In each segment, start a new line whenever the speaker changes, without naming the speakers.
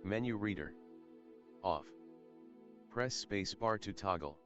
Menu reader. Off. Press spacebar to toggle.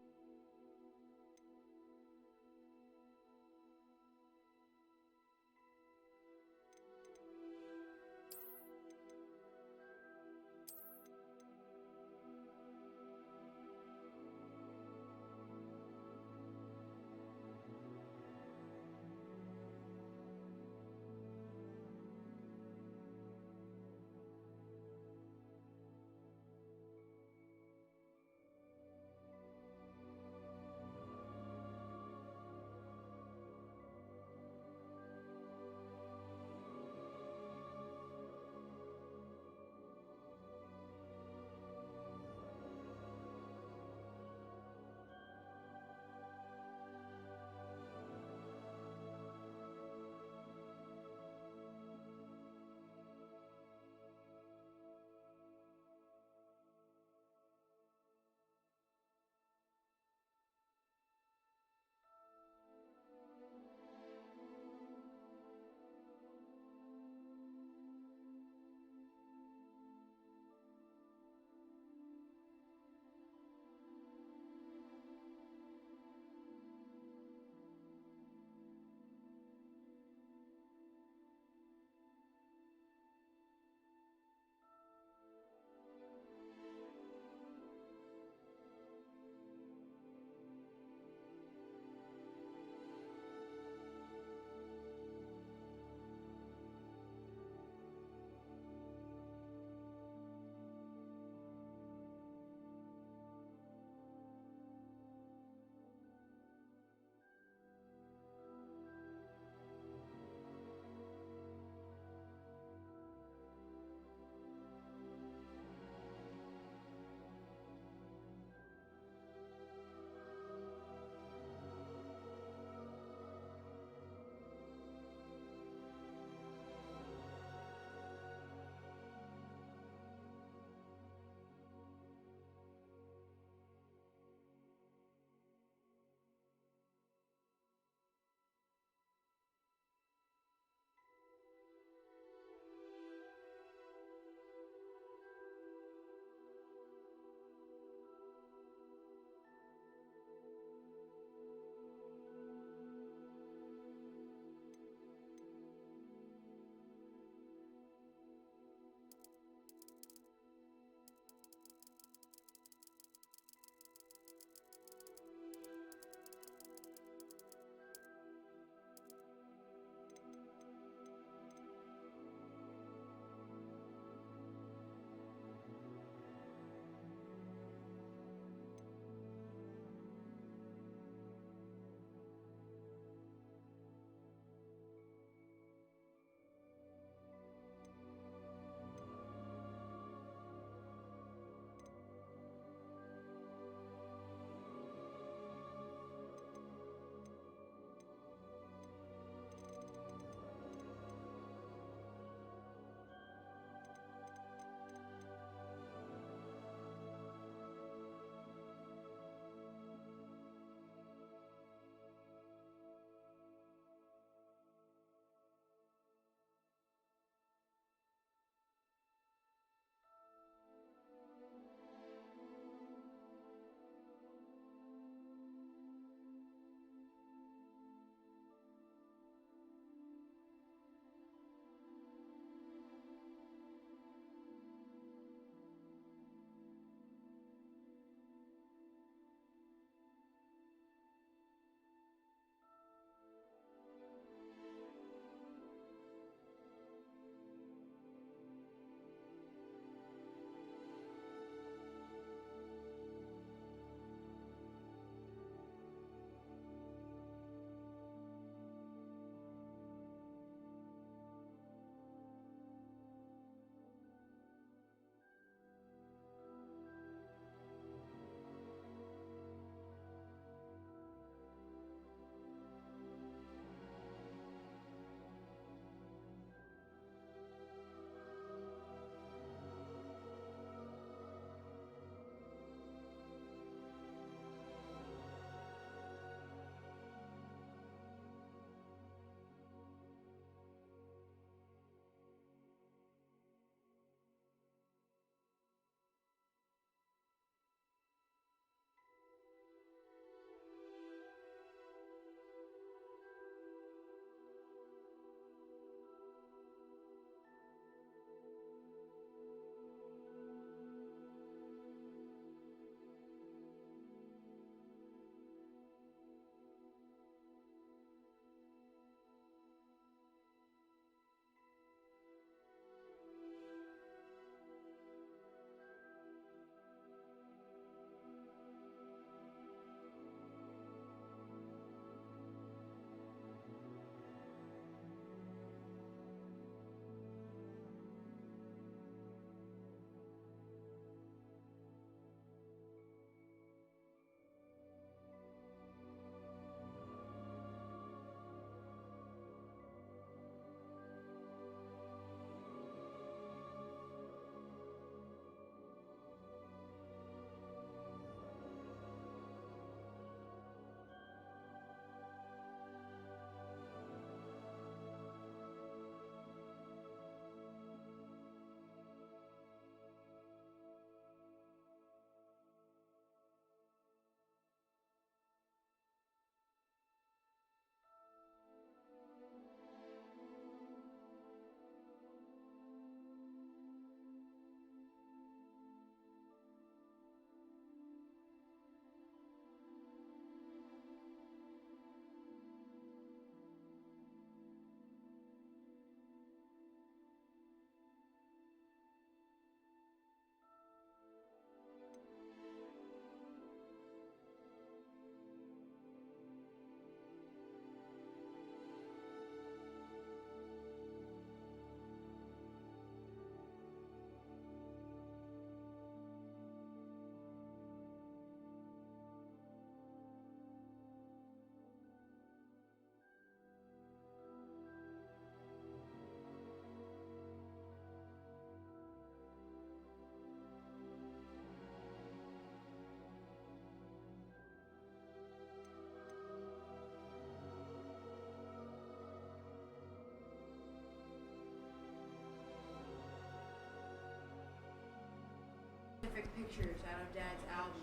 specific pictures out of Dad's album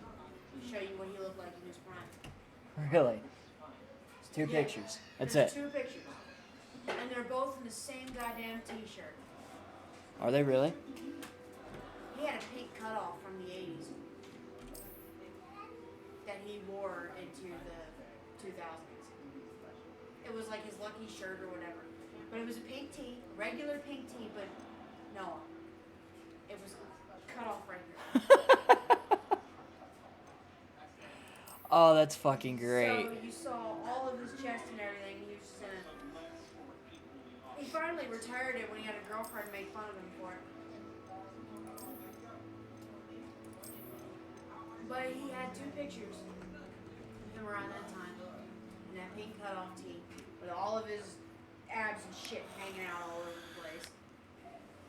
to show you what he looked like in his prime.
Really? It's two pictures. That's it.
2 pictures. And they're both in the same goddamn t-shirt.
Are they really?
He had a pink cutoff from the 80s that he wore into the 2000s. It was like his lucky shirt or whatever. But it was a pink tee, regular pink tee, but no. It was cut off right here.
Oh, that's fucking great.
So you saw all of his chest and everything. He was just in it. He finally retired it when he had a girlfriend make fun of him for it. But he had 2 pictures of him around that time. In that pink cutoff tee. With all of his abs and shit hanging out all over the place.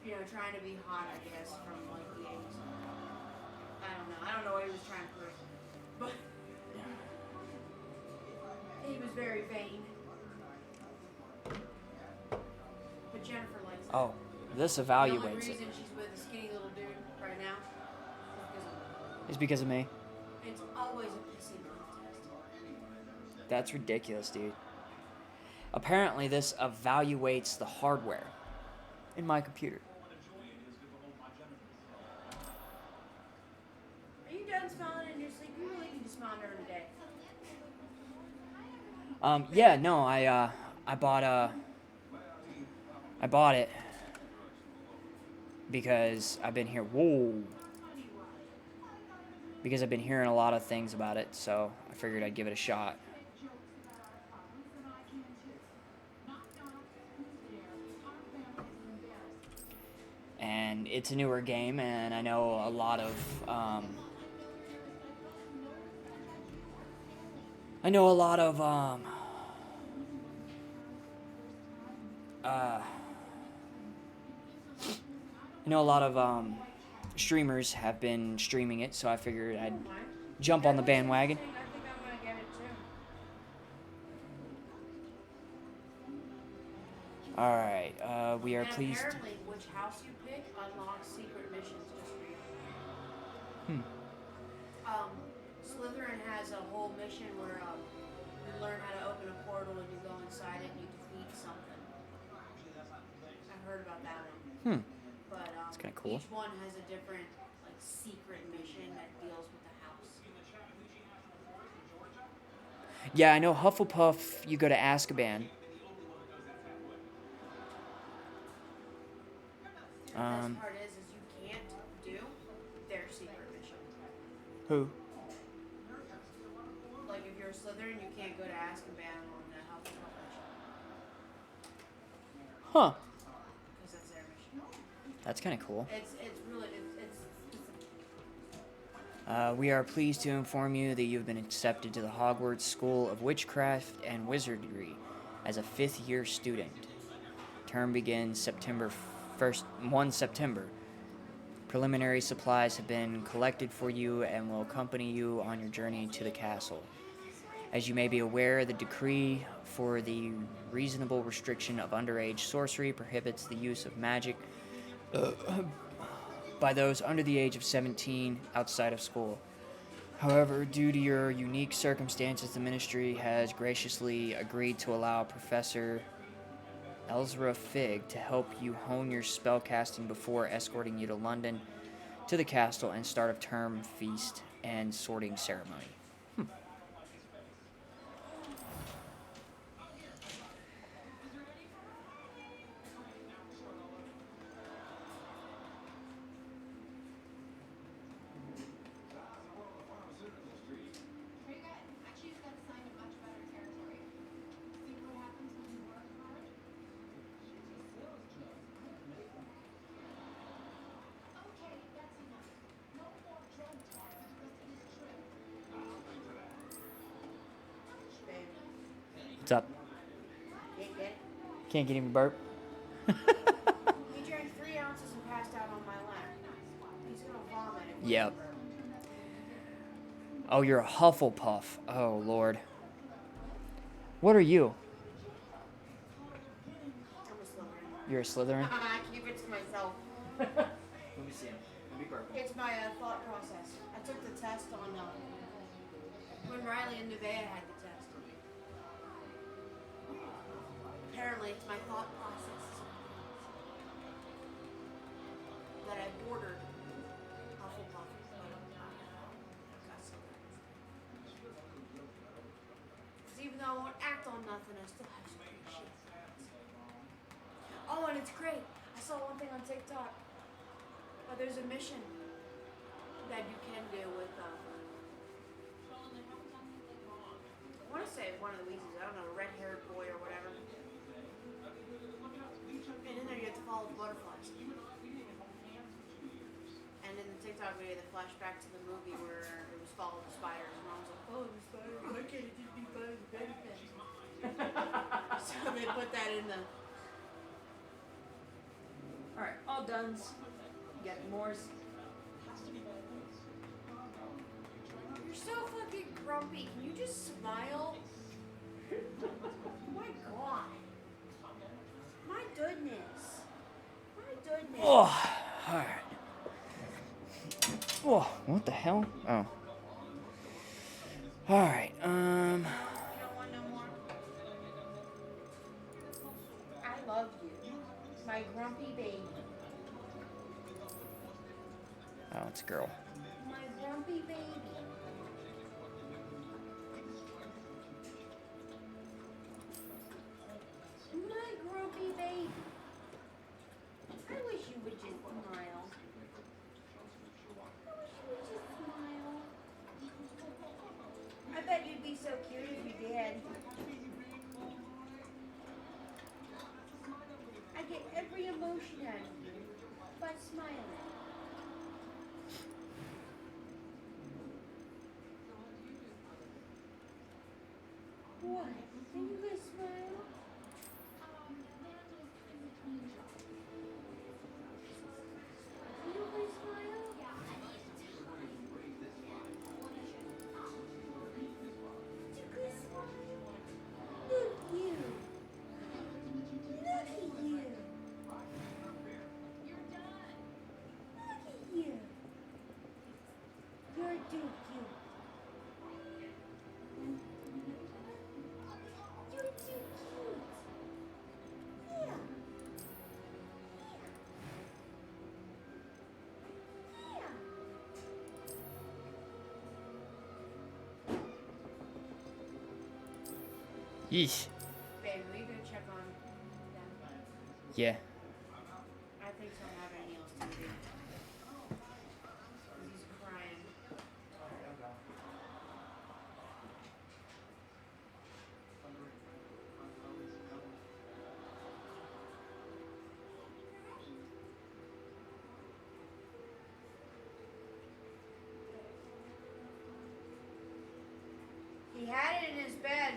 You know, trying to be hot, I guess, from like the 80s. I don't know what he was trying to prove. But he was very vain. But Jennifer likes it.
Oh, this
The
evaluates
only
it.
reason she's with a skinny little dude right now
It's because of me.
it's always a pissing contest.
That's ridiculous, dude. Apparently, this evaluates the hardware in my computer.
Are you done smiling in your sleep? You really need to smile during the day.
Yeah, no, I bought it because I've been here. Whoa. Because I've been hearing a lot of things about it, so I figured I'd give it a shot. And it's a newer game, and I know a lot of streamers have been streaming it, so I figured I'd jump on the bandwagon.
I think I'm gonna get it too.
All right, we are
And
pleased.
apparently, which house you pick unlocks secret missions just for you. Slytherin has a whole mission where you learn how to open a portal and you go inside it and you defeat something. I've heard about that one. But
It's kinda cool.
each one has a different like secret mission that deals with the house.
Yeah, I know Hufflepuff, you go to Azkaban.
The best part is you can't do their secret mission.
Who?
Like if you're a Slytherin, you can't go to Azkaban on the Hufflepuff mission
Huh.
because that's their mission.
That's kind of cool.
It's really
We are pleased to inform you that you've been accepted to the Hogwarts School of Witchcraft and Wizardry as a 5th-year student. Term begins September 1 September. Preliminary supplies have been collected for you and will accompany you on your journey to the castle. As you may be aware, the decree for the reasonable restriction of underage sorcery prohibits the use of magic by those under the age of 17 outside of school. However, due to your unique circumstances, the ministry has graciously agreed to allow Professor Elzra Fig to help you hone your spellcasting before escorting you to London to the castle and start of term feast and sorting ceremony. What's up?
can't get it.
Can't get him burp?
He drank 3 ounces and passed out on my lap. He's gonna vomit if he
Yep.
doesn't burp.
Oh, you're a Hufflepuff. Oh, Lord. What are you?
I'm a Slytherin.
You're a Slytherin?
I keep it to myself.
Let me see him.
It's my thought process. I took the test on when Riley and Nevaeh had the test. Apparently, it's my thought process that I bordered Hufflepuff. Because even though I won't act on nothing, I still have some good shit. Oh, and it's great. I saw one thing on TikTok. Oh, there's a mission that you can do with, I want to say one of the Weasleys, I don't know, a red-haired boy or whatever. And in there you have to follow the butterflies. And in the TikTok video, they flash back to the movie where it was follow the spiders, and I was like, oh, the spiders, why can't it just be following the butterflies? So they put that in the... Alright, all done. Get more. You're so fucking grumpy. Can you just smile? My God. My goodness. My goodness.
Oh, alright. Oh, what the hell? Oh. Alright,
You don't want no more? I love you. My grumpy baby.
Oh, it's a girl.
My grumpy baby. My grumpy baby. I wish you would just smile. I wish you would just smile. I bet you'd be so cute if you did. I get every emotion out of you by smiling. What? Can you guys smile? Can you guys smile? Did you guys smile? Look at you. Look at you. Look at you. You're too cute. You're too cute. Yeah. Yeah. Yeah.
Yeesh.
Babe, we go check on them.
Yeah.
I think he'll have anything else to do. 'Cause he's crying. He had it in his bed.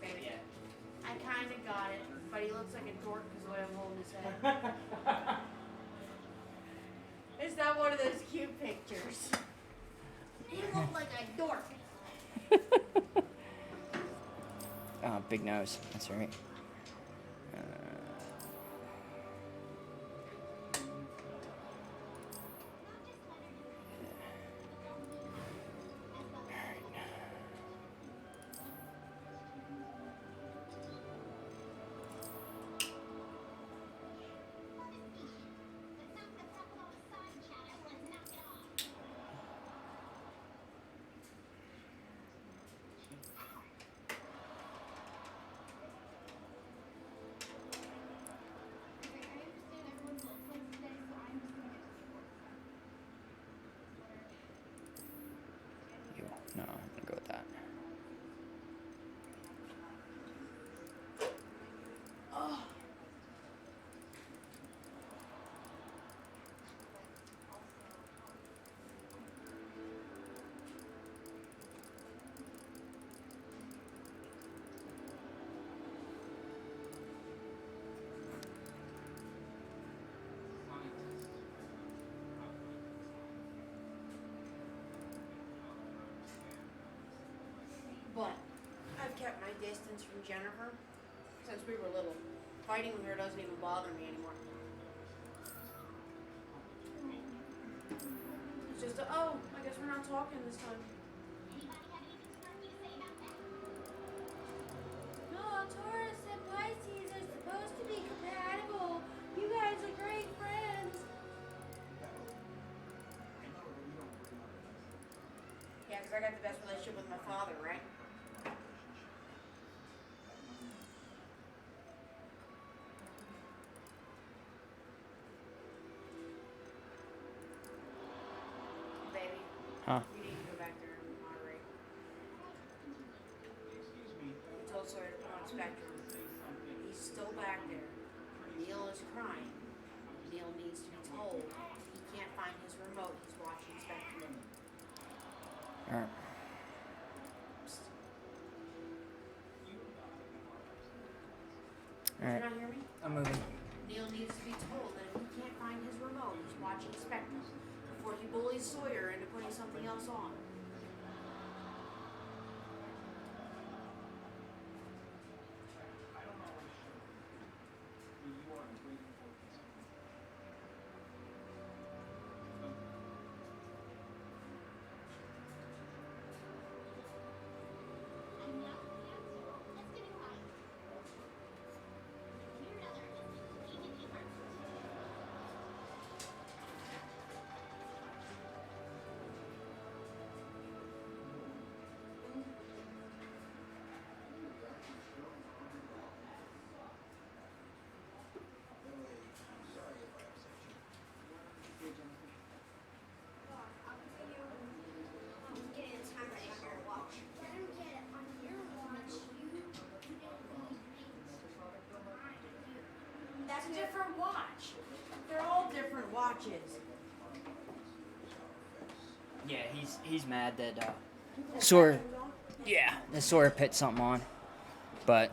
Baby, I kind of got it, but he looks like a dork because of the way I'm holding his head. It's not one of those cute pictures. You look like a dork.
Oh, big nose. That's right.
distance from Jennifer since we were little. Fighting with her doesn't even bother me anymore. It's just oh, I guess we're not talking this time. No, Taurus and Pisces are supposed to be compatible. You guys are great friends. Yeah, because I got the best relationship with my father, right? Baby.
Huh?
You need to go back there and moderate. I told Sawyer to put on Spectrum. He's still back there. Neil is crying. Neil needs to be told he can't find his remote. He's watching Spectrum.
Alright.
Did you not hear me?
I'm moving.
Neil needs to be told that if he can't find his remote, he's watching Spectrum before he bullies Sawyer into putting something else on. That's a different watch. They're all different watches.
Yeah, he's mad that Sawyer. Yeah, that Sawyer put something on, but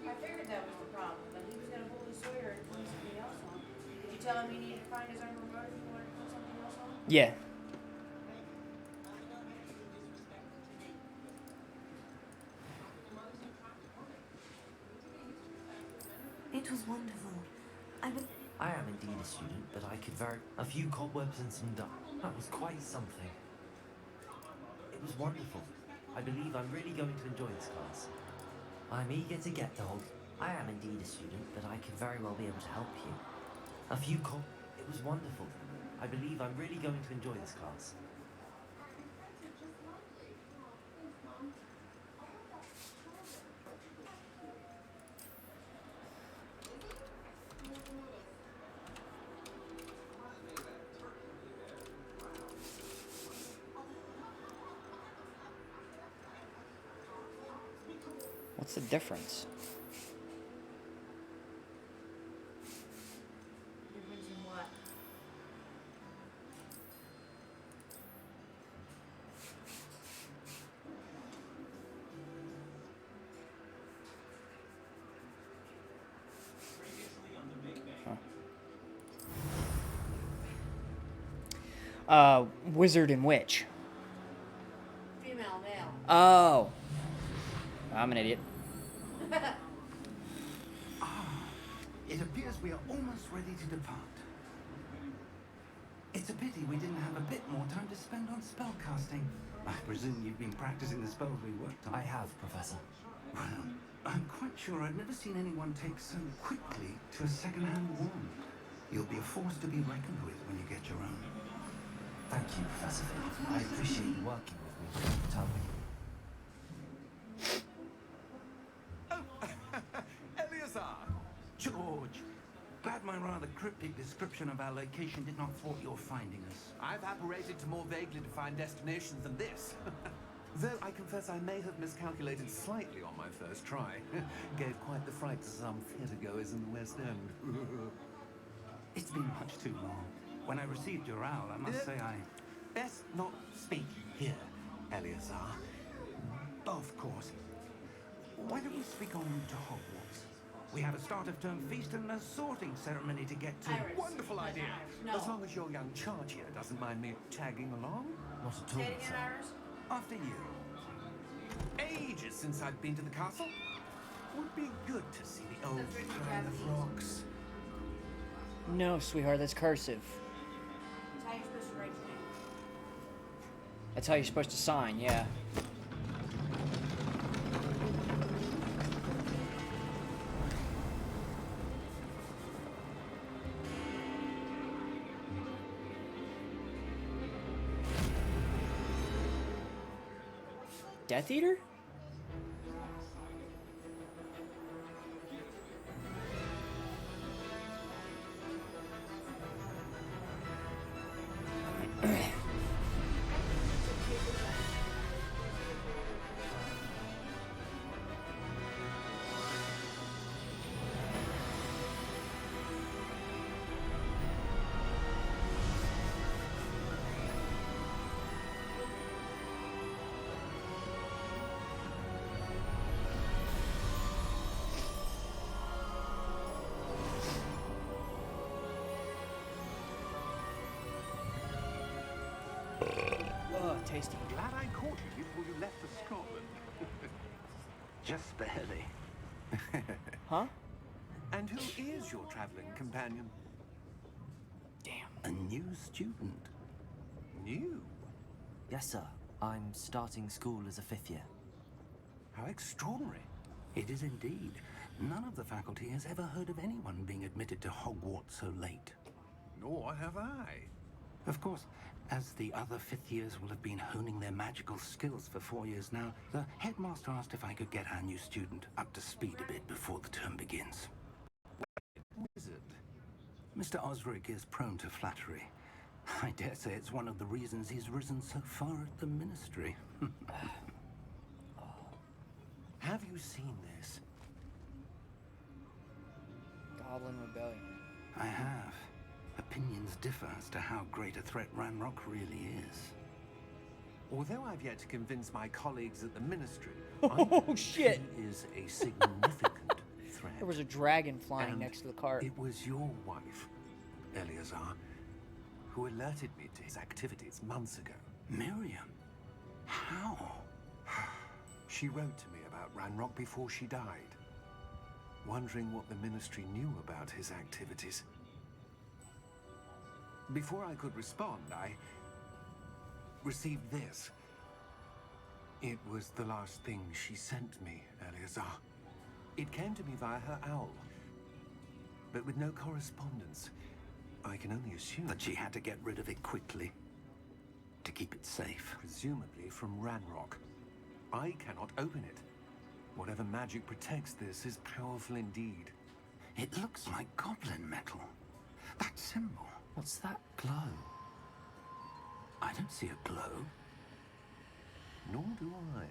I figured that was the problem, but he was going to bully Sawyer and put something else on. Did you tell him he needed to find his own remote if he wanted to put something else on?
yeah.
It was wonderful. I am indeed a student, but I could vary a few cobwebs and some dust. That was quite something. It was wonderful. I believe I'm really going to enjoy this class. I'm eager to get to hold. I am indeed a student, but I could very well be able to help you. A few It was wonderful. I believe I'm really going to enjoy this class.
What's the difference?
Difference in what?
Wizard and witch.
Female, male.
Oh. I'm an idiot.
It appears we are almost ready to depart. It's a pity we didn't have a bit more time to spend on spellcasting. I presume you've been practicing the spells we worked on.
I have, Professor.
Well, I'm quite sure I've never seen anyone take so quickly to a second-hand wand. You'll be a force to be reckoned with when you get your own.
Thank you, Professor. I appreciate you working with me. Tell me.
George, glad my rather cryptic description of our location did not thwart your finding us.
I've apparated to more vaguely defined destinations than this. Though I confess I may have miscalculated slightly on my first try. Gave quite the fright to some theatre-goers in the West End.
It's been much too long. When I received your owl, I must say I...
Best not speak here, Eleazar.
Of course. Why don't we speak on to Hogwarts? We have a start-of-term feast and a sorting ceremony to get to.
Iris.
Wonderful
That's
idea.
Iris. No.
As long as your young charge here doesn't mind me tagging along.
Not at
Say
all,
it again,
sir.
Iris.
After you.
Ages since I've been to the castle. Would be good to see the old
That's written in
pile of
Japanese.
rocks.
No, sweetheart, that's cursive.
That's how you're supposed to write your name.
That's how you're supposed to sign, yeah. Death Eater? Oh, tasty.
Glad I caught you before you left for Scotland.
Just barely.
Huh?
And who is your traveling companion?
Damn.
A new student.
New?
Yes, sir. I'm starting school as a 5th year.
How extraordinary.
It is indeed. None of the faculty has ever heard of anyone being admitted to Hogwarts so late.
Nor have I.
Of course, as the other 5th years will have been honing their magical skills for 4 years now, the headmaster asked if I could get our new student up to speed a bit before the term begins.
Wizard.
Mr. Osric is prone to flattery. I dare say it's one of the reasons he's risen so far at the ministry.
Have you seen this?
Goblin Rebellion.
I have. Opinions differ as to how great a threat Ranrock really is.
Although I've yet to convince my colleagues at the ministry,
Oh, shit.
he is a significant threat.
There was a dragon flying
And
next to the cart.
It was your wife, Eleazar, who alerted me to his activities months ago.
Miriam? How?
She wrote to me about Ranrock before she died, wondering what the ministry knew about his activities. Before I could respond, I received this. It was the last thing she sent me, Eleazar. It came to me via her owl, but with no correspondence. I can only assume
That she had to get rid of it quickly. To keep it safe.
presumably from Ranrock. I cannot open it. Whatever magic protects this is powerful indeed.
It looks like goblin metal. That symbol.
What's that glow?
I don't see a glow.
Nor do I.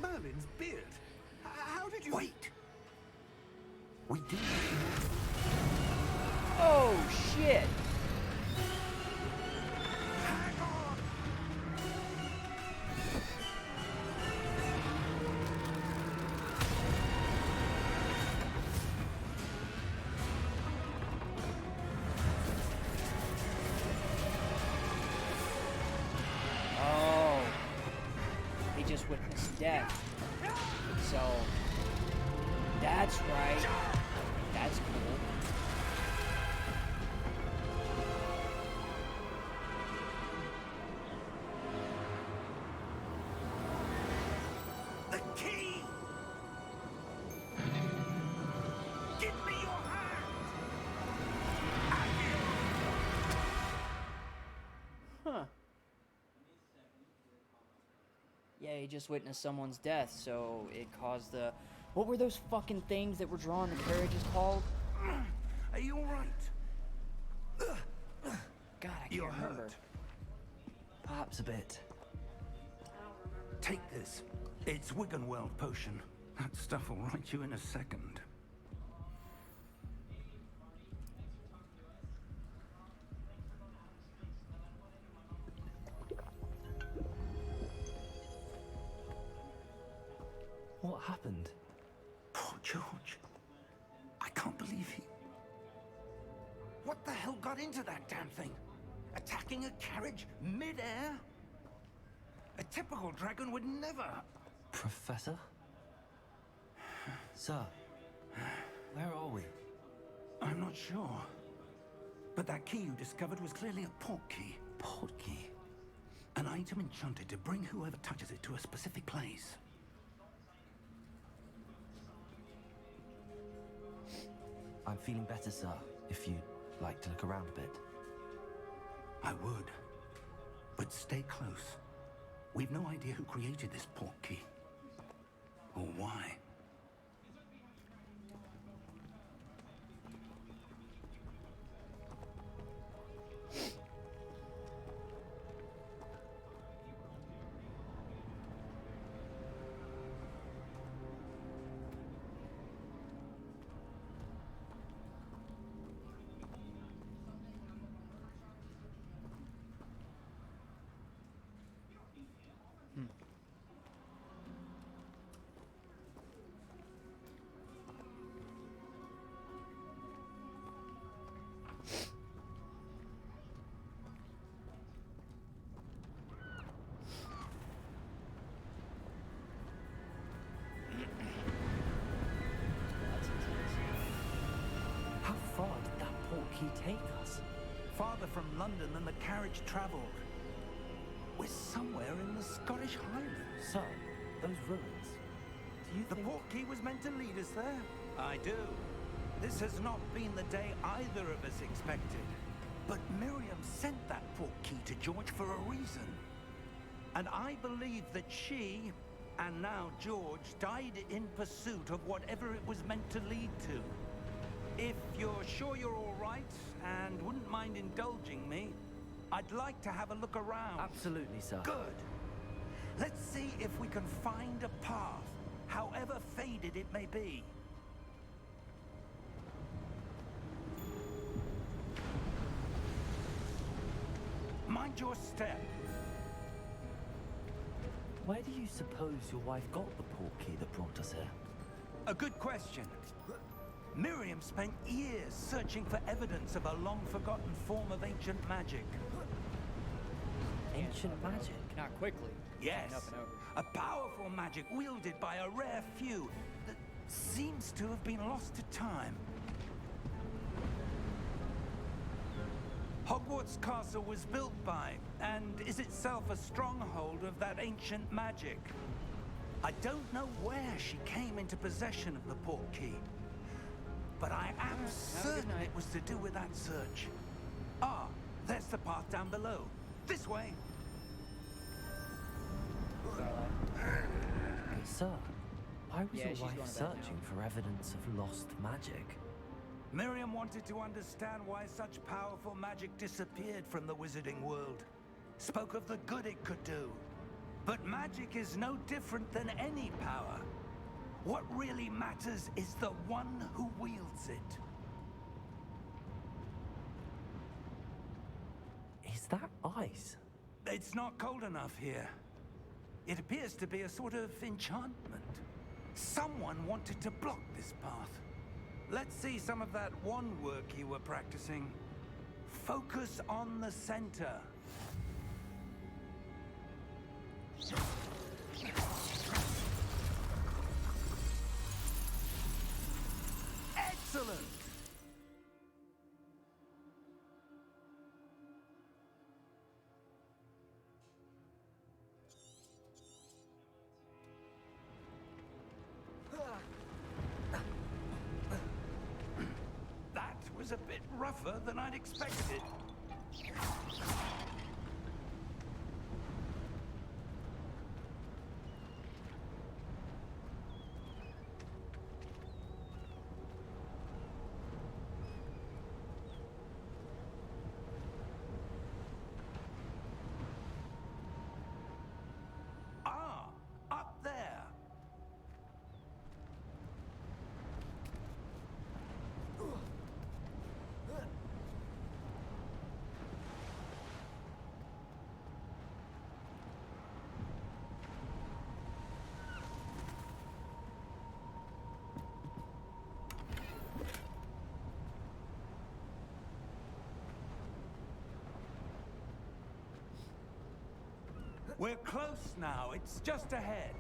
Merlin's beard. How did you...
Wait! We do
Oh, shit. Oh. He just witnessed death. So, that's right. That's cool.
The key! Give me your hand!
Huh. Yeah, he just witnessed someone's death, so it caused the... What were those fucking things that were drawing the carriages called?
Are you alright?
God, I can't
You're
remember.
hurt.
Perhaps a bit.
Take this. It's Wiggenweld potion. That stuff will right you in a second. What the hell got into that damn thing? Attacking a carriage mid-air? A typical dragon would never...
Professor? Sir, where are we?
I'm not sure. But that key you discovered was clearly a port key.
Port key?
An item enchanted to bring whoever touches it to a specific place.
I'm feeling better, sir, if you'd like to look around a bit.
I would. But stay close. We've no idea who created this port key. Or why.
How far did that port key take us?
Farther from London than the carriage travelled. We're somewhere in the Scottish Highlands.
Sir, those ruins. Do you
The
think...
port key was meant to lead us there? I do. This has not been the day either of us expected. But Miriam sent that port key to George for a reason. And I believe that she, and now George, died in pursuit of whatever it was meant to lead to. If you're sure you're all right, and wouldn't mind indulging me, I'd like to have a look around.
Absolutely, sir.
Good. Let's see if we can find a path, however faded it may be. Mind your step.
Where do you suppose your wife got the port key that brought us here?
A good question. Miriam spent years searching for evidence of a long-forgotten form of ancient magic.
Ancient magic?
Not quickly.
Yes,
Up and over.
a powerful magic wielded by a rare few that seems to have been lost to time. Hogwarts Castle was built by, and is itself a stronghold of that ancient magic. I don't know where she came into possession of the port key, but I am certain it was to do with that search. Ah, there's the path down below. This way.
But sir, why was
Yeah,
your
she's going
wife
to bed now.
searching for evidence of lost magic?
Miriam wanted to understand why such powerful magic disappeared from the wizarding world. Spoke of the good it could do. But magic is no different than any power. What really matters is the one who wields it.
Is that ice?
It's not cold enough here. It appears to be a sort of enchantment. Someone wanted to block this path. Let's see some of that wand work you were practicing. Focus on the center. Excellent! That was a bit rougher than I'd expected. Ah, up there. We're close now. It's just ahead.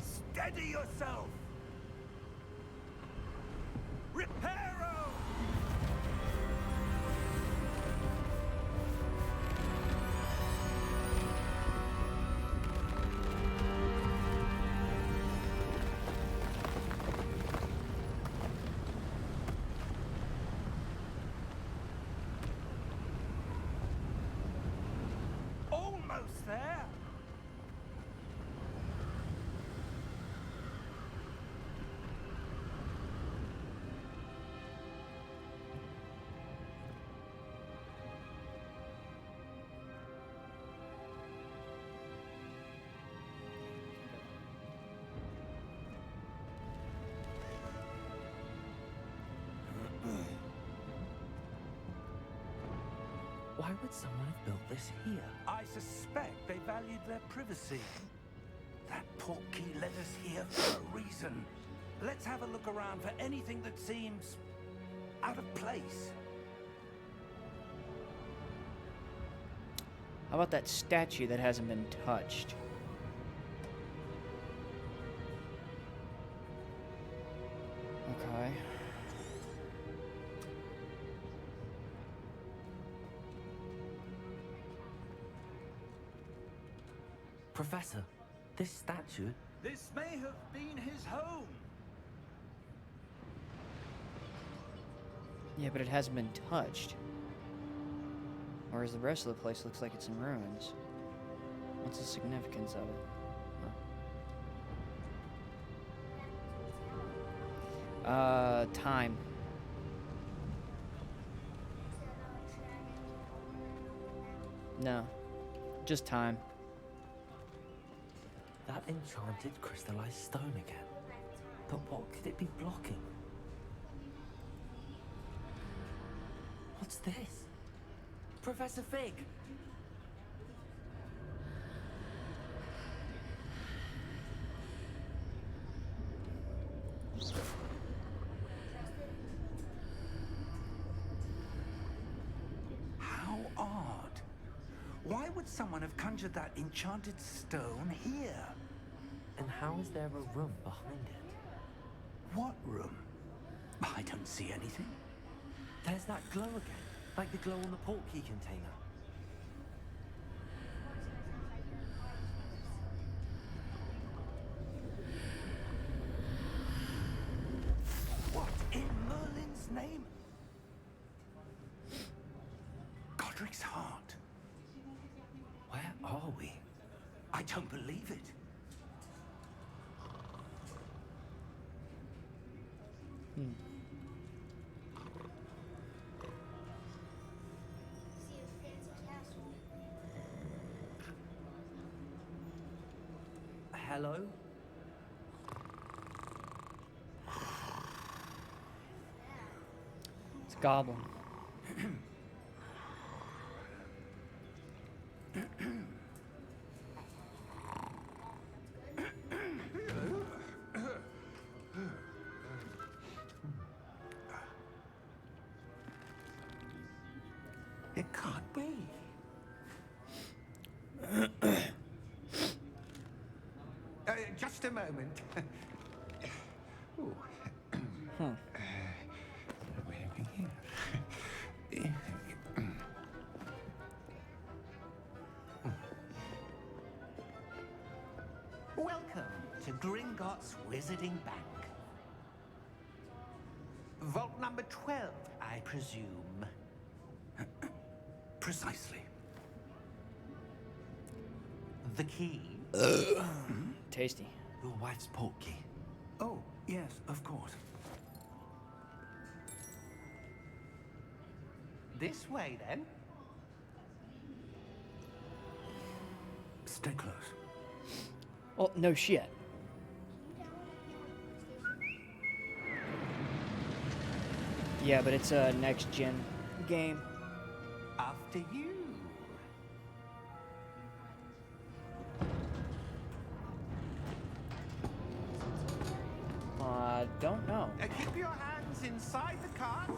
Steady yourself! Reparo! Almost there!
Why would someone have built this here?
I suspect they valued their privacy. That portkey led us here for a reason. Let's have a look around for anything that seems out of place.
How about that statue that hasn't been touched? Okay.
Professor, this statue...
This may have been his home.
Yeah, but it hasn't been touched. Whereas the rest of the place looks like it's in ruins. What's the significance of it? Time. No. Just time.
That enchanted crystallized stone again. But what could it be blocking? What's this? Professor Fig!
How odd. Why would someone have conjured that enchanted stone here?
And how is there a room behind it?
What room? I don't see anything.
There's that glow again, like the glow on the portkey container.
What in Merlin's name? Godric's heart.
Where are we?
I don't believe it.
Hello?
It's a goblin.
It can't be. Just a moment. Ooh. Where are we here? Welcome to Gringotts Wizarding Bank. Vault number 12, I presume. Precisely. The key?
Tasty.
Your wife's portkey.
Oh, yes, of course. This way, then. Stay close.
Oh, no shit. Yeah, but it's a next-gen game.
After you.
don't know.
Keep your hands inside the cart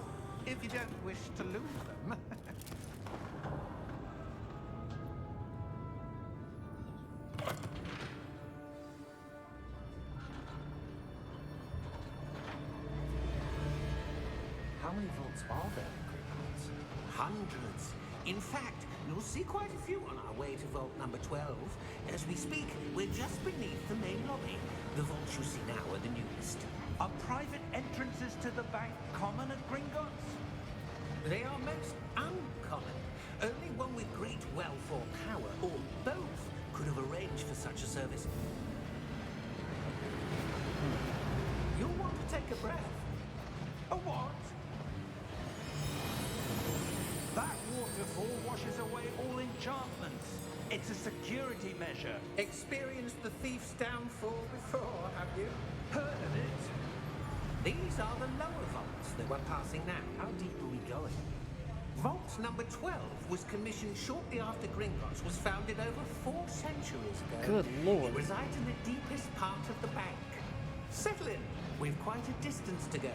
if you don't wish to lose them.
How many vaults are there in Gringotts?
Hundreds. In fact, you'll see quite a few on our way to vault number 12. As we speak, we're just beneath the main lobby. The vaults you see now are the newest.
Are private entrances to the bank common at Gringotts?
They are most uncommon. Only one with great wealth or power, or both, could have arranged for such a service. You'll want to take a breath.
A what? That waterfall washes away all enchantments. It's a security measure.
Experienced the thief's downfall before, have you?
Heard of it?
These are the lower vaults that we're passing now.
How deep are we going?
Vault number 12 was commissioned shortly after Gringotts was founded over 4 centuries ago.
Good lord.
It resides in the deepest part of the bank. Settle in. We've quite a distance to go.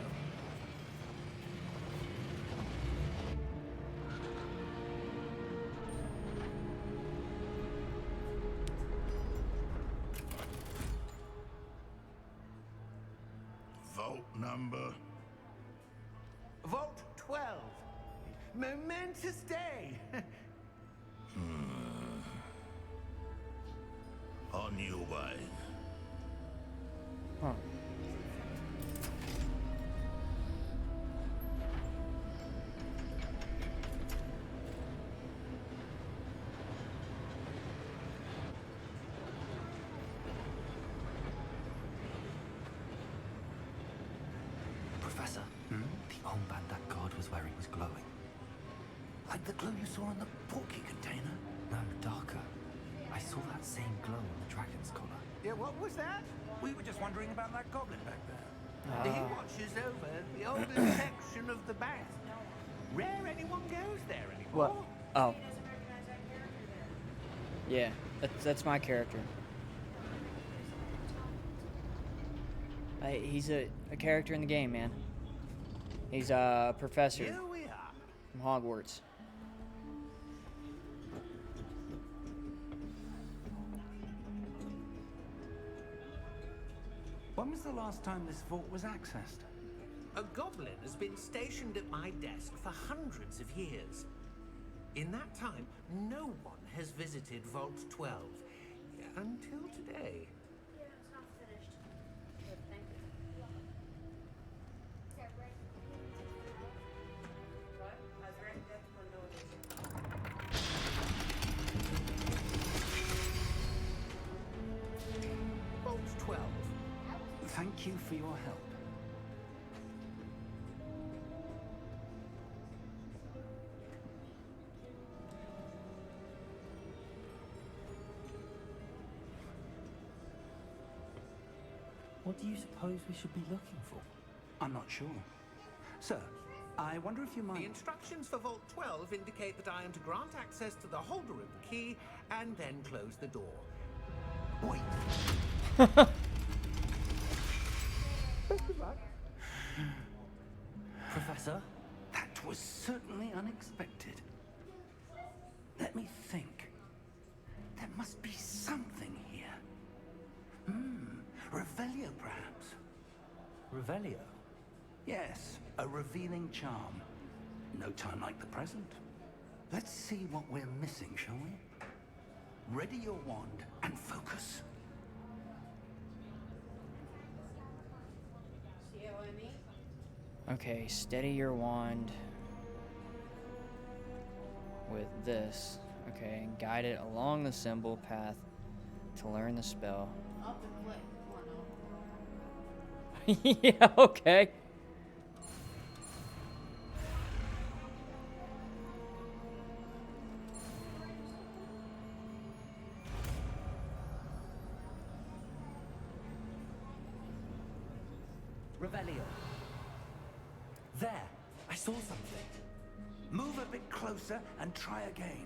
Vault number.
Vault 12. Momentous day.
On your way.
Huh.
Professor, the armband that guard was wearing was glowing. Like the glow you saw on the porky container? No, darker. I saw that same glow on the dragon's collar.
Yeah, what was that? We were just wondering about that goblin back there.
He watches over the oldest section of the bank. Rare anyone goes there anymore.
What? Oh. Yeah, that's my character. He's a character in the game, man. He's a professor
Here we are.
from Hogwarts.
When was the last time this vault was accessed?
A goblin has been stationed at my desk for hundreds of years. In that time, no one has visited Vault 12 until today.
Yeah, it's not finished. Good, thank you. What? I was right there when no one is.
Vault 12.
Thank you for your help.
What do you suppose we should be looking for?
I'm not sure. Sir, I wonder if you
The
might...
instructions for Vault 12 indicate that I am to grant access to the holder of the key and then close the door.
Wait.
Professor?
That was certainly unexpected. Let me think. There must be something here. Revelio, perhaps.
Revelio?
Yes, a revealing charm. No time like the present. Let's see what we're missing, shall we? Ready your wand and focus.
See what I mean?
Okay, steady your wand with this. Okay, and guide it along the symbol path to learn the spell.
Up and click. Come on, no.
Yeah, okay.
Revelio. There, I saw something.
Move a bit closer and try again.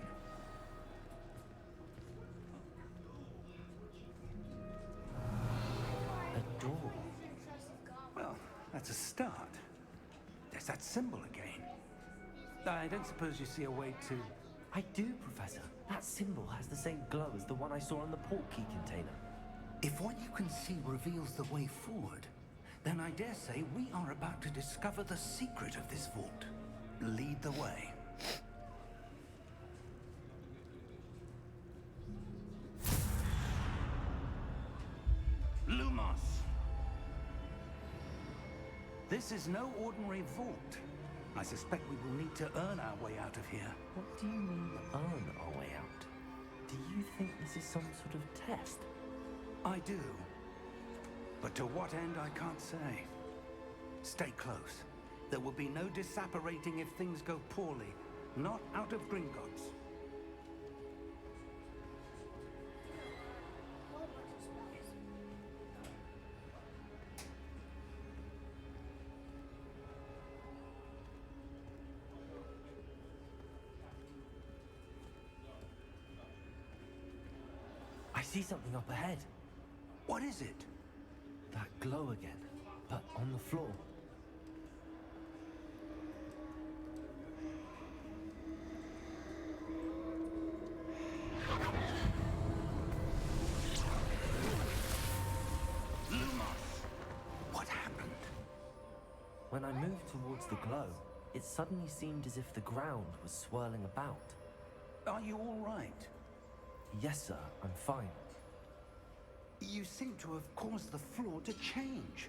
A door.
Well, start. There's that symbol again. I don't suppose you see a way to...
I do, Professor. That symbol has the same glow as the one I saw on the portkey container.
If what you can see reveals the way forward, then I dare say we are about to discover the secret of this vault. Lead the way. Lumos! This is no ordinary vault. I suspect we will need to earn our way out of here.
What do you mean, earn our way out? Do you think this is some sort of test?
I do. But to what end, I can't say. Stay close. There will be no disapparating if things go poorly. Not out of Gringotts.
I see something up ahead.
What is it?
That glow again, but on the floor.
What happened?
When I moved towards the glow, it suddenly seemed as if the ground was swirling about.
Are you all right?
Yes, sir, I'm fine.
You seem to have caused the floor to change.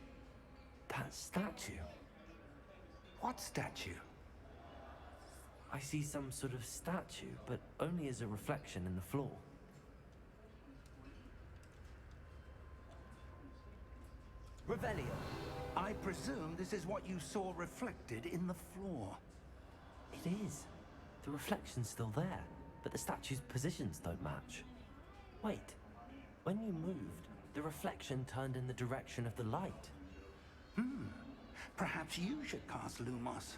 That statue.
What statue?
I see some sort of statue, but only as a reflection in the floor. Revelio.
I presume this is what you saw reflected in the floor.
It is. The reflection's still there, but the statue's positions don't match. Wait. When you moved, the reflection turned in the direction of the light.
Perhaps you should cast Lumos.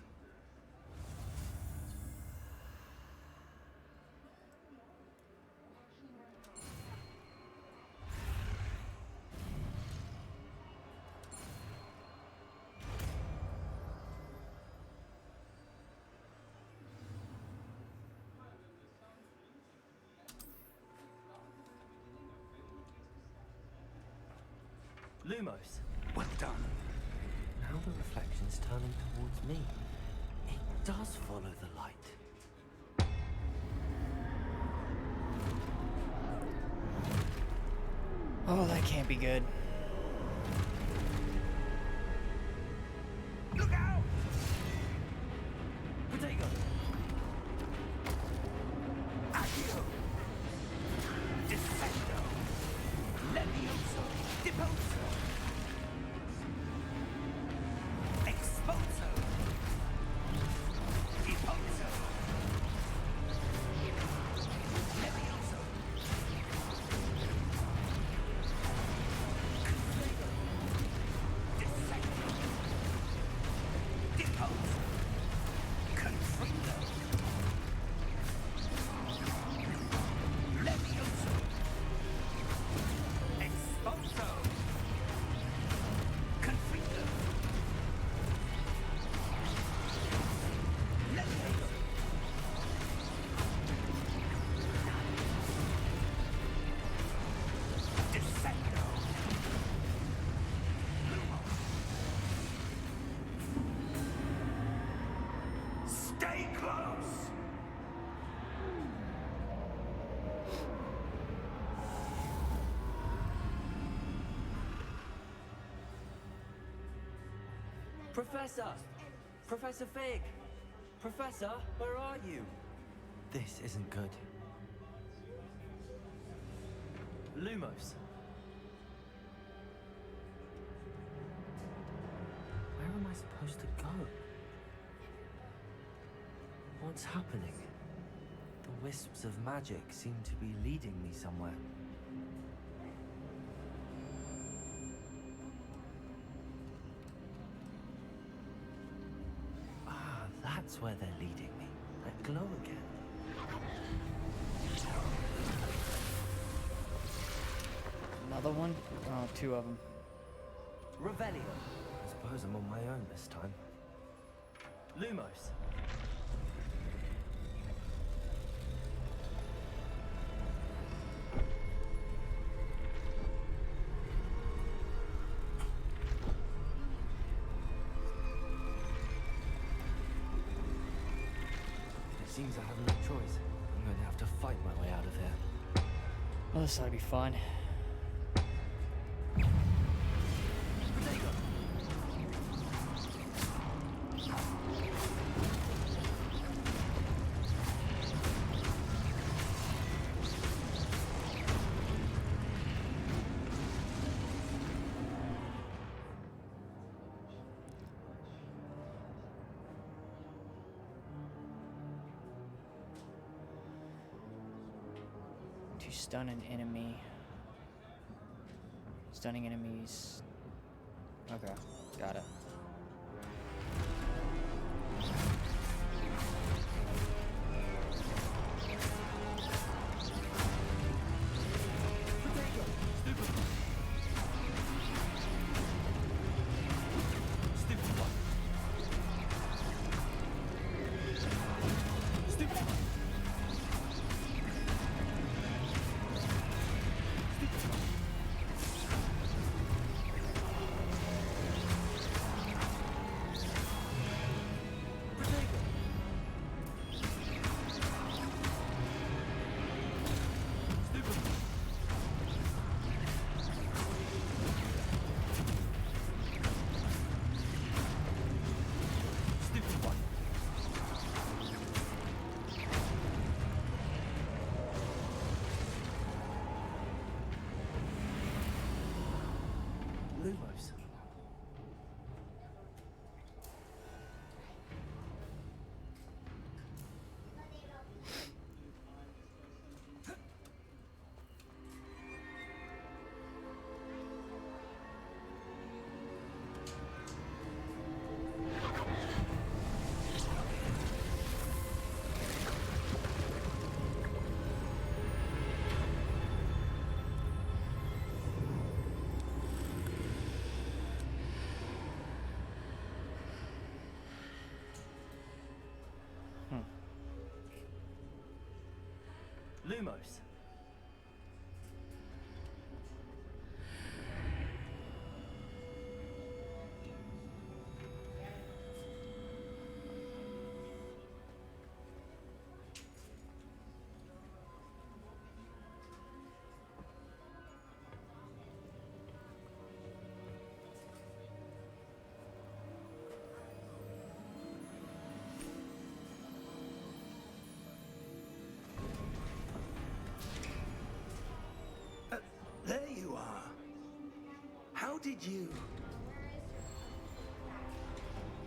Lumos.
Well done.
Now the reflection's turning towards me. It does follow the light.
Oh, that can't be good.
Look out!
Potato!
Accio! Descendo! Levioso! Deposo! Exposo! Deposo! Levioso! Descendo! Deposo! Confrido! Levioso! Exposo! Confrido! Levioso! Descendo! Stay close!
Professor! Professor Fig! Professor, where are you? This isn't good. Lumos. Where am I supposed to go? What's happening? The wisps of magic seem to be leading me somewhere. Ah, that's where they're leading me. That glow again.
Another one? Oh, two of them.
Revelio. I suppose suppose I'm on my own this time. Lumos. It seems I have no choice. I'm going to have to fight my way out of here.
Well, this ought to be fun. To stun an enemy. Stunning enemies. Okay, got it.
Lumos. Lumos.
There you are. How did you...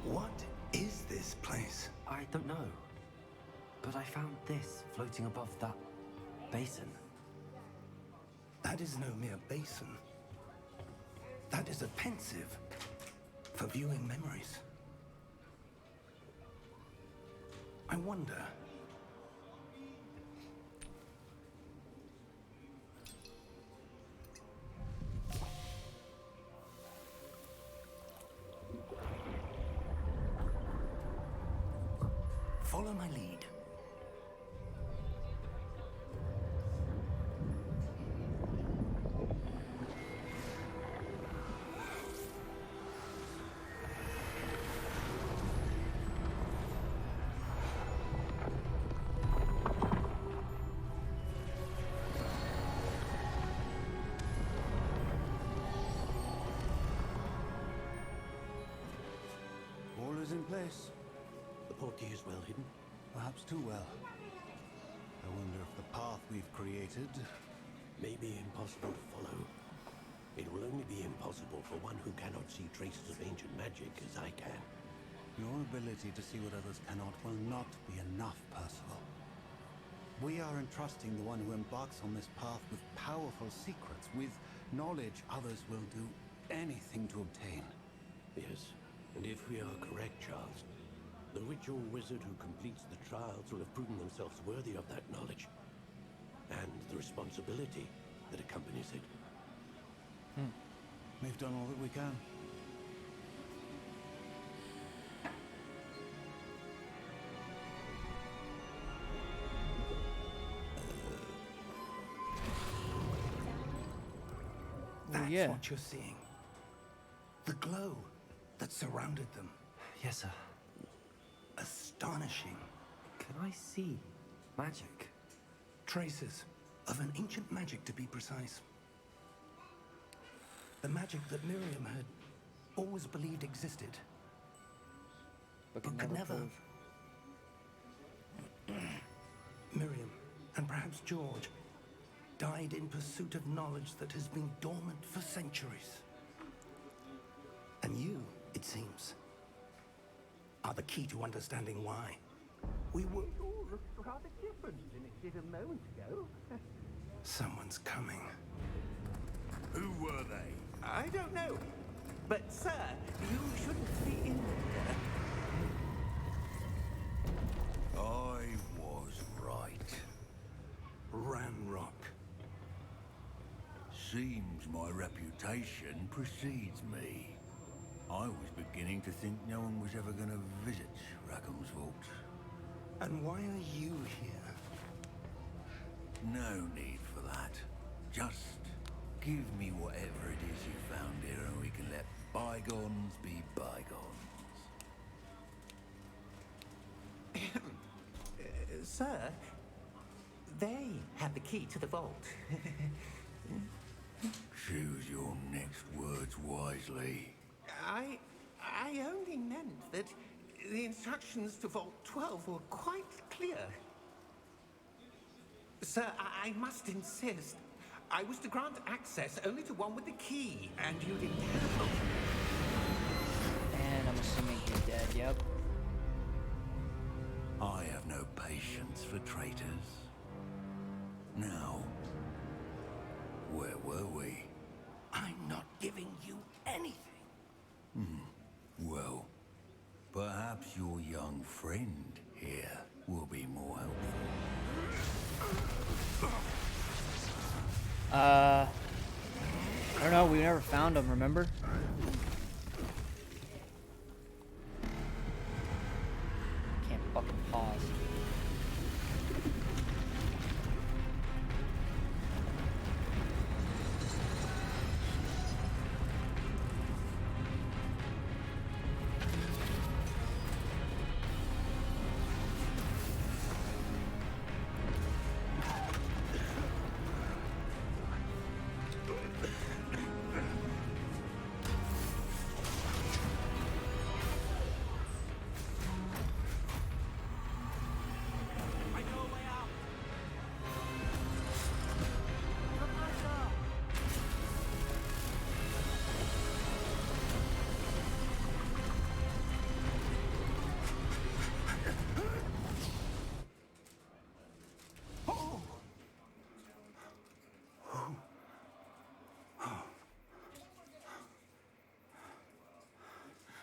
What is this place?
I don't know. But I found this floating above that basin.
That is no mere basin. That is a pensive for viewing memories. I wonder... Follow my lead.
All is in place.
The portkey is well hidden.
Perhaps too well. I wonder if the path we've created...
May be impossible to follow. It will only be impossible for one who cannot see traces of ancient magic as I can.
Your ability to see what others cannot will not be enough, Percival. We are entrusting the one who embarks on this path with powerful secrets, with knowledge others will do anything to obtain.
Yes, and if we are correct, Charles, the ritual wizard who completes the trials will have proven themselves worthy of that knowledge. And the responsibility that accompanies it.
We've done all that we can.
yeah.
what you're seeing. The glow that surrounded them.
Yes, sir.
Astonishing.
Can I see magic?
Traces of an ancient magic, to be precise. The magic that Miriam had always believed existed,
But
but
can
could
never
never.
prove.
Miriam, and perhaps George, died in pursuit of knowledge that has been dormant for centuries. And you, it seems, are the key to understanding why.
We were all rather different than it did a moment ago.
Someone's coming.
Who were they?
I don't know. But, sir, you shouldn't be in there.
I was right.
Ranrock.
Seems my reputation precedes me. I was beginning to think no one was ever going to visit Rackham's vault.
And why are you here?
No need for that. Just give me whatever it is you found here and we can let bygones be bygones.
Sir, they had the key to the vault.
Choose your next words wisely.
I only meant that the instructions to Vault 12 were quite clear. Sir, I must insist. I was to grant access only to one with the key, and you didn't have it.
And I'm assuming he's dead, yep.
I have no patience for traitors. Now, where were we?
I'm not giving you anything.
Well, perhaps your young friend here will be more helpful.
I don't know, we never found him, remember? Can't fucking pause.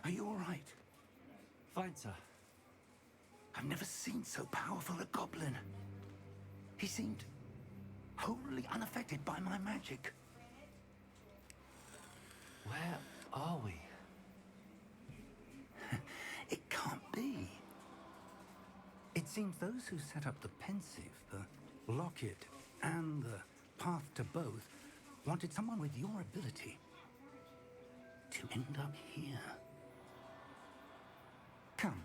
Are you all right?
Fine, sir.
I've never seen so powerful a goblin. He seemed wholly unaffected by my magic.
Where are we?
It can't be. It seems those who set up the pensive, the locket, and the path to both wanted someone with your ability to end up here. Come.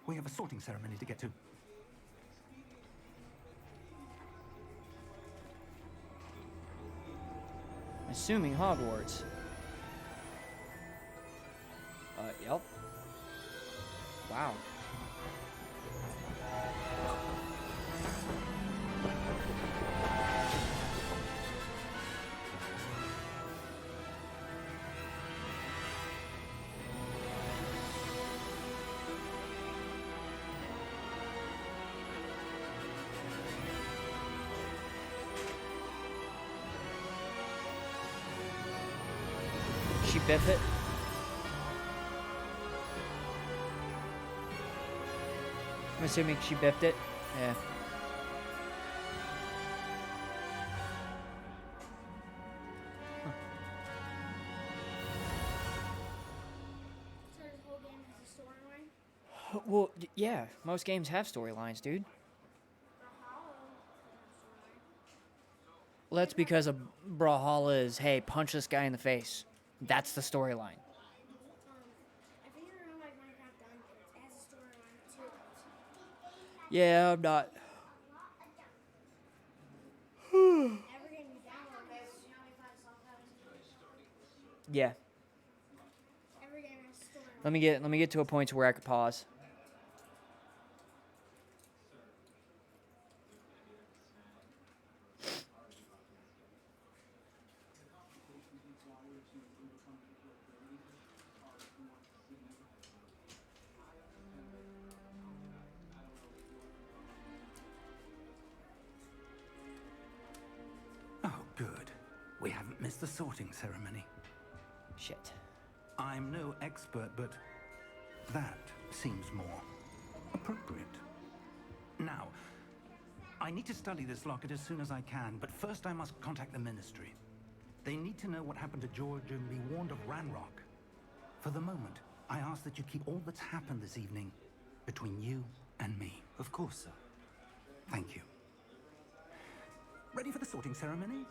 We have a sorting ceremony to get to.
Assuming Hogwarts. Yep. Wow. She biff it. I'm assuming she biffed it. Yeah.
So this whole game has a storyline?
Well, yeah. Most games have storylines, dude.
The Hollow doesn't have a storyline.
Well, that's because a Brawlhalla is, hey, punch this guy in the face. That's the storyline.
I think you're gonna like Minecraft Dungeons. It has a storyline too.
Yeah, I'm not.
Every game you download,
Yeah.
every game has a storyline.
Let me get to a point to where I could pause.
Oh, good. We haven't missed the sorting ceremony.
Shit.
I'm no expert, but that seems more appropriate. Now, I need to study this locket as soon as I can, but first I must contact the Ministry. They need to know what happened to George and be warned of Ranrock. For the moment, I ask that you keep all that's happened this evening between you and me.
Of course, sir.
Thank you. Ready for the sorting ceremony?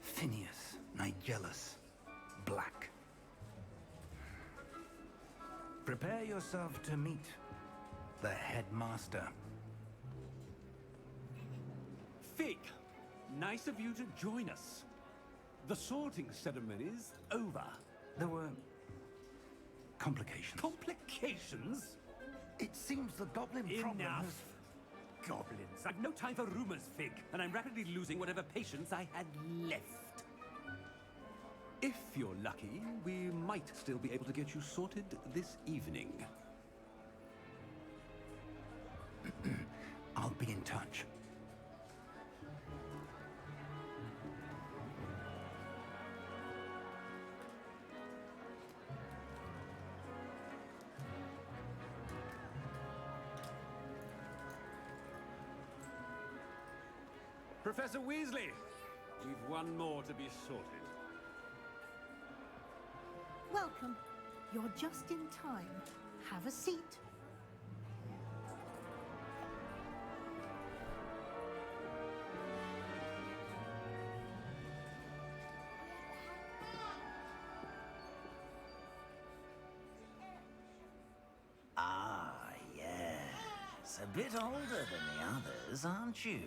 Phineas, Nigellus, Black. Prepare yourself to meet the headmaster.
Fig, nice of you to join us. The sorting ceremony's over.
There were complications.
Complications?
It seems the goblin problem
Enough.
has...
Goblins. I've no time for rumors, Fig, and I'm rapidly losing whatever patience I had left. If you're lucky, we might still be able to get you sorted this evening.
I'll be in touch.
Professor Weasley, we've one more to be sorted.
Welcome. You're just in time. Have a seat.
Ah, yes. A bit older than the others, aren't you?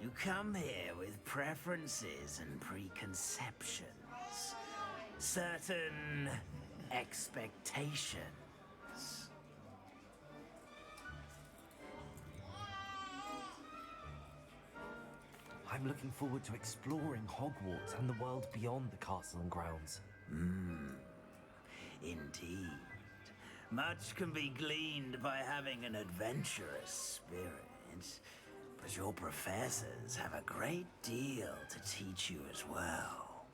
You come here with preferences and preconceptions. Certain expectations.
I'm looking forward to exploring Hogwarts and the world beyond the castle and grounds.
Indeed. Much can be gleaned by having an adventurous spirit, but your professors have a great deal to teach you as well.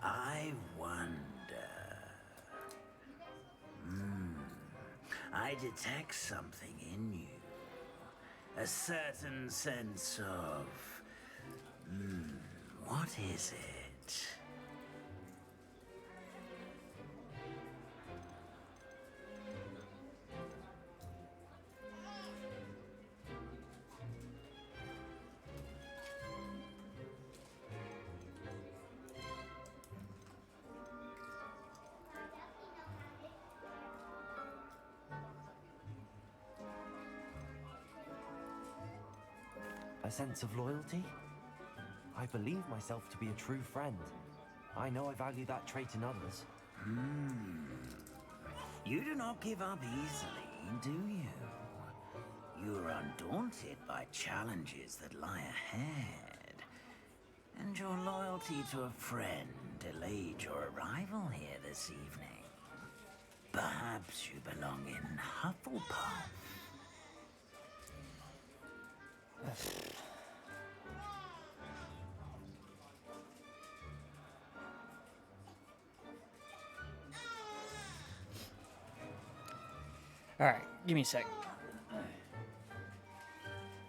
I wonder... I detect something in you. A certain sense of... what is it?
A sense of loyalty? I believe myself to be a true friend. I know I value that trait in others.
You do not give up easily, do you? You are undaunted by challenges that lie ahead. And your loyalty to a friend delayed your arrival here this evening. Perhaps you belong in Hufflepuff.
Alright, give me a sec.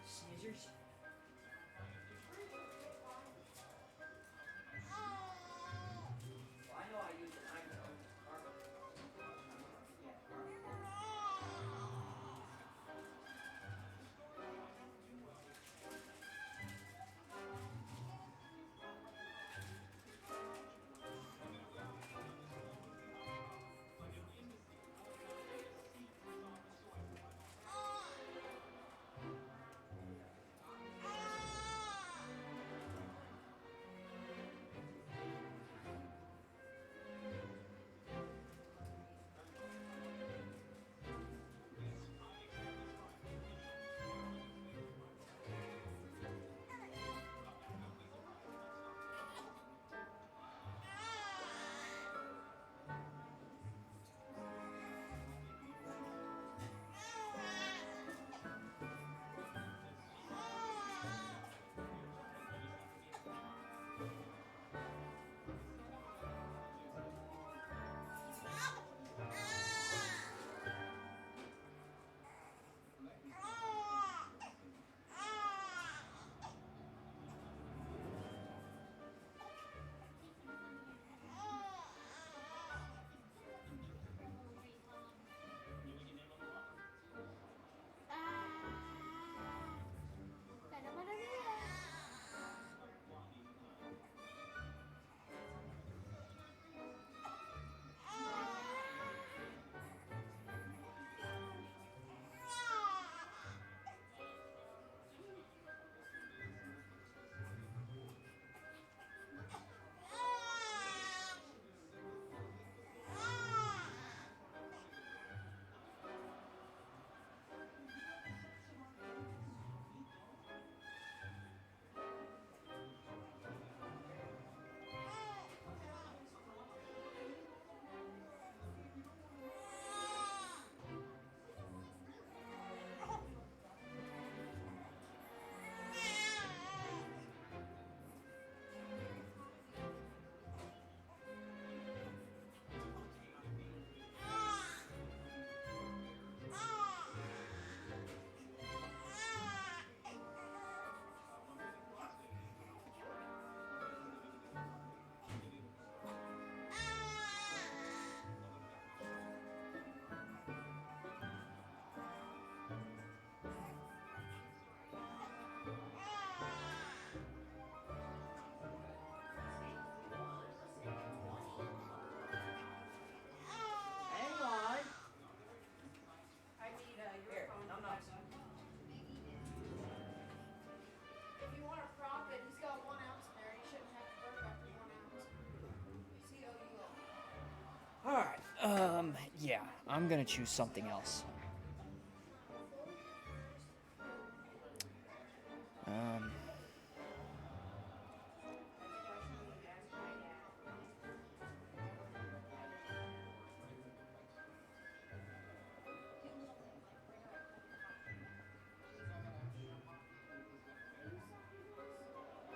Scissors. Well, I know I use a knife though.
Yeah, I'm gonna choose something else.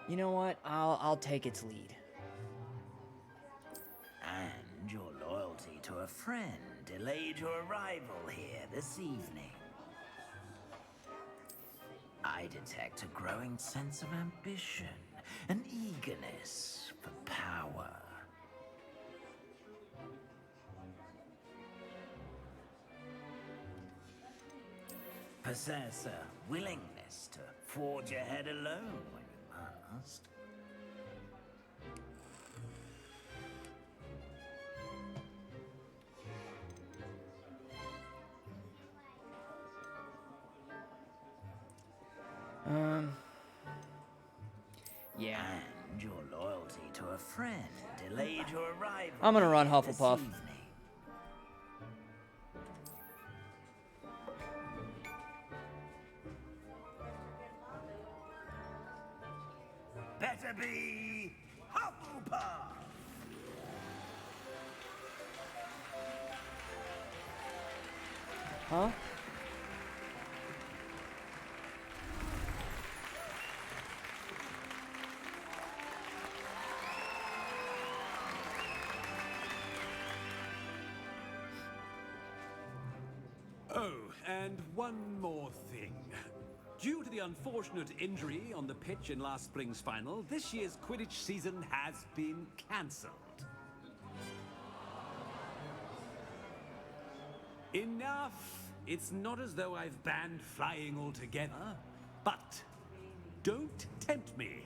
You know what? I'll take its lead.
And your loyalty to a friend delayed your arrival here this evening. I detect a growing sense of ambition, an eagerness for power. Possess a willingness to forge ahead alone when you must.
Yeah.
And your loyalty to a friend delayed your arrival.
I'm gonna run
here this
Hufflepuff.
evening. Better be Hufflepuff!
Huh?
Oh, and one more thing. Due to the unfortunate injury on the pitch in last spring's final, this year's Quidditch season has been cancelled. Enough! It's not as though I've banned flying altogether, but don't tempt me.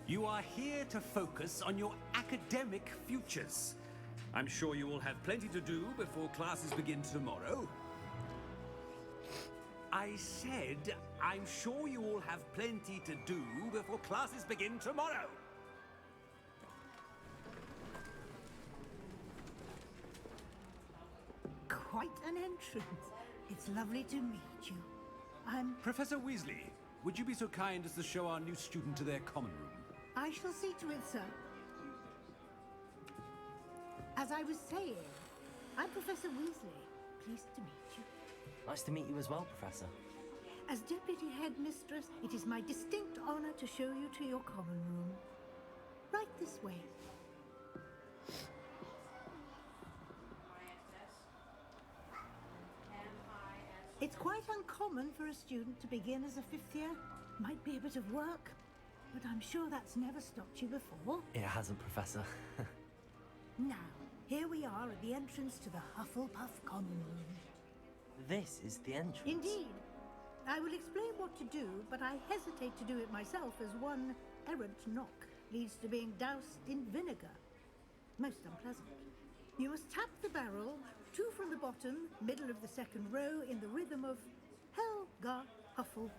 You are here to focus on your academic futures. I'm sure you will have plenty to do before classes begin tomorrow. I said, I'm sure you all have plenty to do before classes begin tomorrow.
Quite an entrance. It's lovely to meet you.
Professor Weasley, would you be so kind as to show our new student to their common room?
I shall see to it, sir. As I was saying, I'm Professor Weasley. Pleased to meet you.
Nice to meet you as well, Professor.
As Deputy Headmistress, it is my distinct honor to show you to your common room. Right this way. It's quite uncommon for a student to begin as a fifth year. Might be a bit of work, but I'm sure that's never stopped you before.
It hasn't, Professor.
Now, here we are at the entrance to the Hufflepuff common room.
This is the entrance.
Indeed. I will explain what to do, but I hesitate to do it myself as one errant knock leads to being doused in vinegar. Most unpleasant. You must tap the barrel, 2 from the bottom, middle of the second row, in the rhythm of Helga Hufflepuff.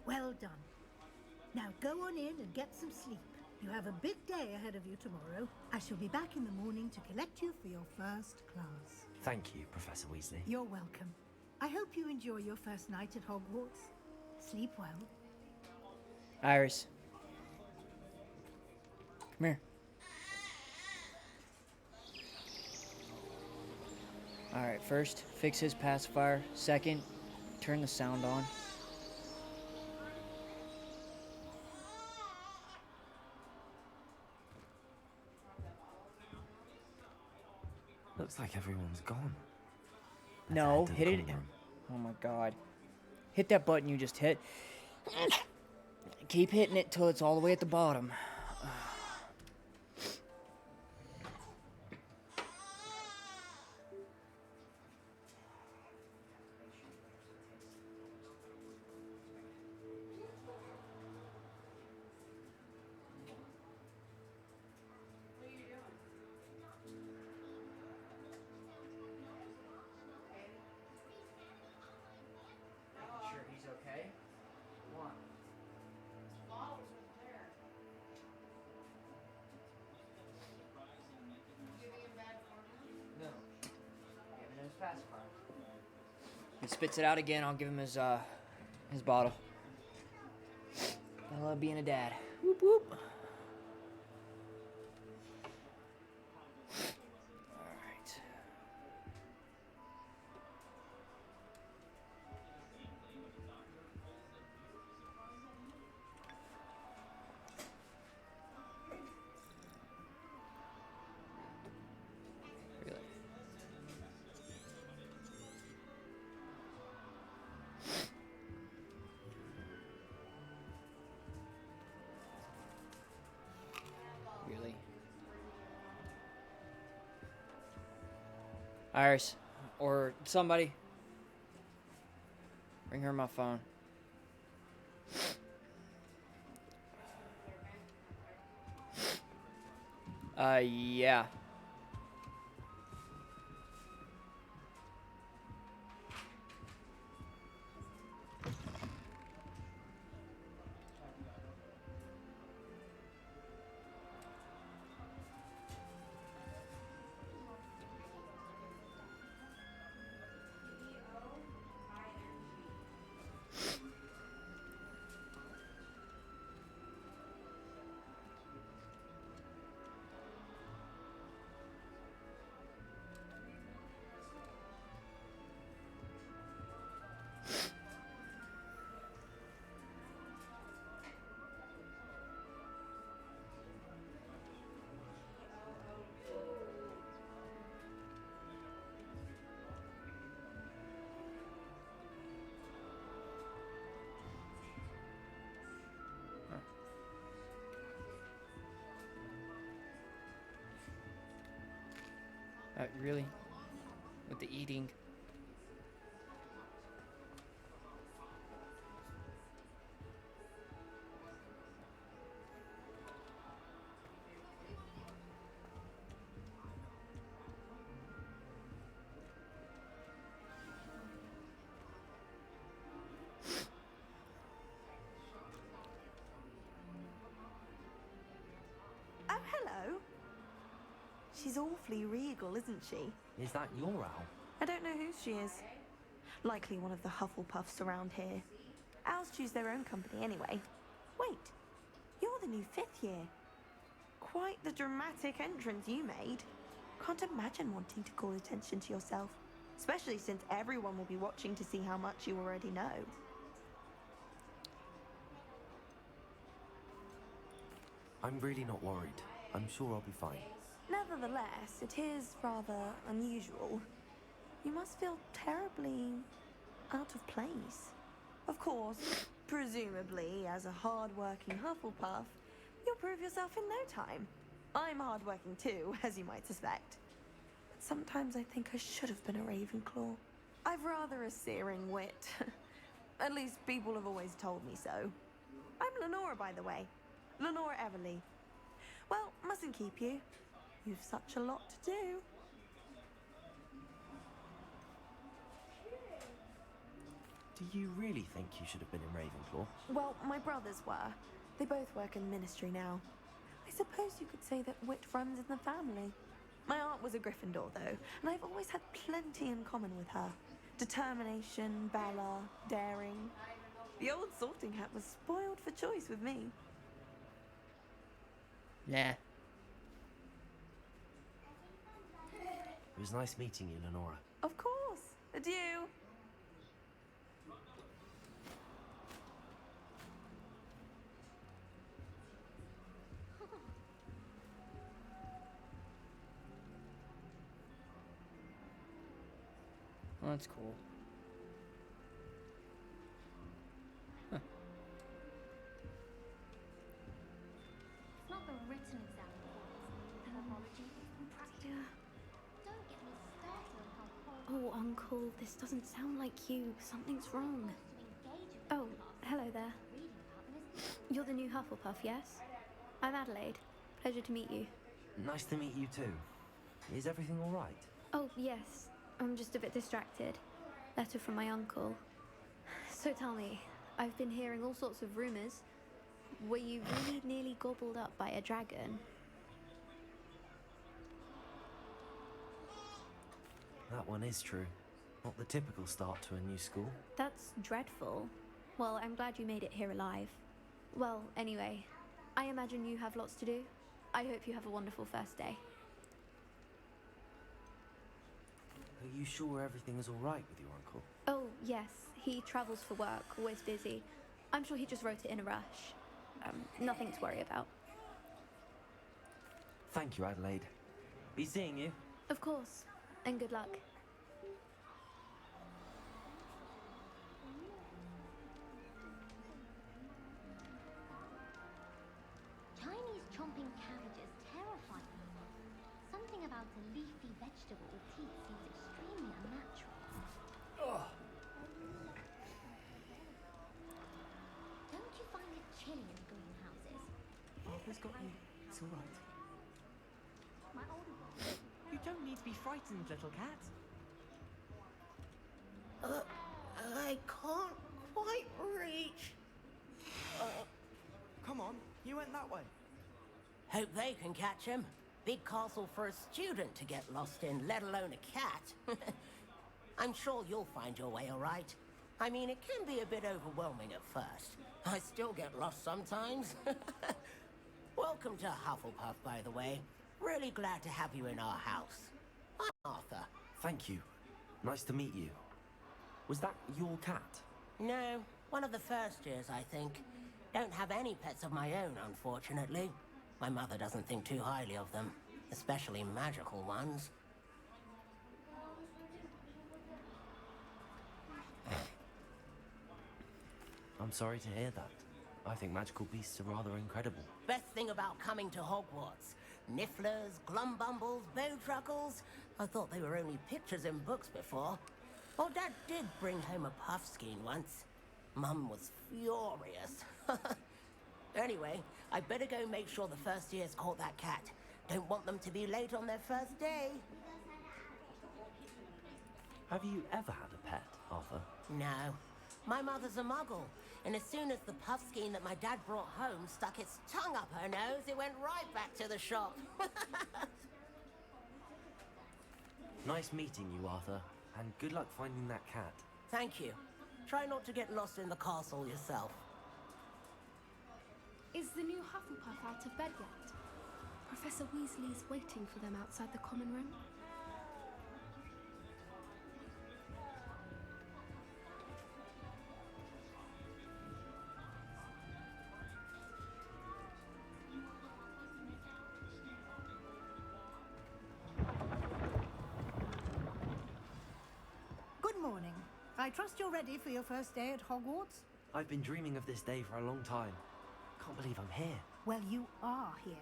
Well done. Now go on in and get some sleep. You have a big day ahead of you tomorrow. I shall be back in the morning to collect you for your first class.
Thank you, Professor Weasley.
You're welcome. I hope you enjoy your first night at Hogwarts. Sleep well.
Iris. Come here. Alright, first, fix his pacifier. Second, turn the sound on.
Looks like everyone's gone.
No, hit it. Oh my god. Hit that button you just hit. Keep hitting it till it's all the way at the bottom. Sure he's okay? Come on. No. Giving him his pacifier. He spits it out again, I'll give him his bottle. I love being a dad. Whoop whoop. Alright. Really? Really? Iris, or somebody, bring her my phone. Yeah. What, really? With the eating?
Oh, hello. She's awfully regal, isn't she?
Is that your owl?
I don't know who she is. Likely one of the Hufflepuffs around here. Owls choose their own company anyway. Wait, you're the new 5th year. Quite the dramatic entrance you made. Can't imagine wanting to call attention to yourself, especially since everyone will be watching to see how much you already know.
I'm really not worried. I'm sure I'll be fine.
Nevertheless, it is rather unusual. You must feel terribly out of place. Of course, presumably, as a hard-working Hufflepuff, you'll prove yourself in no time. I'm hard-working too, as you might suspect. But sometimes I think I should have been a Ravenclaw. I've rather a searing wit. At least people have always told me so. I'm Lenora, by the way. Lenora Everly. Well, mustn't keep you. You've such a lot to do.
Do you really think you should have been in Ravenclaw?
Well, my brothers were. They both work in the ministry now. I suppose you could say that wit runs in the family. My aunt was a Gryffindor, though, and I've always had plenty in common with her. Determination, valor, daring. The old sorting hat was spoiled for choice with me.
Nah.
It was nice meeting you, Lenora.
Of course. Adieu.
Oh, that's cool. Huh.
It's not the written exam that apology.
Yeah.
Don't get me started on how horrible.
Oh, Uncle, this doesn't sound like you. Something's wrong. Oh, hello there. You're the new Hufflepuff, yes? I'm Adelaide. Pleasure to meet you.
Nice to meet you too. Is everything all right?
Oh, yes. I'm just a bit distracted. Letter from my uncle. So tell me, I've been hearing all sorts of rumors. Were you really nearly gobbled up by a dragon?
That one is true. Not the typical start to a new school.
That's dreadful. Well, I'm glad you made it here alive. Well, anyway, I imagine you have lots to do. I hope you have a wonderful first day.
Are you sure everything is all right with your uncle?
Oh, yes. He travels for work, always busy. I'm sure he just wrote it in a rush. Nothing to worry about.
Thank you, Adelaide. Be seeing you.
Of course. And good luck.
Chinese chomping cabbages terrify me. Something about a leafy vegetable with teeth seems extremely unnatural. Don't you find it chilly in greenhouses?
Arthur's got you. It's all right.
My older brother.
You don't need to be frightened, little cat.
I can't quite reach.
Come on, you went that way.
Hope they can catch him. Big castle for a student to get lost in, let alone a cat. I'm sure you'll find your way all right. I mean, it can be a bit overwhelming at first. I still get lost sometimes. Welcome to Hufflepuff, by the way. Really glad to have you in our house. I'm Arthur.
Thank you. Nice to meet you. Was that your cat?
No, one of the first years, I think. Don't have any pets of my own, unfortunately. My mother doesn't think too highly of them, especially magical ones.
I'm sorry to hear that. I think magical beasts are rather incredible.
Best thing about coming to Hogwarts. Nifflers, glumbumbles, bowtruckles. I thought they were only pictures in books before. Well, Dad did bring home a puffskein once. Mum was furious. Anyway, I better go make sure the first years caught that cat. Don't want them to be late on their first day.
Have you ever had a pet, Arthur?
No. My mother's a muggle, and as soon as the puffskein that my dad brought home stuck its tongue up her nose, it went right back to the shop.
Nice meeting you, Arthur, and good luck finding that cat.
Thank you. Try not to get lost in the castle yourself.
Is the new Hufflepuff out of bed yet? Professor Weasley's waiting for them outside the common room.
Good morning. I trust you're ready for your first day at Hogwarts?
I've been dreaming of this day for a long time. Can't believe I'm here.
Well, you are here.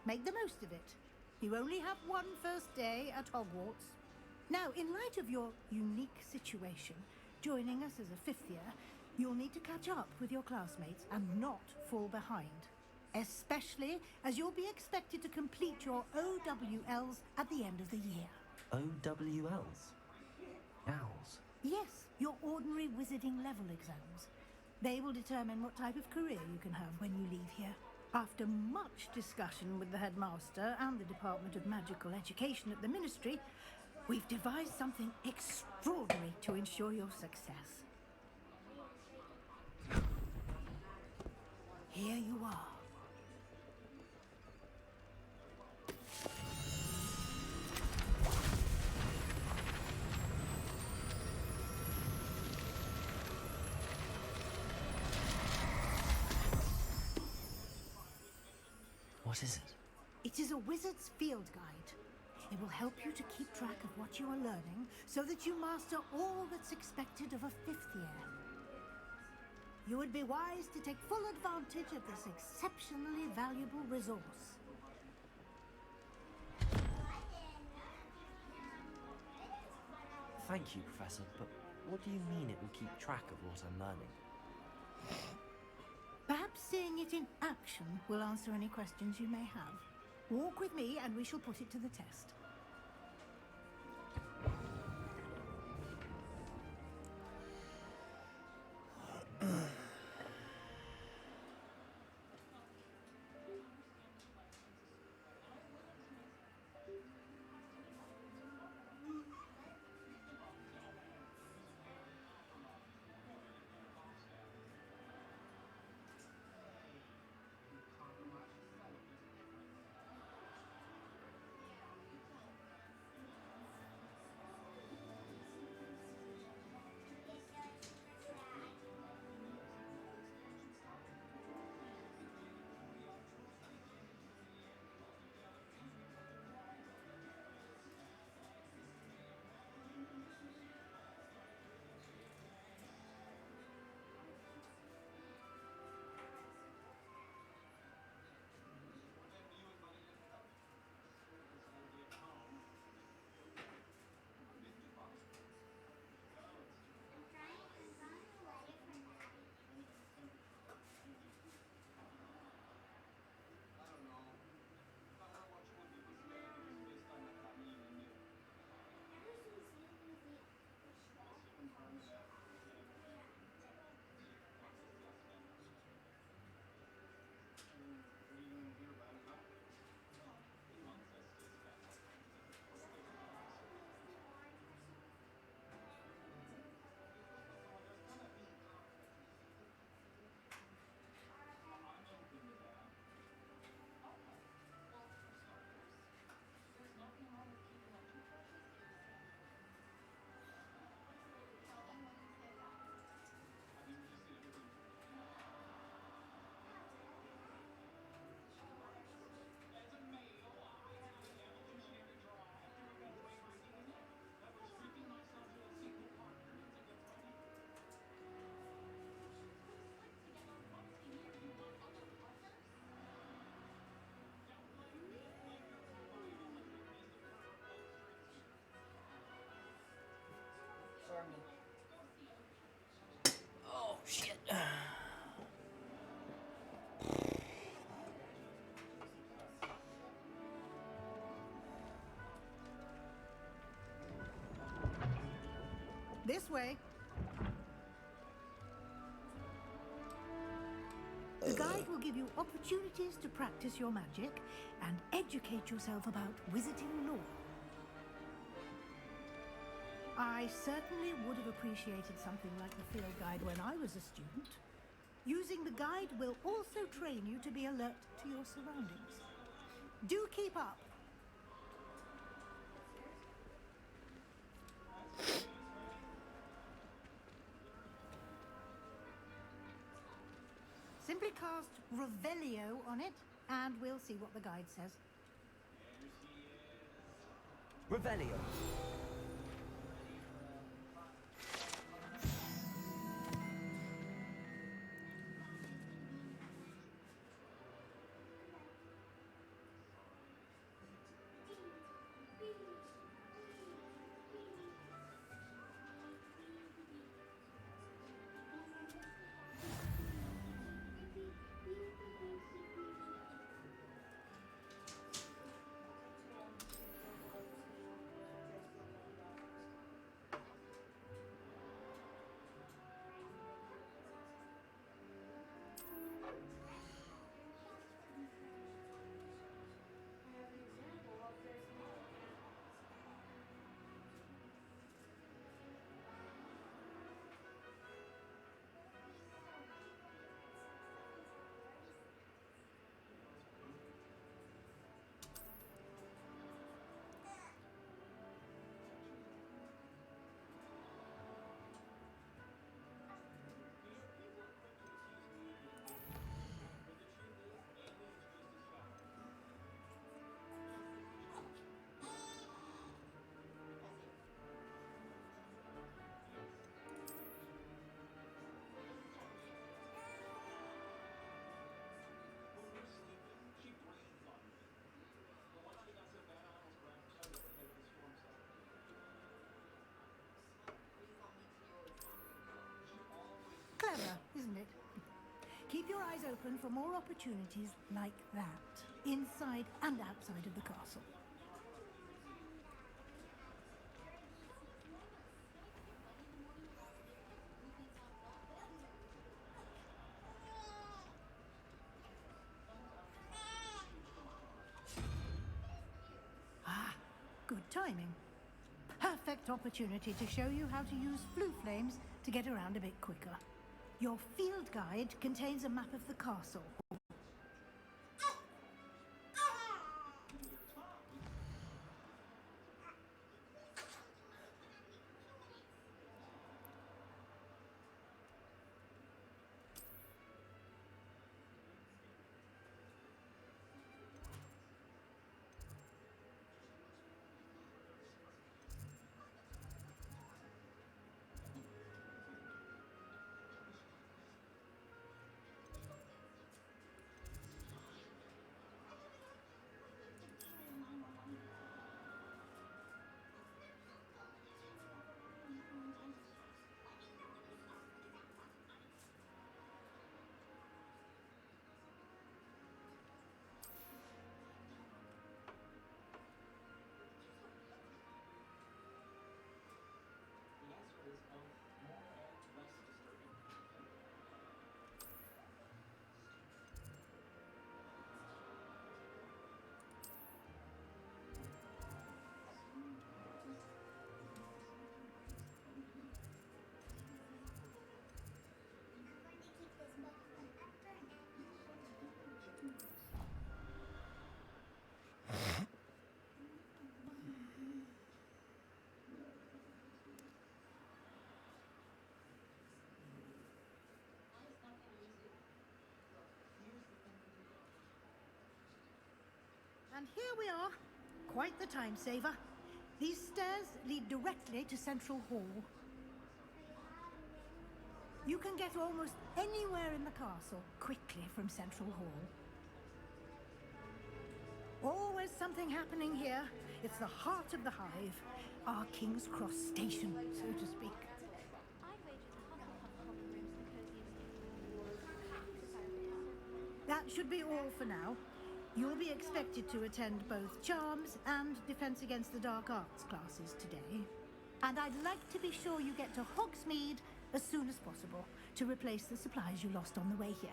Make the most of it. You only have one first day at Hogwarts. Now, in light of your unique situation, joining us as a fifth year, you'll need to catch up with your classmates and not fall behind. Especially as you'll be expected to complete your OWLs at the end of the year.
OWLs? Owls?
Yes, your ordinary wizarding level exams. They will determine what type of career you can have when you leave here. After much discussion with the headmaster and the Department of Magical Education at the Ministry, we've devised something extraordinary to ensure your success. Here you are.
What is it?
It is a wizard's field guide. It will help you to keep track of what you are learning so that you master all that's expected of a fifth year. You would be wise to take full advantage of this exceptionally valuable resource.
Thank you, Professor, but what do you mean it will keep track of what I'm learning?
Perhaps seeing it in action will answer any questions you may have. Walk with me and we shall put it to the test.
Oh, shit.
This way. The guide will give you opportunities to practice your magic and educate yourself about wizarding lore. I certainly would have appreciated something like the field guide when I was a student. Using the guide will also train you to be alert to your surroundings. Do keep up. Simply cast Revelio on it, and we'll see what the guide says.
Revelio.
Clever, isn't it? Keep your eyes open for more opportunities like that, inside and outside of the castle. Ah, good timing. Perfect opportunity to show you how to use flue flames to get around a bit quicker. Your field guide contains a map of the castle. And here we are. Quite the time saver. These stairs lead directly to Central Hall. You can get almost anywhere in the castle quickly from Central Hall. Always something happening here. It's the heart of the hive. Our King's Cross station, so to speak. should be all for now. You'll be expected to attend both Charms and Defense Against the Dark Arts classes today. And I'd like to be sure you get to Hogsmeade as soon as possible to replace the supplies you lost on the way here.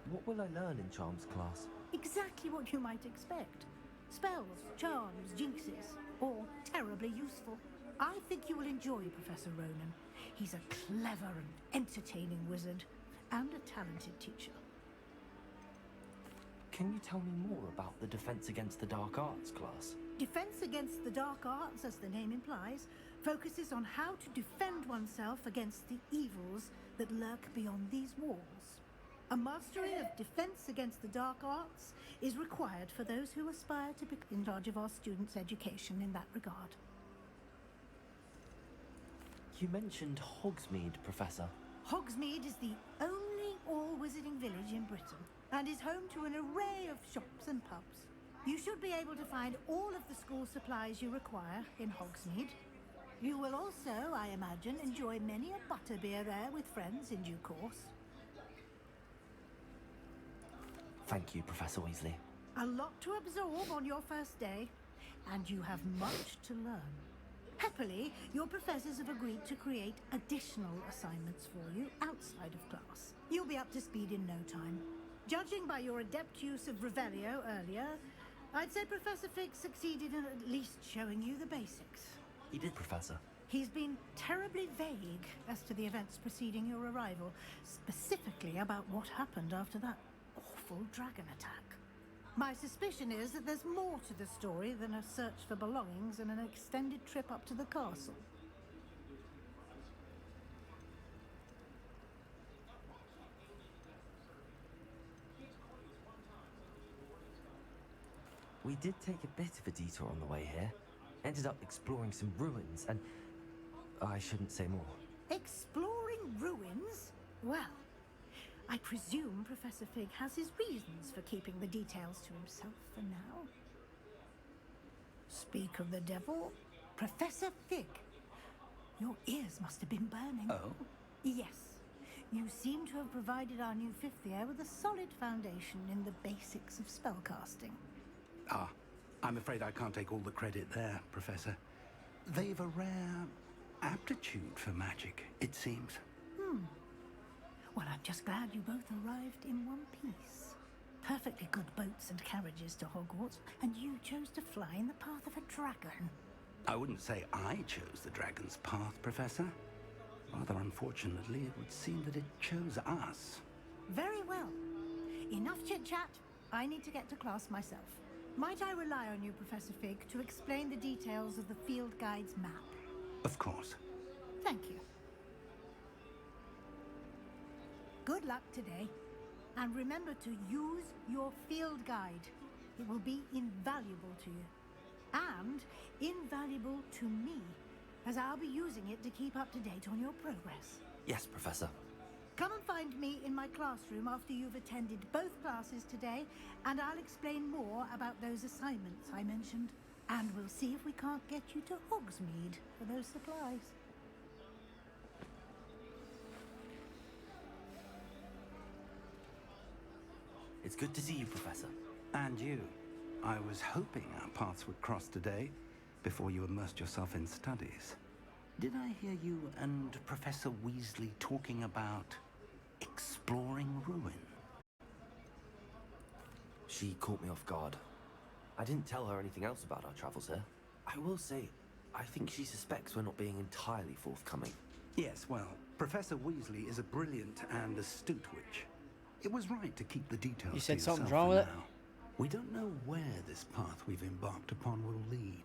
What will I learn in Charms class?
Exactly what you might expect. Spells, charms, jinxes, all terribly useful. I think you will enjoy Professor Ronan. He's a clever and entertaining wizard, and a talented teacher.
Can you tell me more about the Defense Against the Dark Arts class?
Defense Against the Dark Arts, as the name implies, focuses on how to defend oneself against the evils that lurk beyond these walls. A mastery of Defense Against the Dark Arts is required for those who aspire to be in charge of our students' education in that regard.
You mentioned Hogsmeade, Professor.
Hogsmeade is the only all-wizarding village in Britain and is home to an array of shops and pubs. You should be able to find all of the school supplies you require in Hogsmeade. You will also, I imagine, enjoy many a butterbeer there with friends in due course.
Thank you, Professor Weasley.
A lot to absorb on your first day, and you have much to learn. Happily, your professors have agreed to create additional assignments for you outside of class. You'll be up to speed in no time. Judging by your adept use of Revelio earlier, I'd say Professor Fig succeeded in at least showing you the basics.
He did, Professor.
He's been terribly vague as to the events preceding your arrival, specifically about what happened after that awful dragon attack. My suspicion is that there's more to the story than a search for belongings and an extended trip up to the castle.
We did take a bit of a detour on the way here. Ended up exploring some ruins and... I shouldn't say more.
Exploring ruins? Well, I presume Professor Fig has his reasons for keeping the details to himself for now. Speak of the devil, Professor Fig. Your ears must have been burning.
Oh?
Yes. You seem to have provided our new fifth year with a solid foundation in the basics of spellcasting.
Ah, I'm afraid I can't take all the credit there, Professor. They've a rare aptitude for magic, it seems.
Well, I'm just glad you both arrived in one piece. Perfectly good boats and carriages to Hogwarts, and you chose to fly in the path of a dragon.
I wouldn't say I chose the dragon's path, Professor. Rather unfortunately, it would seem that it chose us.
Very well. Enough chit-chat. I need to get to class myself. Might I rely on you, Professor Fig, to explain the details of the field guide's map?
Of course.
Thank you. Good luck today. And remember to use your field guide. It will be invaluable to you. And invaluable to me, as I'll be using it to keep up to date on your progress.
Yes, Professor.
Come and find me in my classroom after you've attended both classes today, and I'll explain more about those assignments I mentioned. And we'll see if we can't get you to Hogsmeade for those supplies.
It's good to see you, Professor.
And you. I was hoping our paths would cross today, before you immersed yourself in studies. Did I hear you and Professor Weasley talking about exploring ruin?
She caught me off guard. I didn't tell her anything else about our travels here. I will say, I think she suspects we're not being entirely forthcoming.
Yes, well, Professor Weasley is a brilliant and astute witch. It was right to keep the details
You
to
said something's
yourself
wrong
for
with it?
now. We don't know where this path we've embarked upon will lead.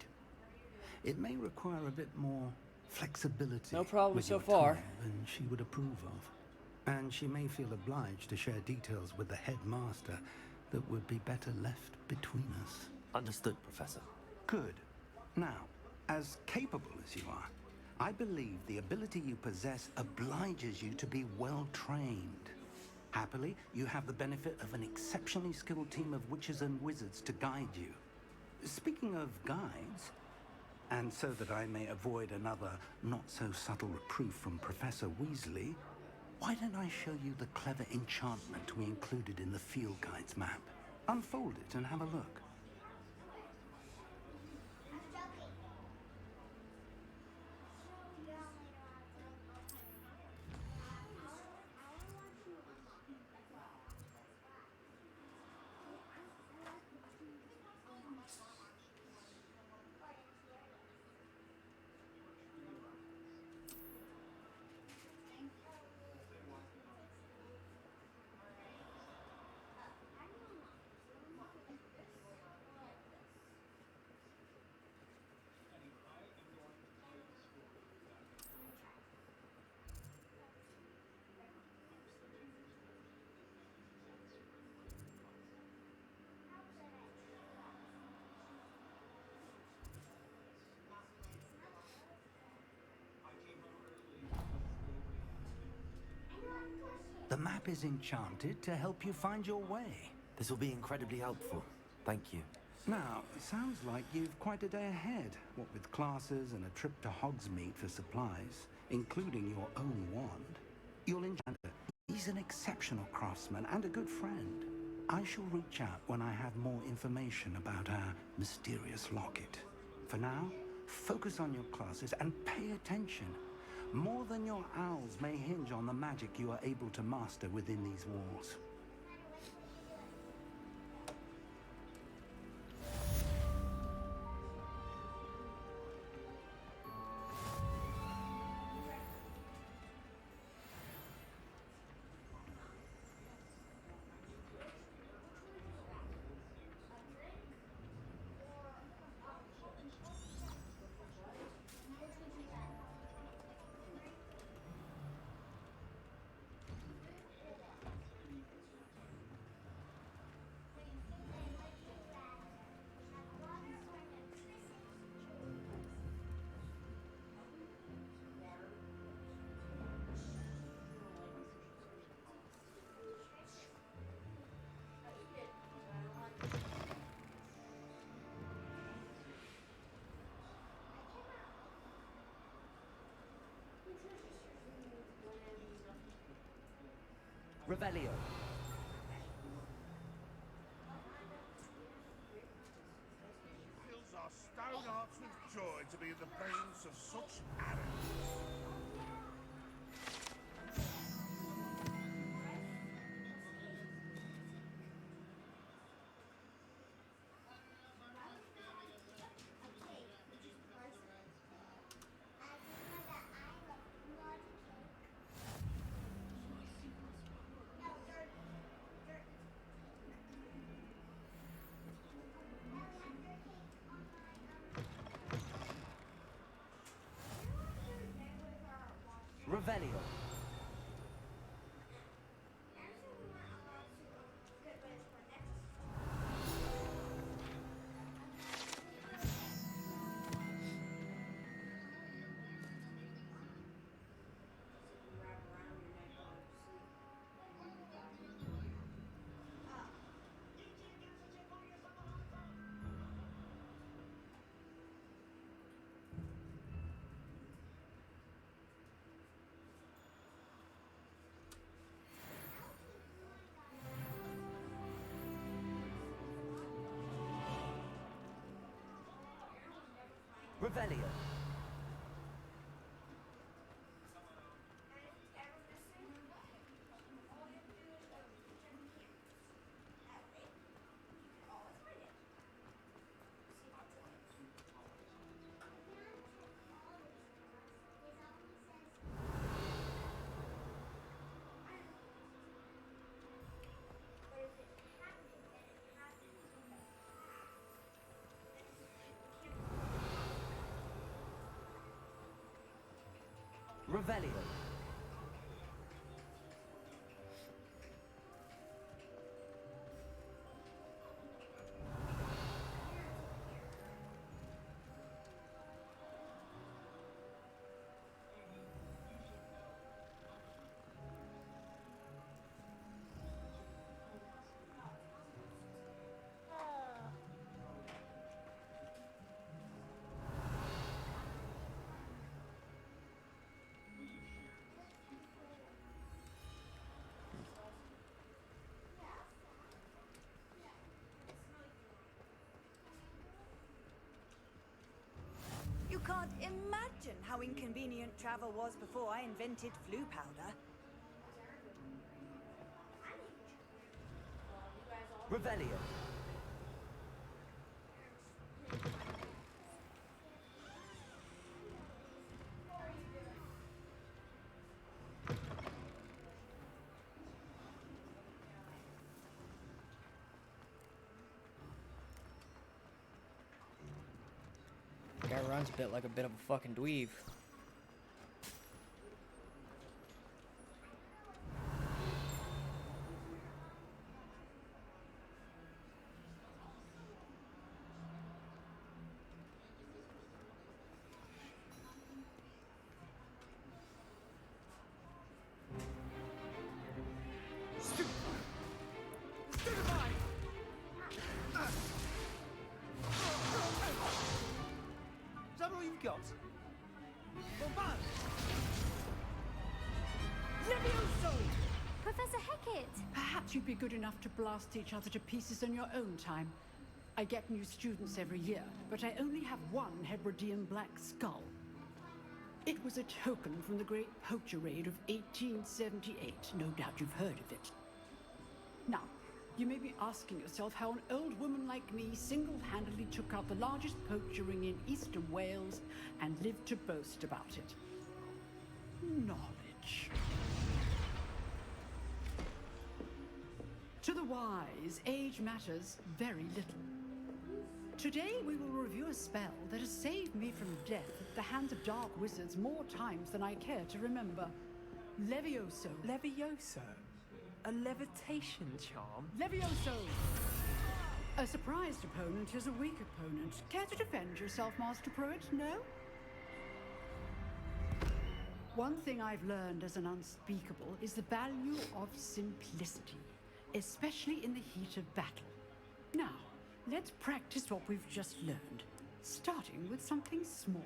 It may require a bit more flexibility.
No problem
with
so
your
far.
time than she would approve of. And she may feel obliged to share details with the headmaster that would be better left between us.
Understood, Professor.
Good. Now, as capable as you are, I believe the ability you possess obliges you to be well trained. Happily, you have the benefit of an exceptionally skilled team of witches and wizards to guide you. Speaking of guides,
And so that I may avoid another not-so-subtle reproof from Professor Weasley, why don't I show you the clever enchantment we included in the field guide's map? Unfold it and have a look. The map is enchanted to help you find your way.
This will be incredibly helpful. Thank you.
Now, it sounds like you've quite a day ahead, what with classes and a trip to Hogsmeade for supplies, including your own wand. You'll enjoy it. He's an exceptional craftsman and a good friend. I shall reach out when I have more information about our mysterious locket. For now, focus on your classes and pay attention. More than your owls may hinge on the magic you are able to master within these walls. Revelio.
Fills our stone hearts with joy to be in the presence of such arrogance.
Revelio. Revelio. Revelio.
Can't imagine how inconvenient travel was before I invented flu powder.
Revelio.
Guy runs a bit like a bit of a fucking dweeb.
Is that all you've got?
Levioso!
Professor Hecat!
Perhaps you'd be good enough to blast each other to pieces in your own time. I get new students every year, but I only have one Hebridean black skull. It was a token from the Great Poacher Raid of 1878. No doubt you've heard of it. Now, you may be asking yourself how an old woman like me single-handedly took out the largest poacher ring in eastern Wales and lived to boast about it. Knowledge. To the wise, age matters very little. Today we will review a spell that has saved me from death at the hands of dark wizards more times than I care to remember. Levioso.
Levioso? A levitation charm?
Levioso! A surprised opponent is a weak opponent. Care to defend yourself, Master Pruitt? No? One thing I've learned as an unspeakable is the value of simplicity, especially in the heat of battle. Now, let's practice what we've just learned, starting with something small.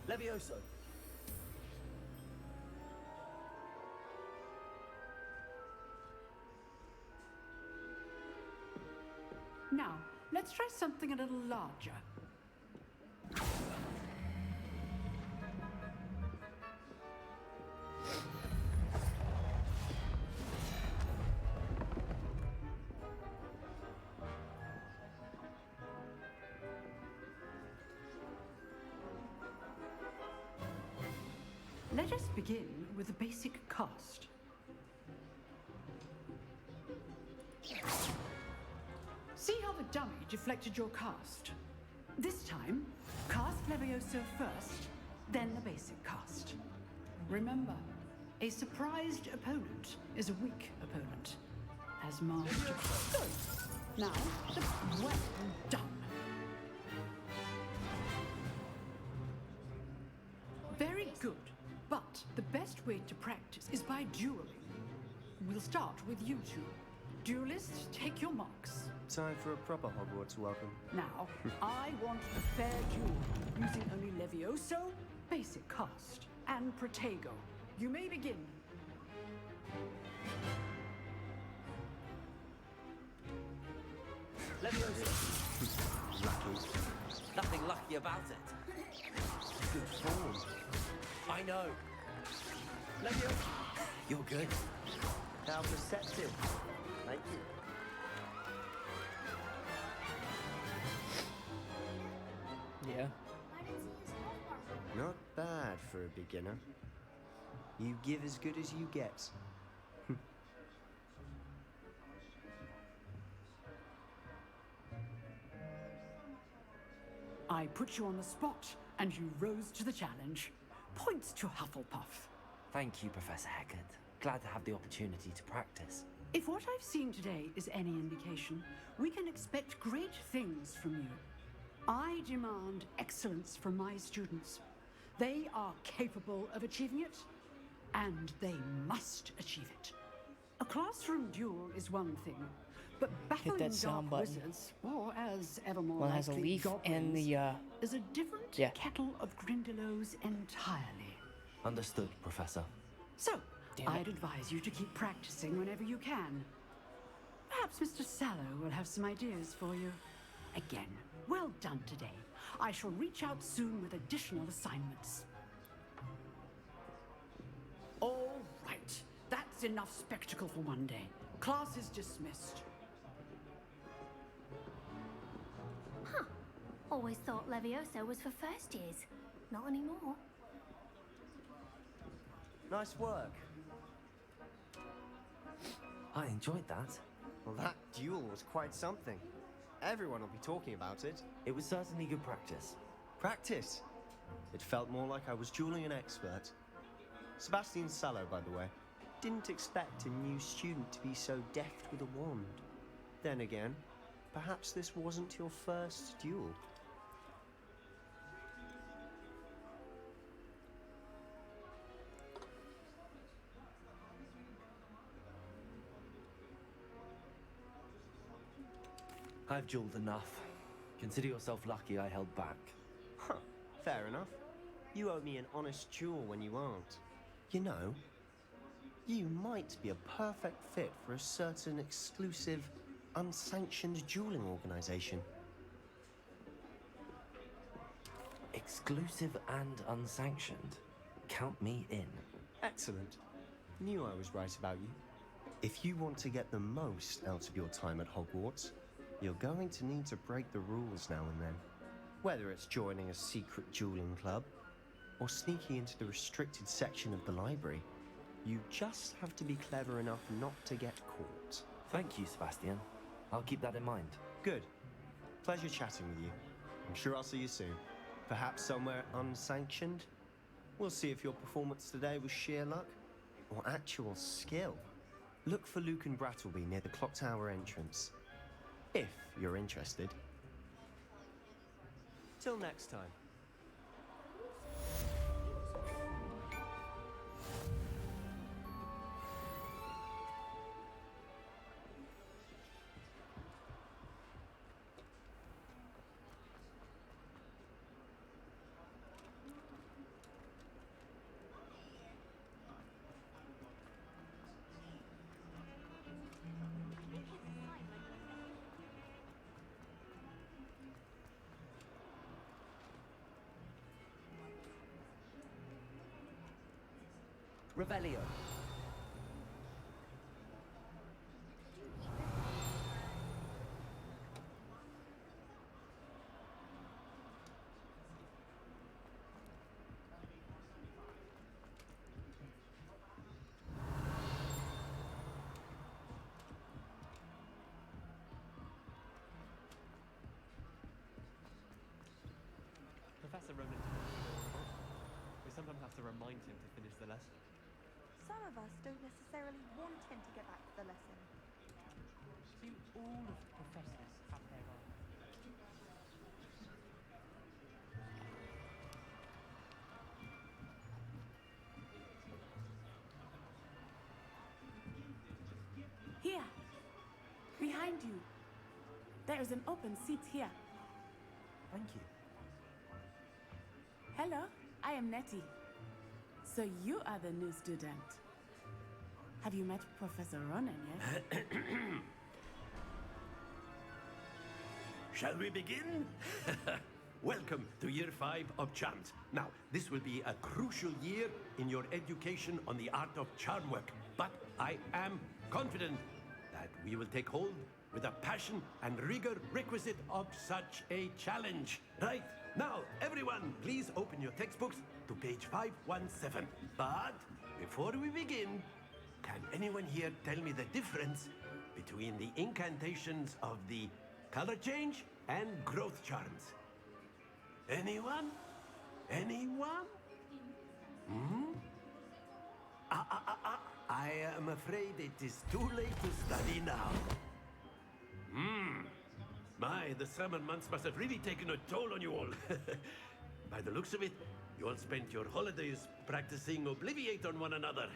Levioso.
Now, let's try something a little larger. Let us begin with a basic cast. See how the dummy deflected your cast? This time, cast Levioso first, then the basic cast. Remember, a surprised opponent is a weak opponent. As Master... Good. Now, well done. Very good. But the best way to practice is by dueling. We'll start with you two. Duelists, take your marks.
Time for a proper Hogwarts welcome.
Now, I want a fair duel, using only Levioso, basic cast, and Protego. You may begin.
Levioso. Lucky. Nothing lucky about it. Good form. I know. Levioso. You're good. How perceptive. Thank you.
Yeah.
Not bad for a beginner. You give as good as you get.
I put you on the spot, and you rose to the challenge. Points to Hufflepuff.
Thank you, Professor Hecat. Glad to have the opportunity to practice.
If what I've seen today is any indication, we can expect great things from you. I demand excellence from my students. They are capable of achieving it, and they must achieve it. A classroom duel is one thing, but battling
that sound
dark
button.
wizards, or as ever more
One has a
likely,
leaf and
goblins,
the
is a different
yeah.
kettle of Grindylows entirely.
Understood, Professor.
So,
Damn it.
I'd advise you to keep practicing whenever you can. Perhaps Mr. Sallow will have some ideas for you. Again, well done today. I shall reach out soon with additional assignments. All right. That's enough spectacle for one day. Class is dismissed.
Huh. Always thought Levioso was for first years. Not anymore.
Nice work.
I enjoyed that.
Well, that duel was quite something. Everyone will be talking about it.
It was certainly good practice.
Practice? It felt more like I was dueling an expert. Sebastian Sallow, by the way. Didn't expect a new student to be so deft with a wand. Then again, perhaps this wasn't your first duel.
I've dueled enough. Consider yourself lucky I held back.
Huh, fair enough. You owe me an honest duel when you aren't. You know, you might be a perfect fit for a certain exclusive, unsanctioned dueling organization.
Exclusive and unsanctioned. Count me in.
Excellent. Knew I was right about you. If you want to get the most out of your time at Hogwarts, you're going to need to break the rules now and then. Whether it's joining a secret dueling club, or sneaking into the restricted section of the library, you just have to be clever enough not to get caught.
Thank you, Sebastian. I'll keep that in mind.
Good. Pleasure chatting with you. I'm sure I'll see you soon. Perhaps somewhere unsanctioned? We'll see if your performance today was sheer luck or actual skill. Look for Luke and Brattleby near the clock tower entrance. If you're interested. Till next time.
Revelio.
Professor Ronan, we sometimes have to remind him to finish the lesson.
Some of us don't necessarily want him to get back to the lesson.
Do all of the professors have their own?
Here, behind you. There is an open seat here.
Thank you.
Hello, I am Nettie. So you are the new student. Have you met Professor Ronan yet?
Shall we begin? Welcome to Year 5 of Charms. Now, this will be a crucial year in your education on the art of charm work, but I am confident that we will take hold with the passion and rigor requisite of such a challenge. Right, now, everyone, please open your textbooks to page 517. But before we begin, can anyone here tell me the difference between the incantations of the color change and growth charms? Anyone? Anyone? Hmm? I am afraid it is too late to study now. My, the summer months must have really taken a toll on you all. By the looks of it, you all spent your holidays practicing Obliviate on one another.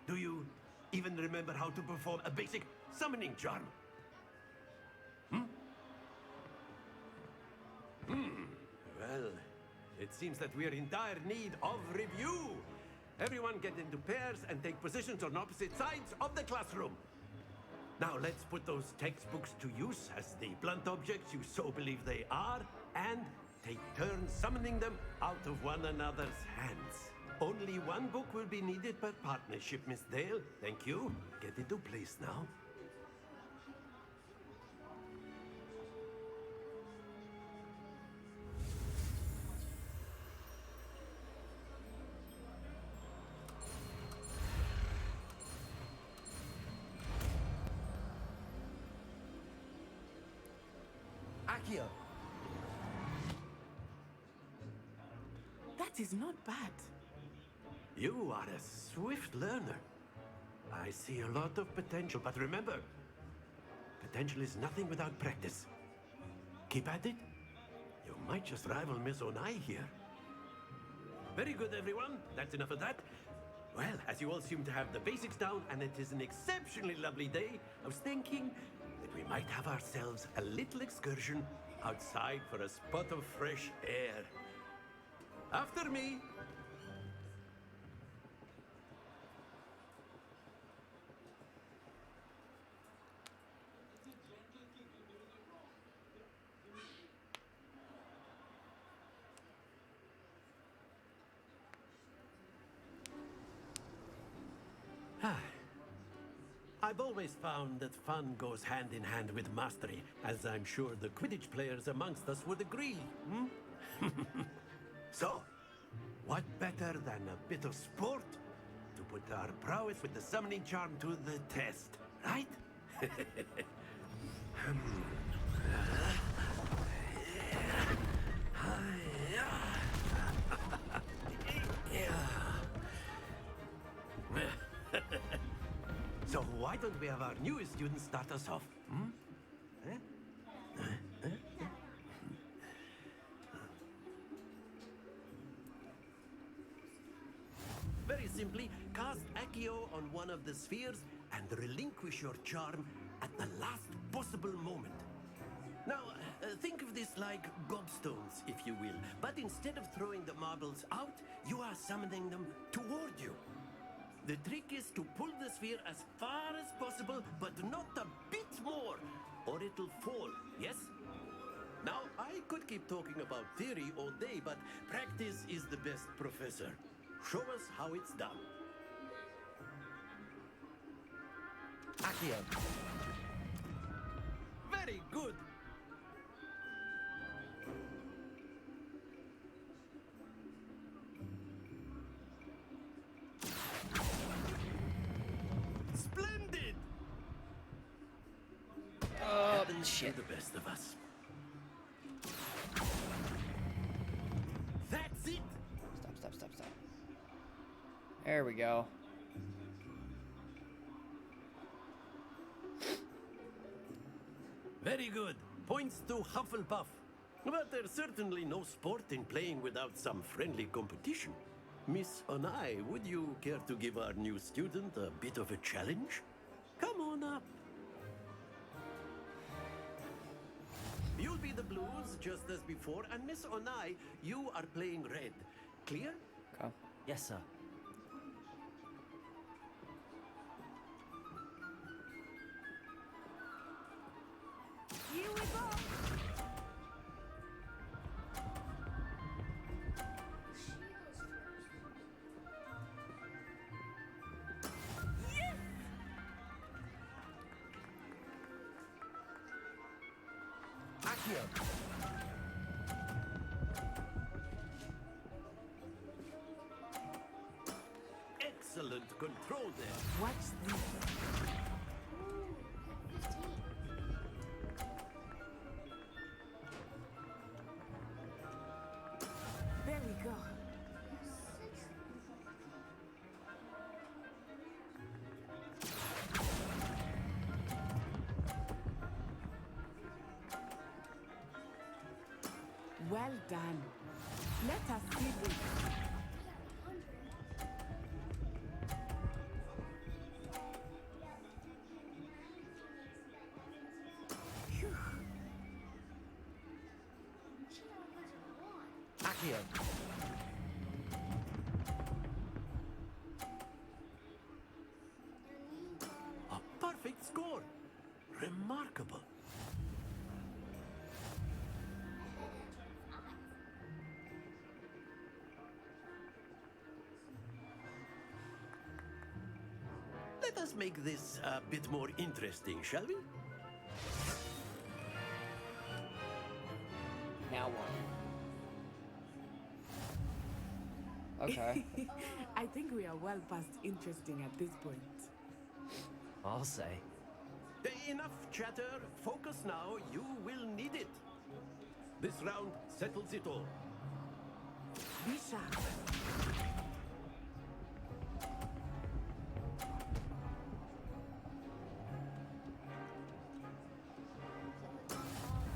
Do you even remember how to perform a basic summoning charm? Well, it seems that we're in dire need of review. Everyone get into pairs and take positions on opposite sides of the classroom. Now let's put those textbooks to use as the blunt objects you so believe they are, and take turns summoning them out of one another's hands. Only one book will be needed per partnership, Miss Dale. Thank you. Get into place now.
Accio!
That is not bad.
You are a swift learner. I see a lot of potential, but remember, potential is nothing without practice. Keep at it. You might just rival Miss Onai here. Very good, everyone. That's enough of that. Well, as you all seem to have the basics down, and it is an exceptionally lovely day, I was thinking that we might have ourselves a little excursion outside for a spot of fresh air. After me. I've always found that fun goes hand in hand with mastery, as I'm sure the Quidditch players amongst us would agree. So, what better than a bit of sport to put our prowess with the summoning charm to the test, right? So why don't we have our newest student start us off? Very simply, cast Accio on one of the spheres and relinquish your charm at the last possible moment. Now, think of this like gobstones, if you will. But instead of throwing the marbles out, you are summoning them toward you. The trick is to pull the sphere as far as possible, but not a bit more, or it'll fall, yes? Now, I could keep talking about theory all day, but practice is the best professor. Show us how it's done.
Accio!
Very good! Splendid!
Oh, shit.
The best of us. That's it!
Stop. There we go.
Very good. Points to Hufflepuff. But there's certainly no sport in playing without some friendly competition. Miss Onai, would you care to give our new student a bit of a challenge? Come on up. You'll be the blues, just as before, and Miss Onai, you are playing red. Clear?
Okay.
Yes, sir.
Here we go! Yes!
Accio!
Excellent control there.
Watch this. There we go. Well done. Let us see this.
Accio.
A perfect score. Remarkable. Let us make this a bit more interesting, shall we?
Now what? Okay.
I think we are well past interesting at this point.
I'll say.
Enough chatter. Focus now. You will need it. This round settles it all.
Be sharp.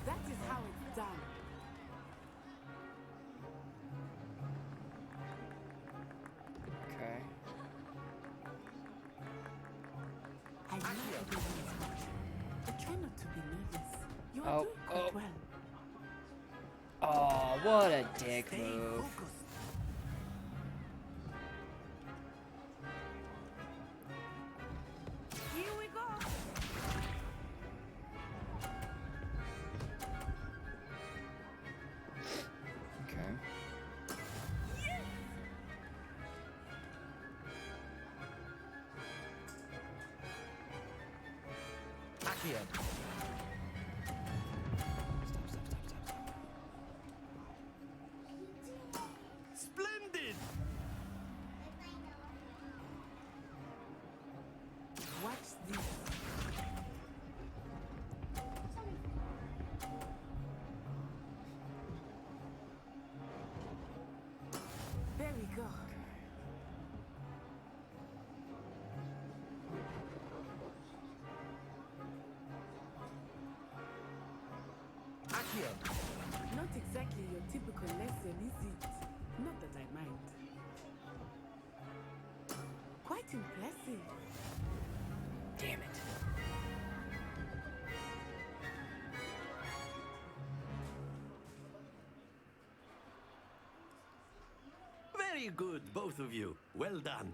That is how it's done.
Okay.
I know everyone is watching, but try not to be nervous. You are
Oh,
doing quite well.
Oh, what a dick move.
Here we go.
Okay.
Accio.
Splendid!
Watch this. There we go.
Accio.
Not exactly your typical lesson, is it? Not that I mind. Quite impressive.
Damn it.
Very good, both of you. Well done.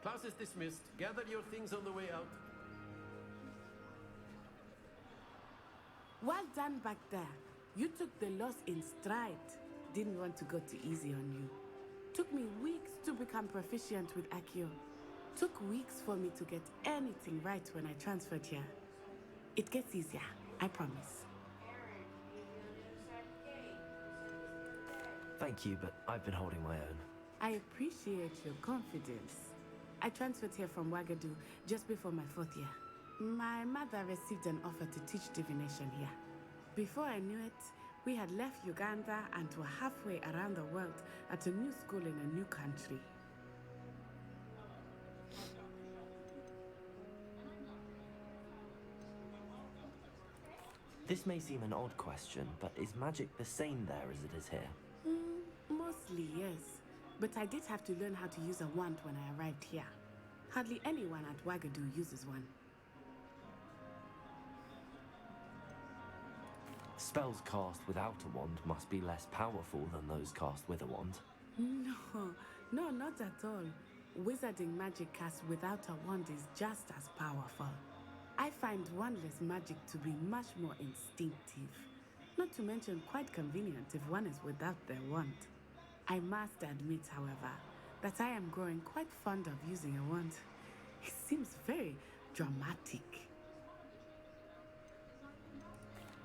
Class is dismissed. Gather your things on the way out.
Well done back there. You took the loss in stride. Didn't want to go too easy on you. Took me weeks to become proficient with Accio. Took weeks for me to get anything right when I transferred here. It gets easier, I promise.
Thank you, but I've been holding my own.
I appreciate your confidence. I transferred here from Wagadu just before my 4th year. My mother received an offer to teach divination here. Before I knew it, we had left Uganda and were halfway around the world at a new school in a new country.
This may seem an odd question, but is magic the same there as it is here?
Mostly, yes. But I did have to learn how to use a wand when I arrived here. Hardly anyone at Wagadu uses one.
Spells cast without a wand must be less powerful than those cast with a wand.
No, not at all. Wizarding magic cast without a wand is just as powerful. I find wandless magic to be much more instinctive. Not to mention quite convenient if one is without their wand. I must admit, however, that I am growing quite fond of using a wand. It seems very dramatic.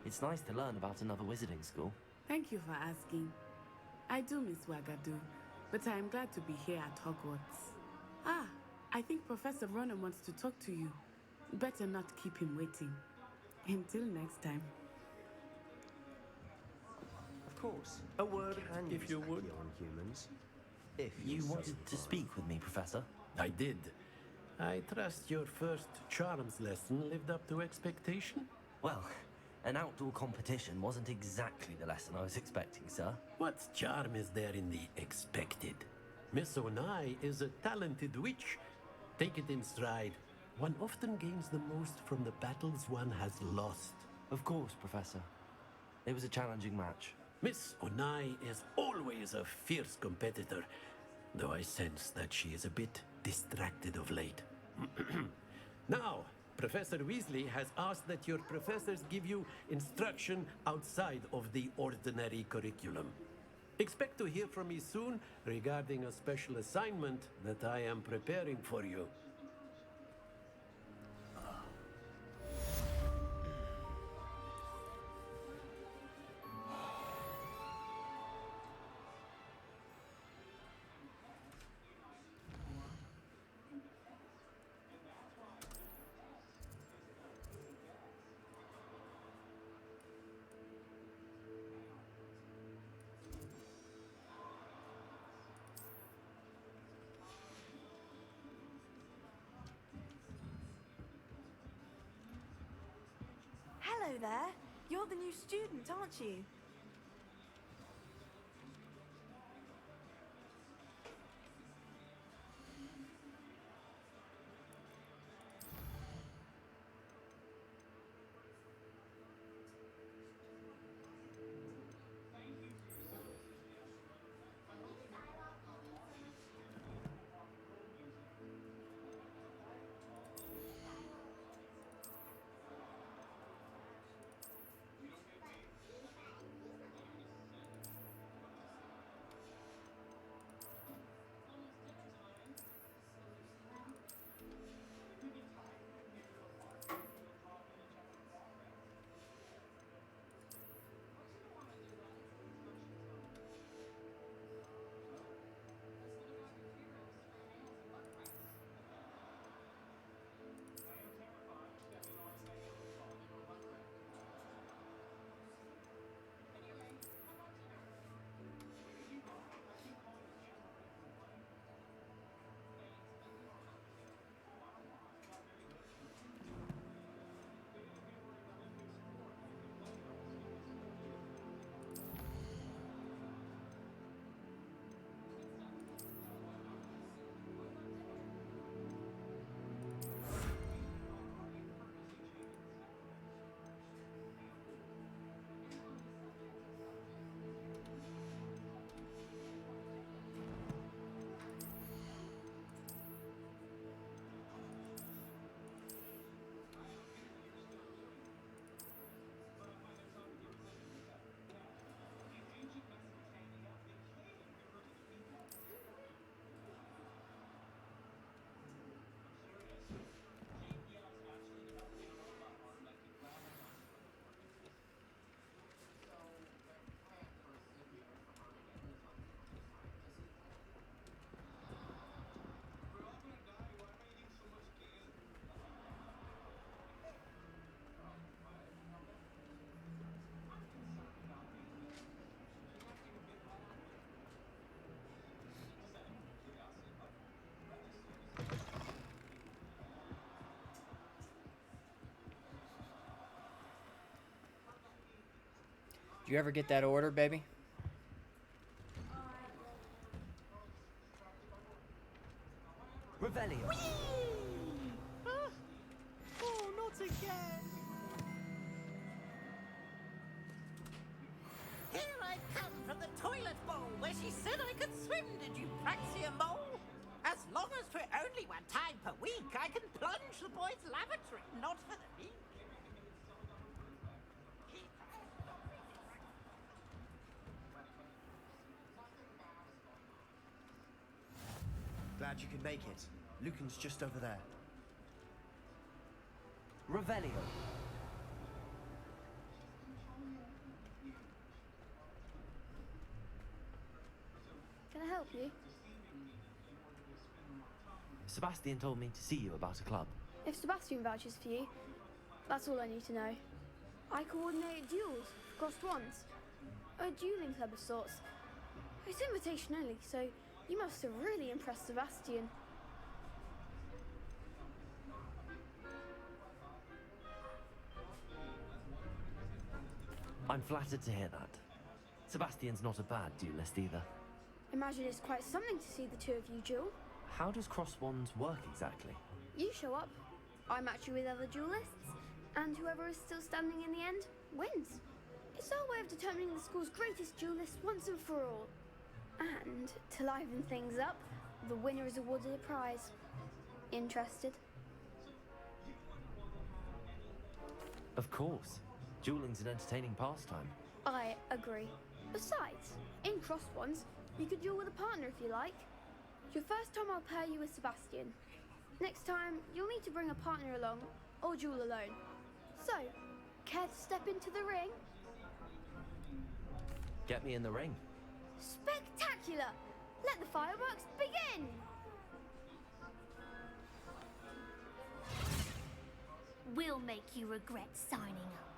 It's nice to learn about another wizarding school.
Thank you for asking. I do miss Wagadu, but I am glad to be here at Hogwarts. I think Professor Ronan wants to talk to you. Better not keep him waiting. Until next time.
Of course.
A word,
Can
if you
use
would.
Accio on humans. If
You
so
wanted to speak with me, Professor?
I did. I trust your first charms lesson lived up to expectation?
Well, An outdoor competition wasn't exactly the lesson I was expecting, sir.
What charm is there in the expected? Miss Onai is a talented witch. Take it in stride. One often gains the most from the battles one has lost.
Of course, Professor. It was a challenging match.
Miss Onai is always a fierce competitor, though I sense that she is a bit distracted of late. Now, Professor Weasley has asked that your professors give you instruction outside of the ordinary curriculum. Expect to hear from me soon regarding a special assignment that I am preparing for you.
Hello there. You're the new student, aren't you?
Did you ever get that order, baby?
Revelio.
Oh, not again! Here I come from the toilet bowl where she said I could swim, did you praxia mole? As long as for only one time per week, I can plunge the boys' lavatory, not for the week.
Glad you could make it. Lucan's just over there.
Revelio.
Can I help you?
Sebastian told me to see you about a club.
If Sebastian vouches for you, that's all I need to know. I coordinate duels, crossed ones. A dueling club of sorts. It's invitation only, so you must have really impressed Sebastian.
I'm flattered to hear that. Sebastian's not a bad duelist either.
Imagine it's quite something to see the two of you duel.
How does cross wands work exactly?
You show up, I match you with other duelists, and whoever is still standing in the end wins. It's our way of determining the school's greatest duelist once and for all. And to liven things up, the winner is awarded a prize. Interested?
Of course. Dueling's an entertaining pastime.
I agree. Besides, in crossed ones, you could duel with a partner if you like. Your first time I'll pair you with Sebastian. Next time, you'll need to bring a partner along, or duel alone. So, care to step into the ring?
Get me in the ring.
Spectacular! Let the fireworks begin!
We'll make you regret signing up.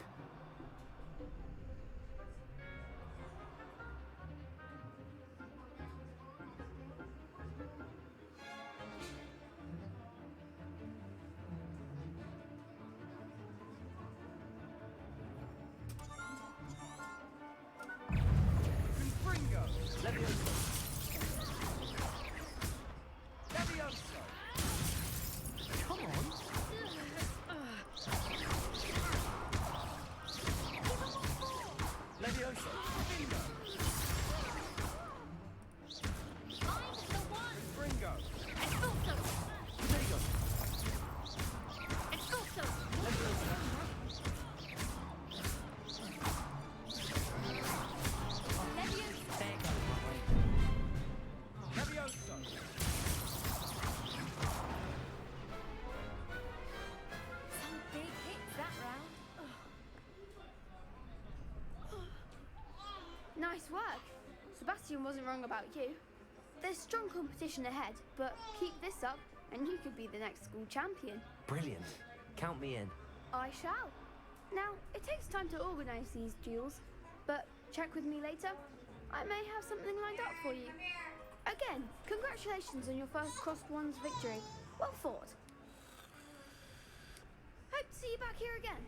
Nice work. Sebastian wasn't wrong about you. There's strong competition ahead, but keep this up and you could be the next school champion.
Brilliant. Count me in.
I shall. Now, it takes time to organise these duels, but check with me later. I may have something lined up for you. Again, congratulations on your first crossed wands victory. Well fought. Hope to see you back here again.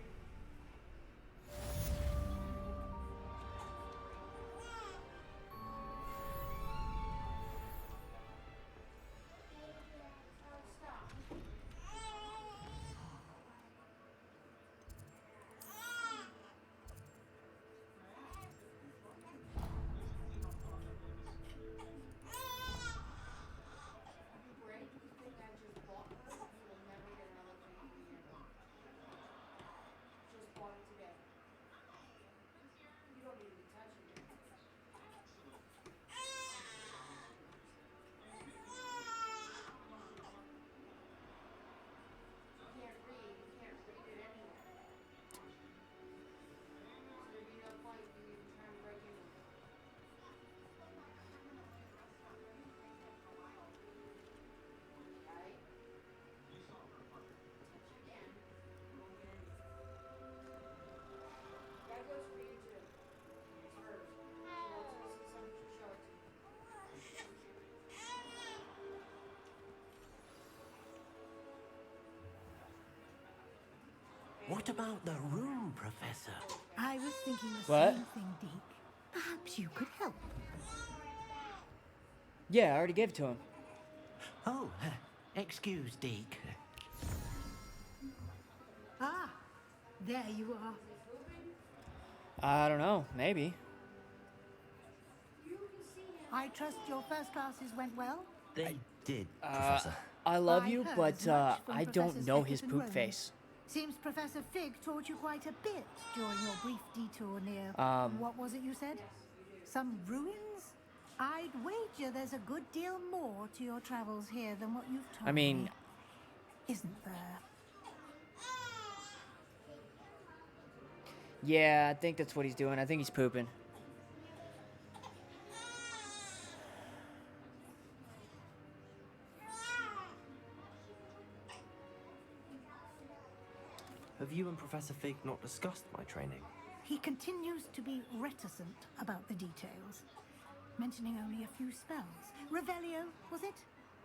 What about the room, Professor?
I was thinking the
What?
same thing, Deke. Perhaps you could help.
Yeah, I already gave it to him.
Oh, excuse, Deke.
Ah, there you are.
I don't know, maybe.
I trust your first classes went well?
They did, Professor.
I love
I
you,
heard
but
as much from
I don't
Professors
know
Eckert
his
and
poop
Rowan.
face.
Seems Professor Fig taught you quite a bit during your brief detour near... what was it you said? Some ruins? I'd wager there's a good deal more to your travels here than what you've told
I mean,
me. Isn't there?
yeah, I think that's what he's doing. I think he's pooping.
Have you and Professor Fig not discussed my training?
He continues to be reticent about the details, mentioning only a few spells. Revelio, was it?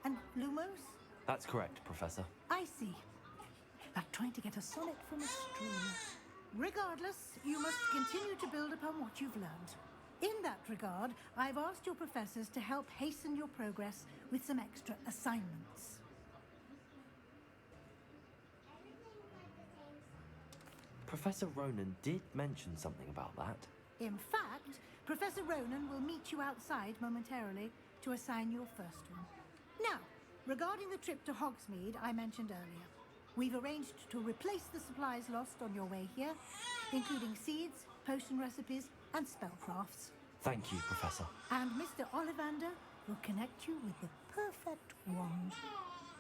And Lumos?
That's correct, Professor.
I see. Like trying to get a sonnet from a stream. Regardless, you must continue to build upon what you've learned. In that regard, I've asked your professors to help hasten your progress with some extra assignments.
Professor Ronan did mention something about that.
In fact, Professor Ronan will meet you outside momentarily to assign your first one. Now, regarding the trip to Hogsmeade I mentioned earlier, we've arranged to replace the supplies lost on your way here, including seeds, potion recipes, and spellcrafts.
Thank you, Professor.
And Mr. Ollivander will connect you with the perfect wand.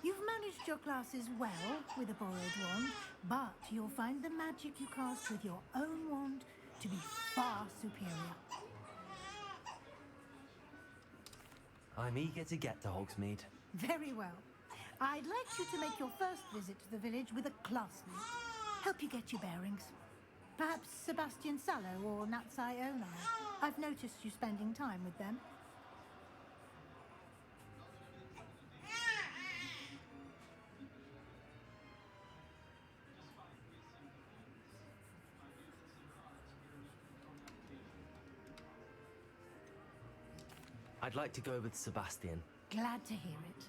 You've managed your classes well with a borrowed wand, but you'll find the magic you cast with your own wand to be far superior.
I'm eager to get to Hogsmeade.
Very well. I'd like you to make your first visit to the village with a classmate. Help you get your bearings. Perhaps Sebastian Sallow or Natsai Onai. I've noticed you spending time with them.
I'd like to go with Sebastian.
Glad to hear it.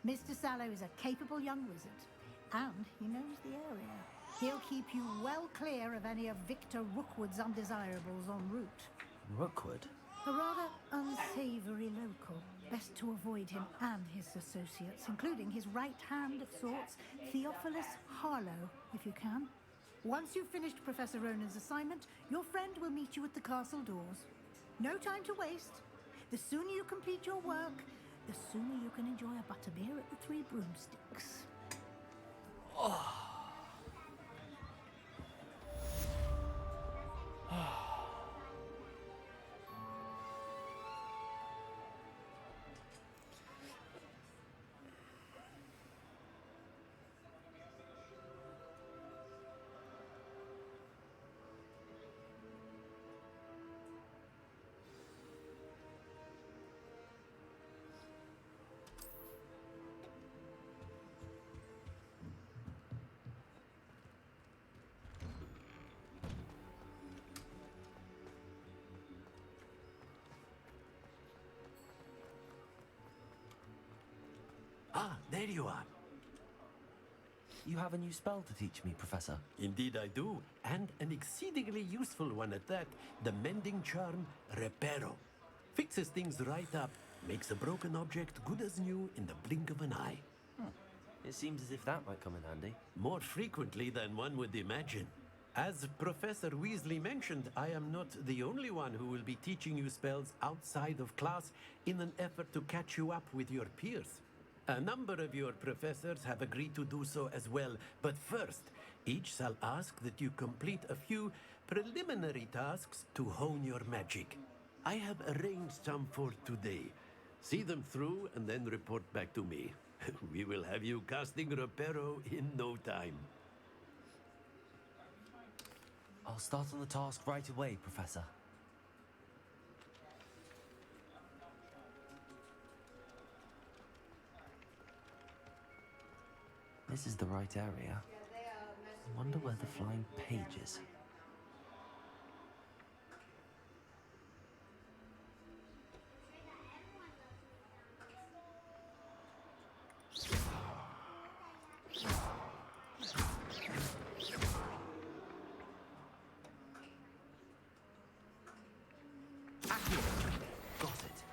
Mr. Sallow is a capable young wizard, and he knows the area. He'll keep you well clear of any of Victor Rookwood's undesirables en route.
Rookwood?
A rather unsavory local. Best to avoid him and his associates, including his right hand of sorts, Theophilus Harlow, if you can. Once you've finished Professor Ronan's assignment, your friend will meet you at the castle doors. No time to waste. The sooner you complete your work, the sooner you can enjoy a butterbeer at the Three Broomsticks.
Oh.
Ah, there you are.
You have a new spell to teach me, Professor.
Indeed I do, and an exceedingly useful one at that. The mending charm, Reparo. Fixes things right up, makes a broken object good as new in the blink of an eye.
It seems as if that might come in handy.
More frequently than one would imagine. As Professor Weasley mentioned, I am not the only one who will be teaching you spells outside of class in an effort to catch you up with your peers. A number of your professors have agreed to do so as well, but first, each shall ask that you complete a few preliminary tasks to hone your magic. I have arranged some for today. See them through and then report back to me. We will have you casting Reparo in no time.
I'll start on the task right away, Professor. This is the right area. I wonder where the flying page is. Got it.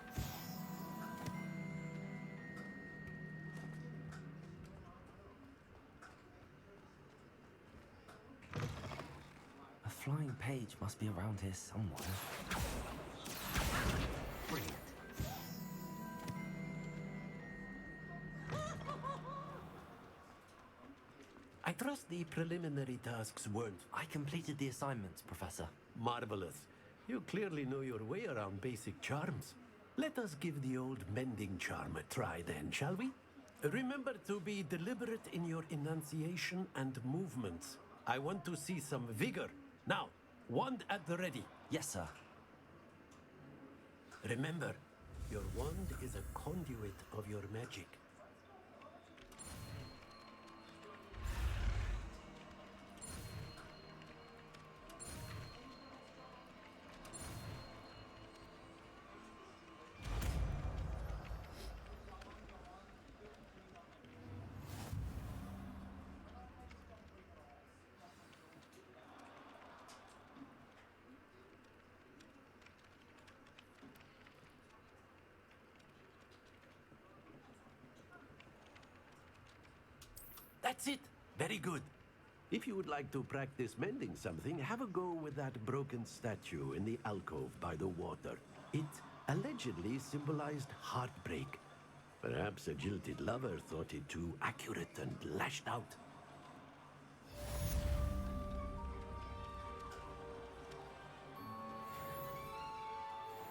A flying page must be around here somewhere. Brilliant.
I trust the preliminary tasks weren't.
I completed the assignments, Professor.
Marvelous. You clearly know your way around basic charms. Let us give the old mending charm a try then, shall we? Remember to be deliberate in your enunciation and movements. I want to see some vigor. Now, wand at the ready.
Yes, sir.
Remember, your wand is a conduit of your magic. That's it. Very good. If you would like to practice mending something, have a go with that broken statue in the alcove by the water. It allegedly symbolized heartbreak. Perhaps a jilted lover thought it too accurate and lashed out.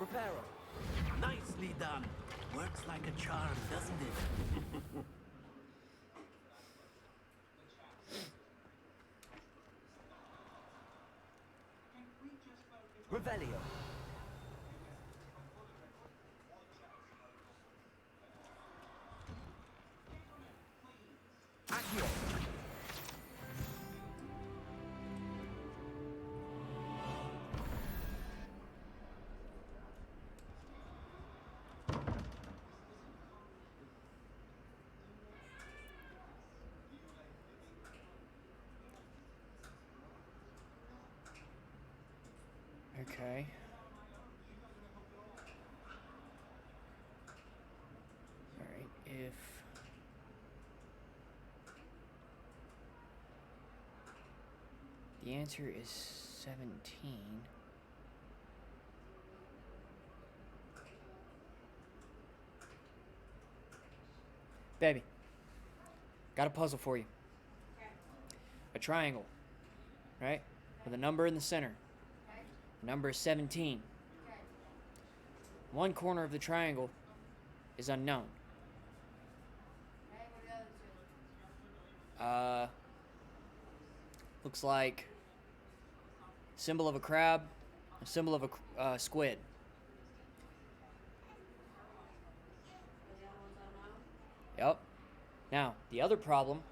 Reparo.
Nicely done. Works like a charm, doesn't it?
Revelio. Accio.
Okay. Alright, if... the answer is 17... Baby, got a puzzle for you. A triangle, right? With a number in the center. Number is 17. One corner of the triangle is unknown. Looks like symbol of a crab, a symbol of a squid. Yep. Now, the other problem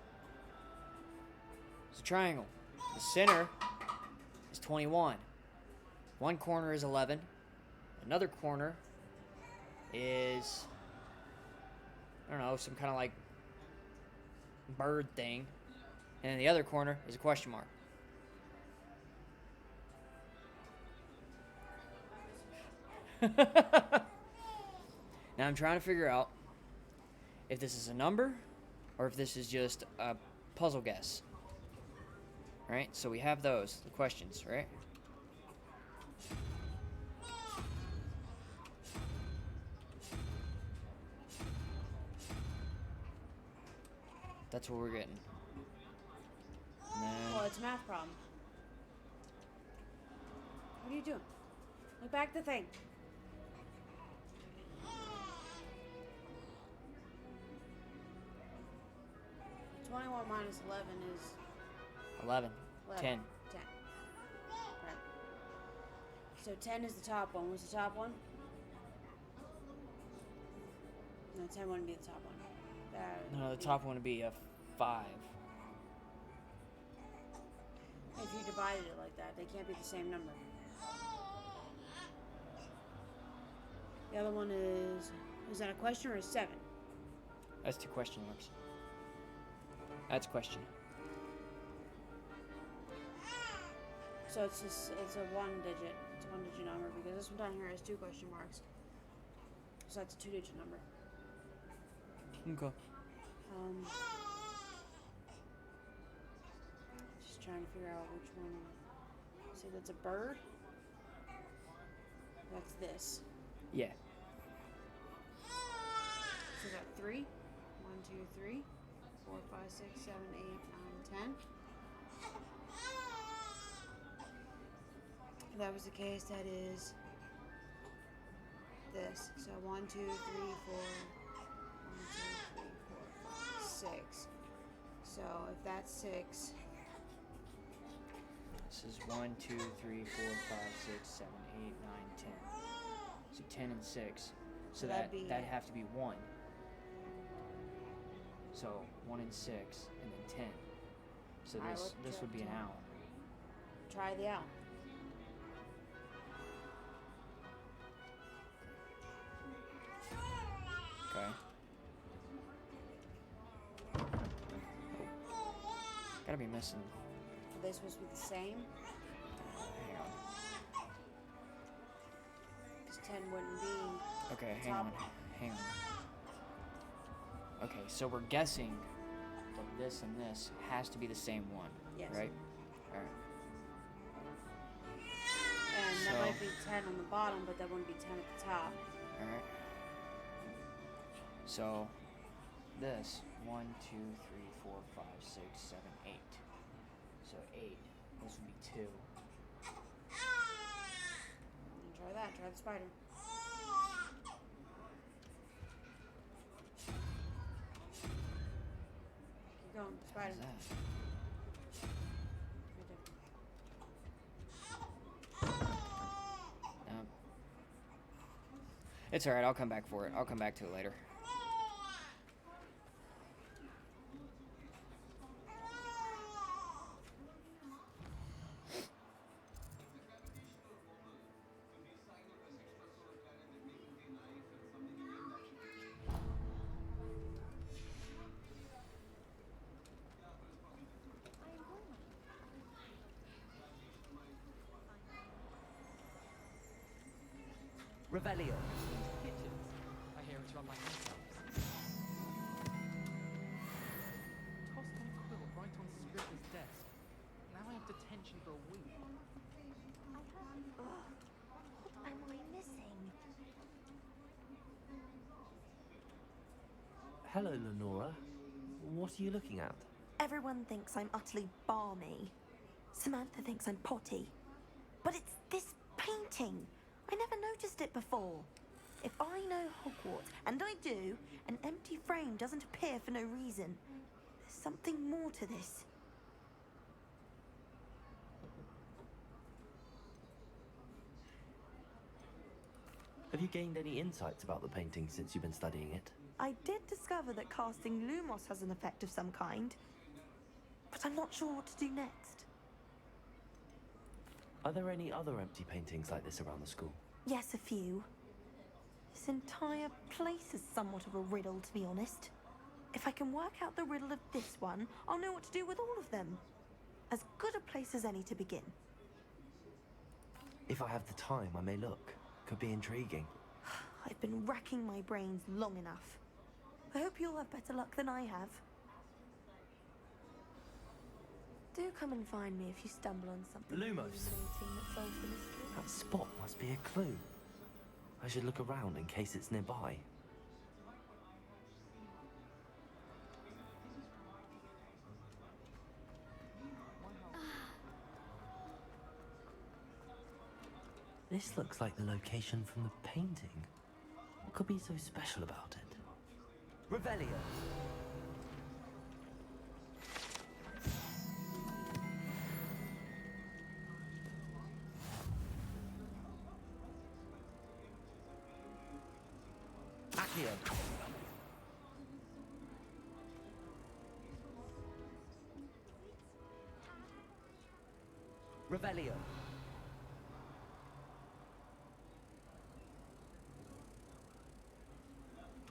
is a triangle. The center is 21. One corner is 11. Another corner is, I don't know, some kind of like bird thing. And then the other corner is a question mark. Now I'm trying to figure out if this is a number or if this is just a puzzle guess. Right? So we have those, the questions, right? That's what we're getting. And then...
Well, it's a math problem. What are you doing? Look back at the thing. (21 minus 11 is
11.
11.
10.
10. Right. So 10 is the top one. What's the top one? No, 10 wouldn't be the top one.
No, the top one would be a 5.
If you divided it like that, they can't be the same number. The other one is that a question or a 7?
That's 2 question marks. That's a question.
So it's a 1 digit. It's a 1 digit number because this one down here has 2 question marks. So that's a 2 digit number.
Okay.
Just trying to figure out which one. See, that's a bird. That's this.
Yeah.
So is that 3? 1, 2, 3, 4, 5, 6, 7, 8, 9, 10. If that was the case, that is this. So 1, 2, 3, 4. 1, 2, 3, 4, 5, 6. So if that's 6.
This is 1, 2, 3, 4, 5, 6, 7, 8, 9, 10. So 10 and 6. So that'd have to be 1. So 1 and 6, and then 10. So this would be an owl.
Try the owl.
Okay. Oh. Gotta be missing.
Are they supposed to be the same?
Hang on.
Because 10 wouldn't be.
Okay, hang on. Hang on. Okay, so we're guessing the this and this has to be the same one,
Yes.
right? All right.
And
So-
that might be 10 on the bottom, but that wouldn't be 10 at the top.
All right. So this 1, 2, 3, 4, 5, 6, 7, 8. So 8. This would be 2.
Try that. Try the spider. Keep going. Spider.
How's that? It's alright, I'll come back for it. I'll come back to it later.
Revelio.
Kitchens. I hear it's run by themselves. Tossed on a quilt right on Scribbler's desk. Now I have detention for a week.
What am I missing?
Hello, Lenora. What are you looking at?
Everyone thinks I'm utterly balmy. Samantha thinks I'm potty. But it's this painting. I never noticed it before. If I know Hogwarts, and I do, an empty frame doesn't appear for no reason. There's something more to this.
Have you gained any insights about the painting since you've been studying it?
I did discover that casting Lumos has an effect of some kind. But I'm not sure what to do next.
Are there any other empty paintings like this around the school?
Yes, a few. This entire place is somewhat of a riddle, to be honest. If I can work out the riddle of this one, I'll know what to do with all of them. As good a place as any to begin.
If I have the time, I may look. Could be intriguing.
I've been racking my brains long enough. I hope you'll have better luck than I have. Do come and find me if you stumble on something
Lumos.
illuminating that solves the mystery.
That spot must be a clue. I should look around in case it's nearby. This looks like the location from the painting. What could be so special about it?
Revelio. Accio. Revelio.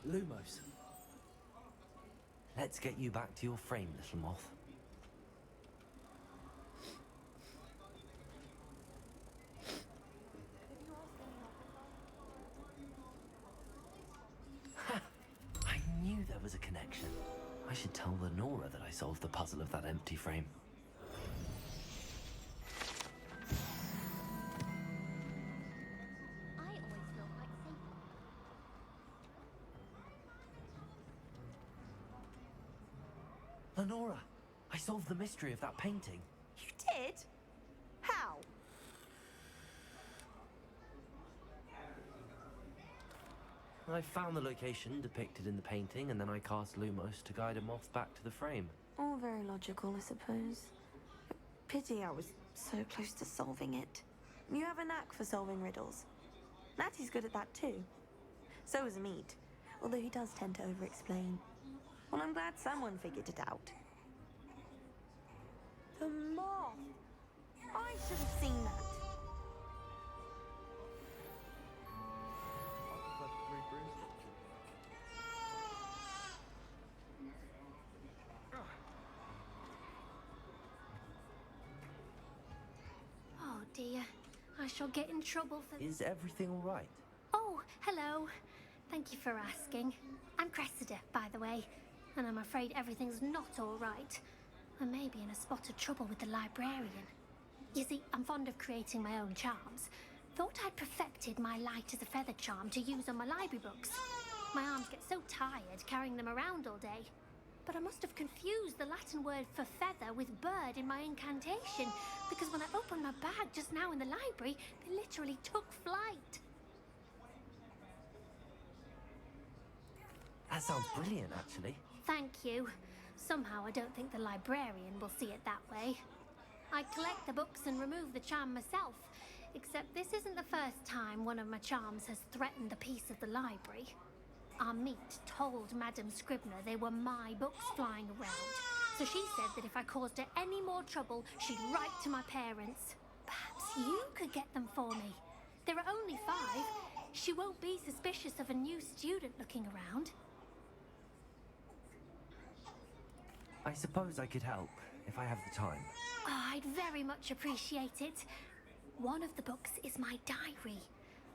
Lumos. Let's get you back to your frame, little moth. I knew there was a connection. I should tell Lenora that I solved the puzzle of that empty frame.
I always feel quite safe.
Lenora, I solved the mystery of that painting.
You did? How?
I found the location depicted in the painting, and then I cast Lumos to guide a moth back to the frame.
All very logical, I suppose. Pity I was so close to solving it. You have a knack for solving riddles. Natty's good at that too. So is Meat, although he does tend to over-explain. Well, I'm glad someone figured it out. The moth! I should have seen that.
Oh dear, I shall get in trouble for
Is everything all right?
Oh, hello. Thank you for asking. I'm Cressida, by the way.
and I'm afraid everything's not all right. I may be in a spot of trouble with the librarian. You see, I'm fond of creating my own charms. Thought I'd perfected my light as a feather charm to use on my library books. My arms get so tired carrying them around all day. But I must have confused the Latin word for feather with bird in my incantation, because when I opened my bag just now in the library, they literally took flight.
That sounds brilliant, actually.
Thank you. Somehow I don't think the librarian will see it that way. I collect the books and remove the charm myself, except this isn't the first time one of my charms has threatened the peace of the library. Our meet told Madame Scribner they were my books flying around, so she said that if I caused her any more trouble, she'd write to my parents. Perhaps you could get them for me. There are only 5. She won't be suspicious of a new student looking around.
I suppose I could help, if I have the time.
Oh, I'd very much appreciate it. One of the books is my diary.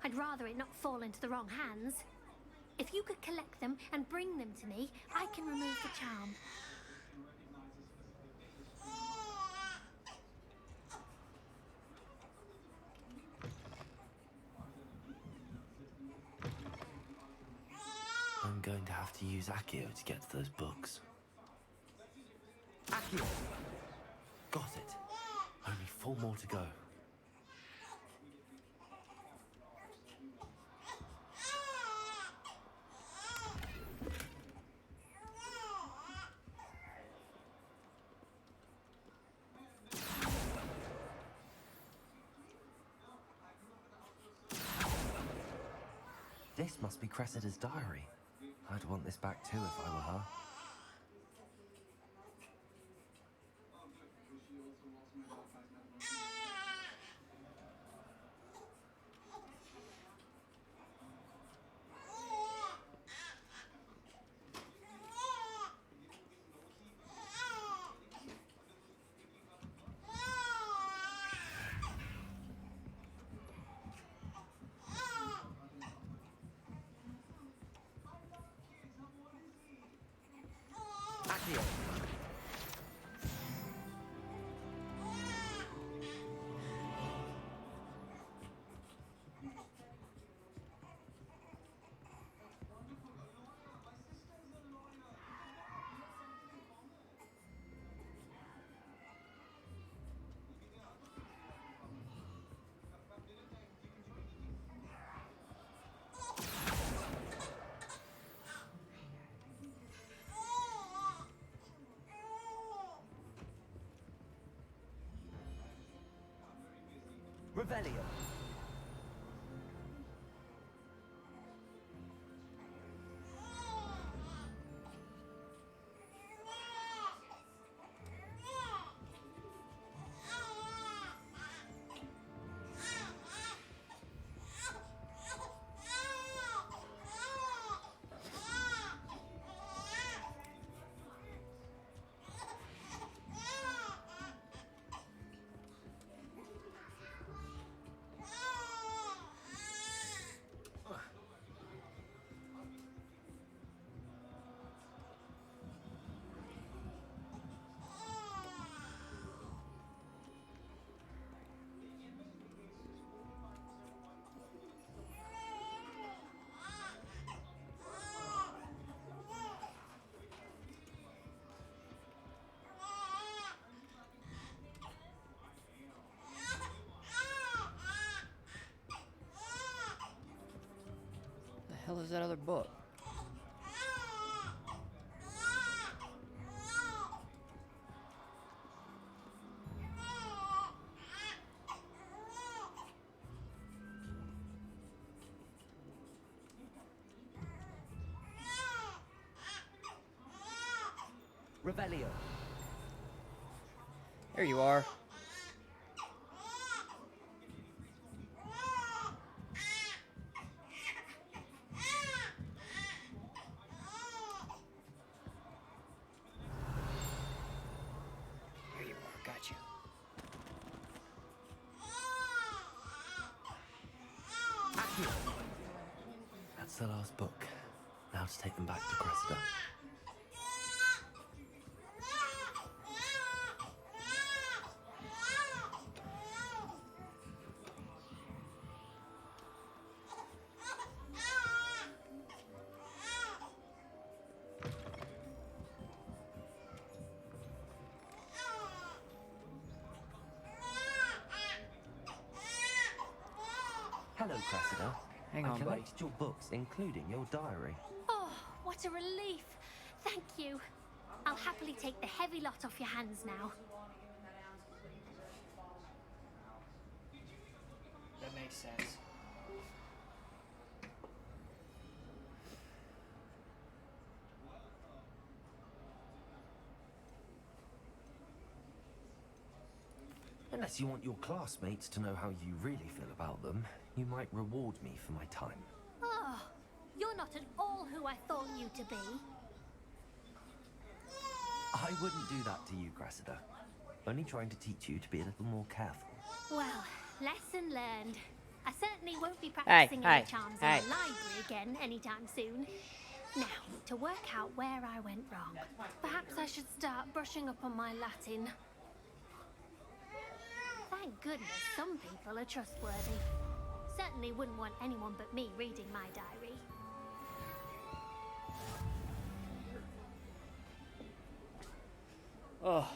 I'd rather it not fall into the wrong hands. If you could collect them and bring them to me, I can remove the charm.
I'm going to have to use Accio to get to those books. Accio! Got it. Only 4 more to go. This must be Cressida's diary. I'd want this back too if I were her. Accio!
Revelio.
The hell is that other book?
Revelio.
There you are. There you are, gotcha.
That's the last book. Now to take them back to Cressida. Hello, Cressida.
Hang
I
on, buddy.
collected your books, including your diary.
Oh, what a relief. Thank you. I'll happily take the heavy lot off your hands now.
That makes sense.
Unless you want your classmates to know how you really feel about them, you might reward me for my time.
Oh, you're not at all who I thought you to be.
I wouldn't do that to you, Cressida. Only trying to teach you to be a little more careful.
Well, lesson learned. I certainly won't be practicing any charms in the library again anytime soon. Now, to work out where I went wrong, perhaps I should start brushing up on my Latin. Thank goodness some people are trustworthy. Certainly wouldn't want anyone but me reading my diary.
Oh.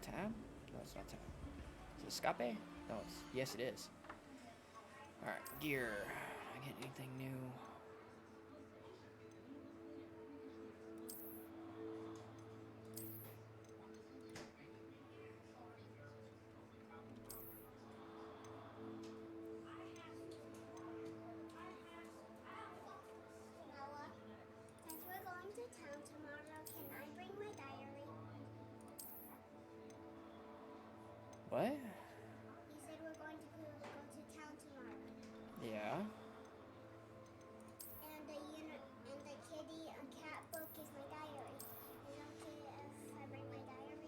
Tab? No, it's not tab. Is it escape? No, it's... Yes, it is. Alright, gear. Did I get anything new?
Noah, since we're going to town tomorrow, can I bring my diary?
What?
You said we're going to go to town tomorrow.
Yeah.
And the kitty and cat book is my diary. Is it okay if I bring my diary?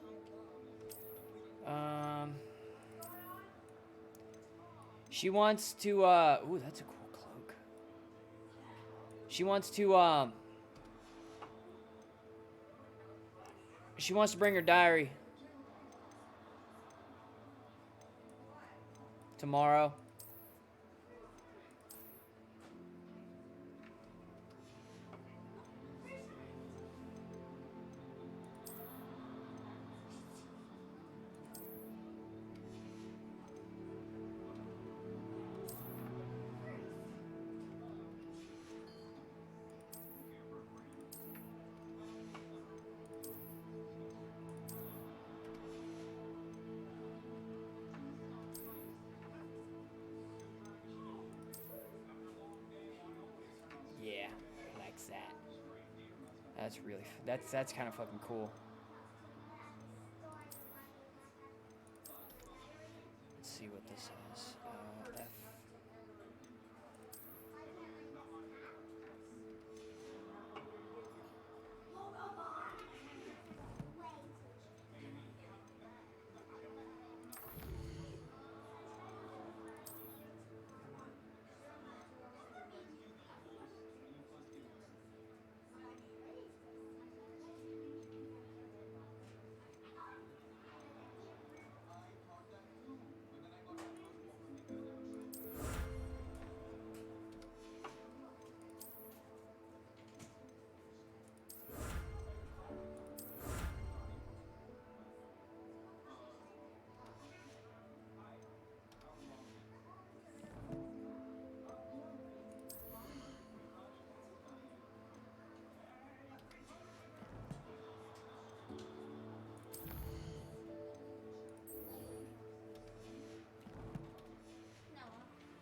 She wants to, ooh, that's a cool cloak. She wants to bring her diary. Tomorrow. Yeah, I like that. That's really, that's kind of fucking cool. Let's see what this is. F.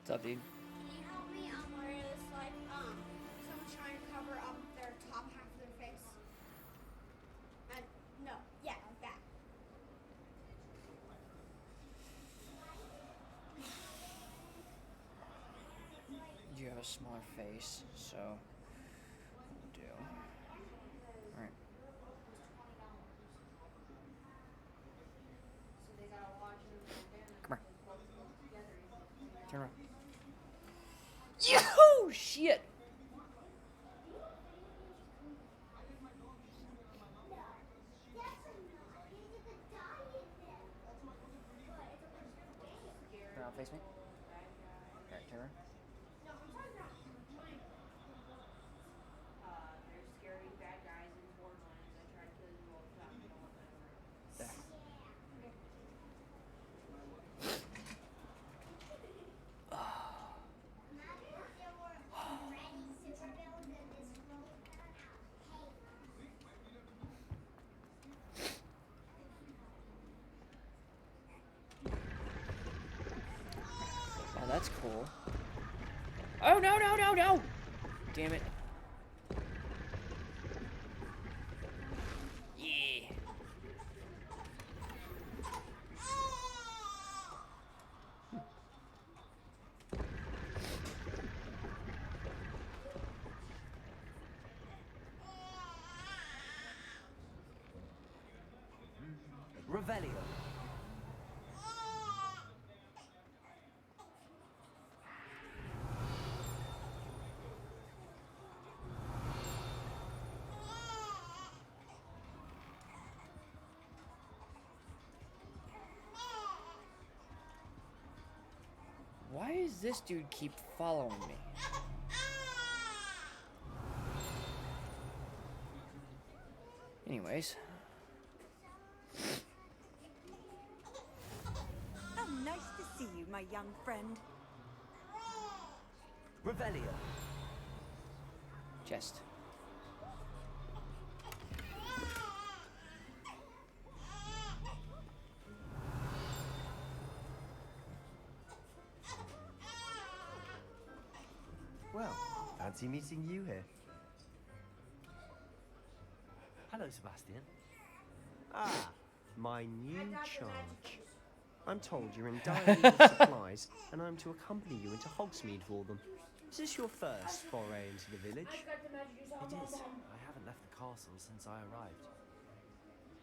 What's up, dude?
Can you help me where it's like someone's trying to cover up their top half of their face? And no, yeah, like that.
You have a smaller face, so we'll do. All right. Come here. Turn around. Yo, shit. Turn around, face me. All right, turn around.
There's scary bad guys in Fortnite.
that's cool. Oh, no, no, no, no! Damn it. Yeah.
Revelio.
Why does this dude keep following me? Anyways.
How nice to see you, my young friend.
Revelio.
Just.
Well, fancy meeting you here.
Hello, Sebastian.
Ah, my new charge. I'm told you're in dire need of supplies, and I'm to accompany you into Hogsmeade for them. Is this your first foray into the village?
It is. I haven't left the castle since I arrived.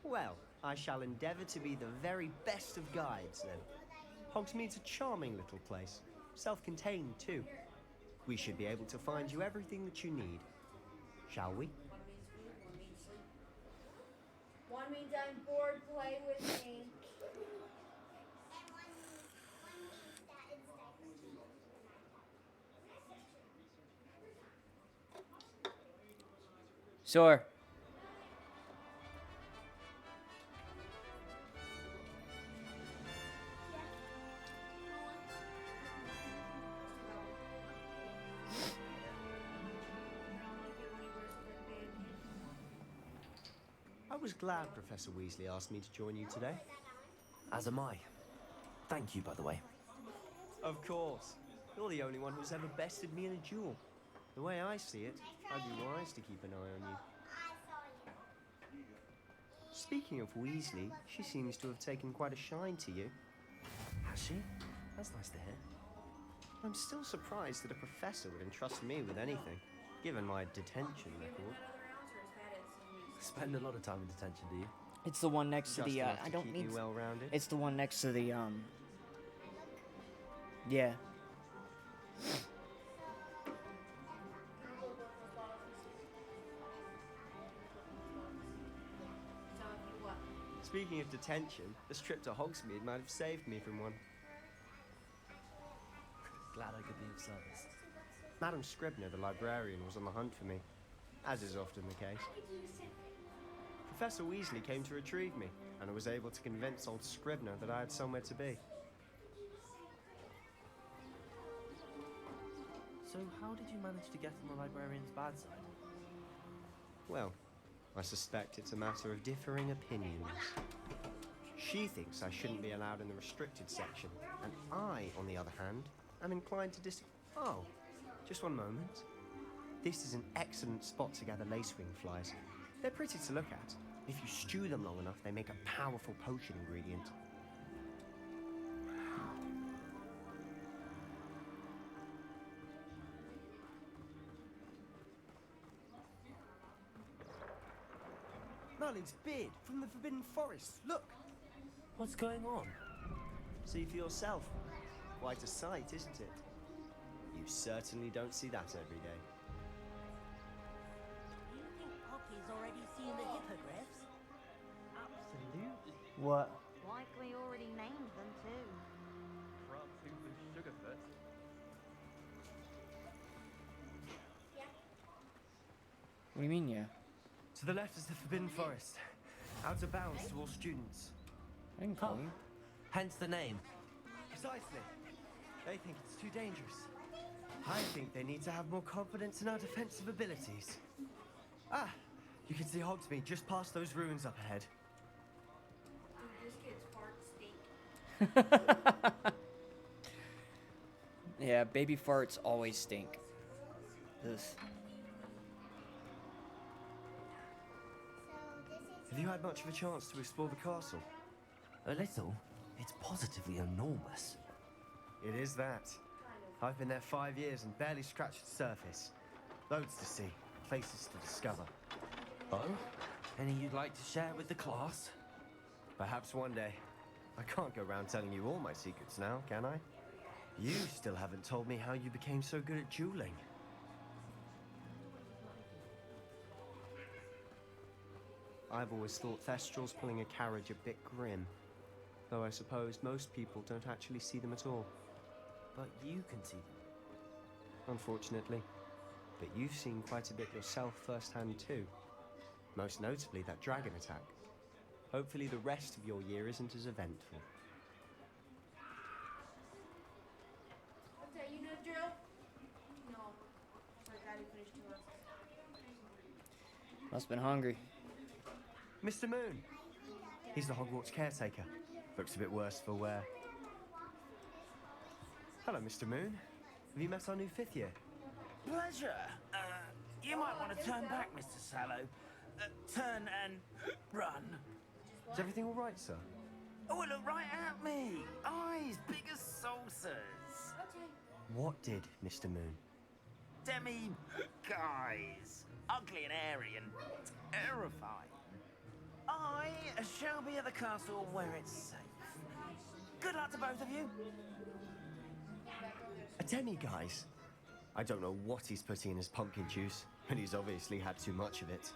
Well, I shall endeavour to be the very best of guides, then. Hogsmeade's a charming little place, self-contained too. We should be able to find you everything that you need. Shall we?
One means I'm bored, play with me.
Sure.
I was glad Professor Weasley asked me to join you today.
As am I. Thank you, by the way.
Of course. You're the only one who's ever bested me in a duel. The way I see it, I'd be wise to keep an eye on you. Speaking of Weasley, she seems to have taken quite a shine to you.
Has she? That's nice to hear.
I'm still surprised that a professor would entrust me with anything, given my detention record.
Spend a lot of time in detention, do you?
It's the one next to
Just
the,
enough to
I don't
keep
mean...
you well-rounded.
It's the one next to the, yeah.
Speaking of detention, this trip to Hogsmeade might have saved me from one.
Glad I could be of service.
Madam Scribner, the librarian, was on the hunt for me, as is often the case. Professor Weasley came to retrieve me, and I was able to convince old Scribner that I had somewhere to be.
So how did you manage to get on the librarian's bad side?
Well, I suspect it's a matter of differing opinions. She thinks I shouldn't be allowed in the restricted section, and I, on the other hand, am inclined to Oh, just one moment. This is an excellent spot to gather lacewing flies. They're pretty to look at. If you stew them long enough, they make a powerful potion ingredient. Merlin's beard from the Forbidden Forest. Look!
What's going on?
See for yourself. Quite a sight, isn't it? You certainly don't see that every day.
Do you think Pocky's already seen the hippogriffs?
Absolutely.
What?
Like we already named them too.
Frogtooth and Sugarfoot.
What do you mean, yeah?
To the left is the Forbidden Forest. Out of bounds to all students.
I can call you.
Hence the name.
Precisely. They think it's too dangerous. I think they need to have more confidence in our defensive abilities. Ah, you can see Hogsmeade just past those ruins up ahead.
This kid's fart stink.
Yeah, baby farts always stink. Ugh.
Have you had much of a chance to explore the castle?
A little. It's positively enormous.
It is that. I've been there 5 years and barely scratched the surface. Loads to see, places to discover.
Oh? Any you'd like to share with the class?
Perhaps one day. I can't go around telling you all my secrets now, can I? You still haven't told me how you became so good at dueling. I've always thought Thestrals pulling a carriage a bit grim. Though I suppose most people don't actually see them at all.
But you can see them.
Unfortunately. But you've seen quite a bit yourself firsthand too. Most notably that dragon attack. Hopefully the rest of your year isn't as eventful.
Okay, you know the drill? No. My daddy finished 2 hours.
Must've been hungry.
Mr. Moon! He's the Hogwarts caretaker. Looks a bit worse for wear. Hello, Mr. Moon. Have you met our new 5th year?
Pleasure. You might want to turn back, Mr. Sallow. Turn and run.
Is everything all right, sir?
Oh, look right at me. Eyes big as saucers.
What did, Mr. Moon?
Demi guys. Ugly and airy and terrifying. I shall be at the castle where it's safe. Good luck to both of you.
A demi-guise? I don't know what he's putting in his pumpkin juice, but he's obviously had too much of it.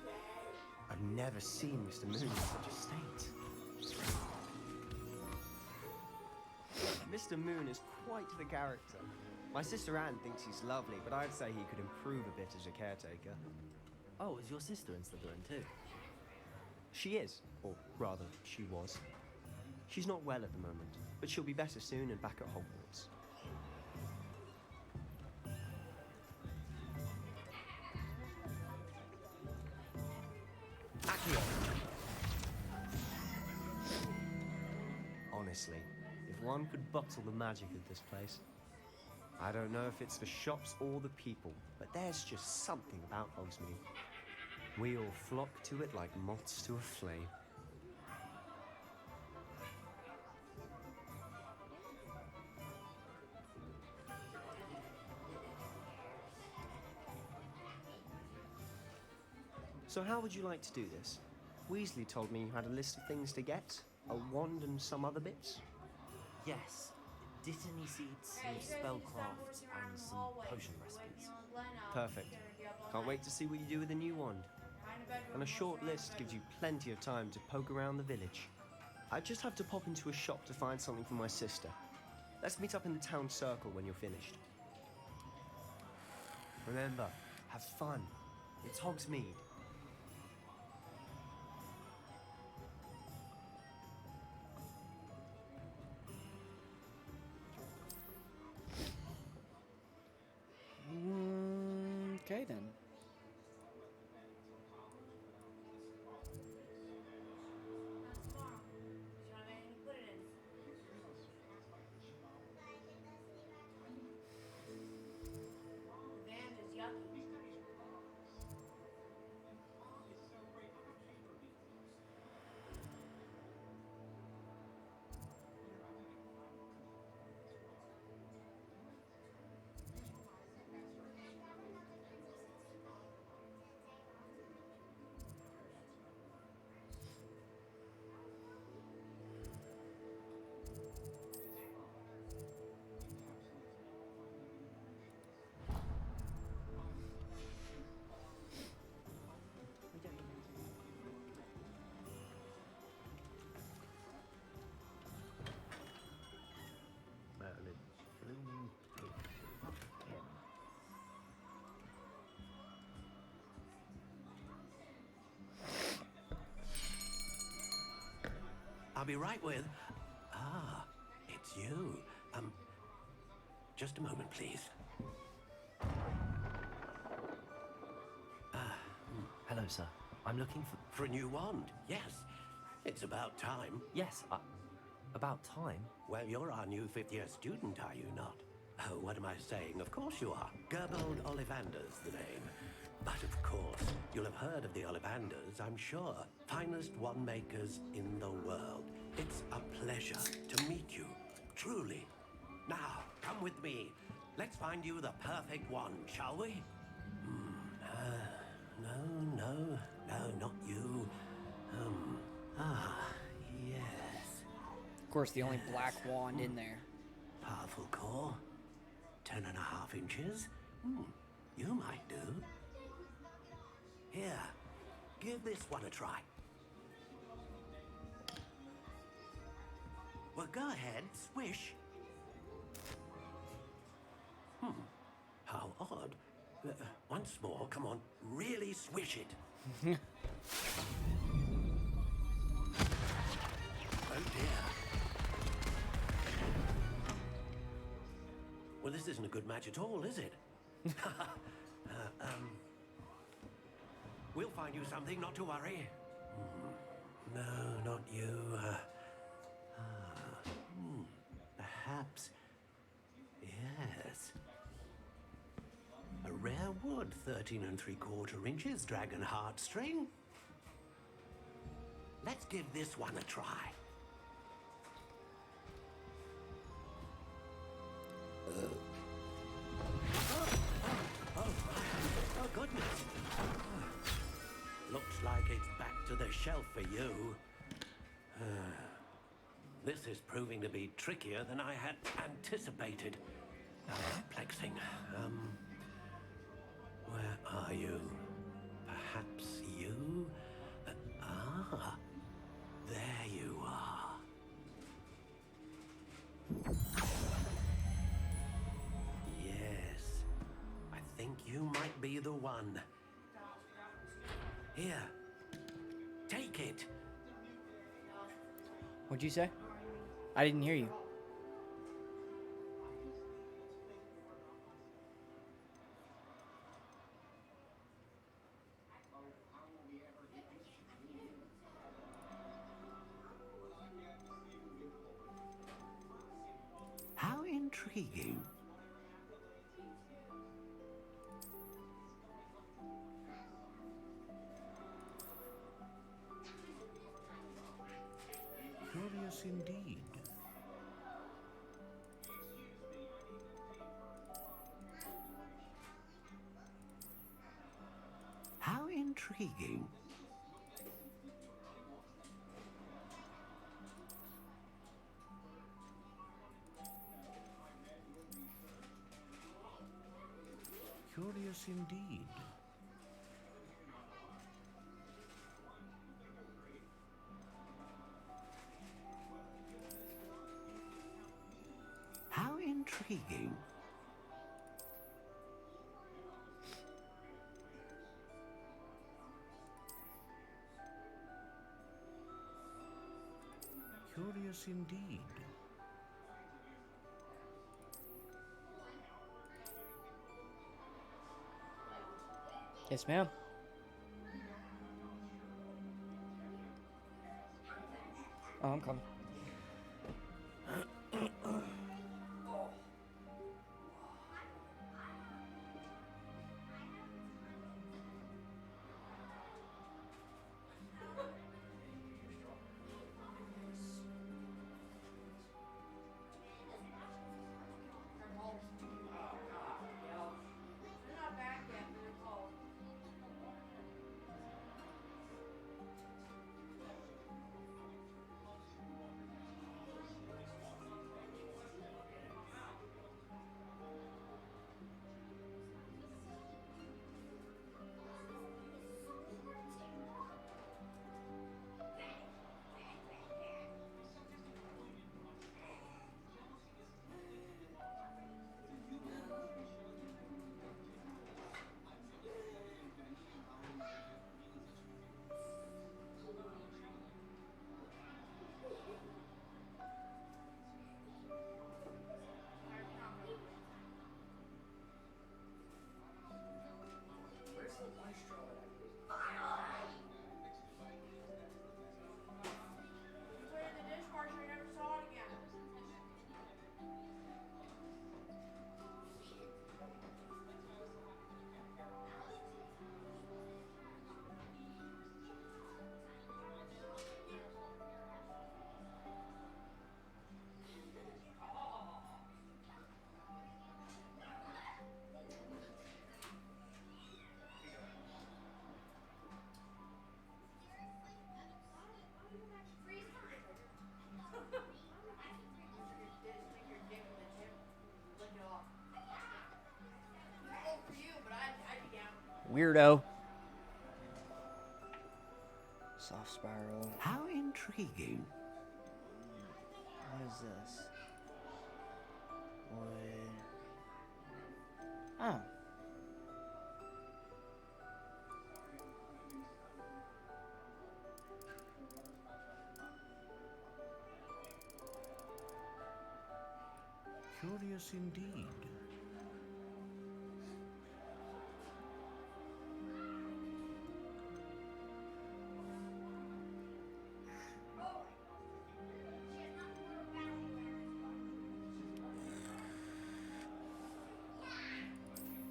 I've never seen Mr. Moon in such a state. Mr. Moon is quite the character. My sister Anne thinks he's lovely, but I'd say he could improve a bit as a caretaker.
Oh, is your sister in Slytherin too?
She is, or rather, she was. She's not well at the moment, but she'll be better soon and back at Hogwarts. Honestly, if one could bottle the magic of this place. I don't know if it's the shops or the people, but there's just something about Hogsmeade. We all flock to it like moths to a flame. So how would you like to do this? Weasley told me you had a list of things to get, a wand and some other bits.
Yes. Dittany seeds, some spellcraft, and some potion recipes.
Perfect. Can't wait to see what you do with the new wand. And a short list gives you plenty of time to poke around the village. I just have to pop into a shop to find something for my sister. Let's meet up in the town circle when you're finished. Remember, have fun. It's Hogsmeade.
Okay then.
I'll be right with... Ah, it's you. Just a moment, please.
Hello, sir. I'm looking for...
For a new wand, yes. It's about time.
Yes, about time?
Well, you're our new 5th-year student, are you not? Oh, what am I saying? Of course you are. Gerbold Ollivander's the name. But of course, you'll have heard of the Ollivanders, I'm sure. Finest wand makers in the world. It's a pleasure to meet you, truly. Now, come with me. Let's find you the perfect wand, shall we? No, not you. Yes.
Of course, the only black wand in there.
Powerful core. 10.5 inches. You might do. Here, give this one a try. Well, go ahead, swish. How odd. Once more, come on, really swish it. Oh dear. Well, this isn't a good match at all, is it? We'll find you something, not to worry. No, not you. Perhaps. Yes. A rare wood, 13 3/4 inches, dragon heartstring. Let's give this one a try. Oh, goodness. Looks like it's back to the shelf for you. This is proving to be trickier than I had anticipated. Perplexing. Where are you? Perhaps you? There you are. Yes, I think you might be the one. Here, take it.
What'd you say? I didn't hear you.
How intriguing. Curious indeed. How intriguing. Curious indeed. How intriguing. Curious indeed.
Yes, ma'am. Oh, I'm coming. Weirdo. Soft spiral.
How intriguing.
What is this? Wood. Oh.
Curious indeed.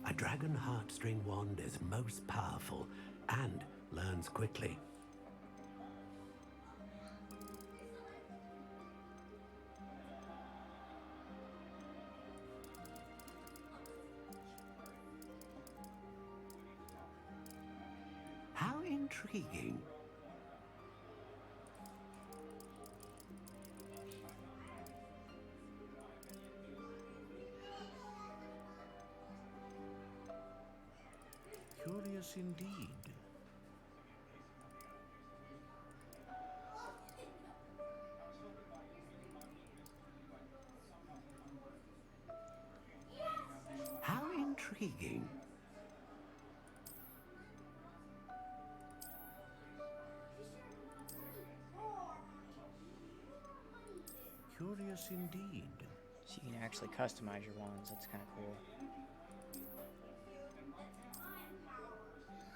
A dragon heartstring wand is most powerful and learns quickly. How intriguing. Curious indeed. How intriguing. Curious indeed.
So you can actually customize your wands. That's kind of cool.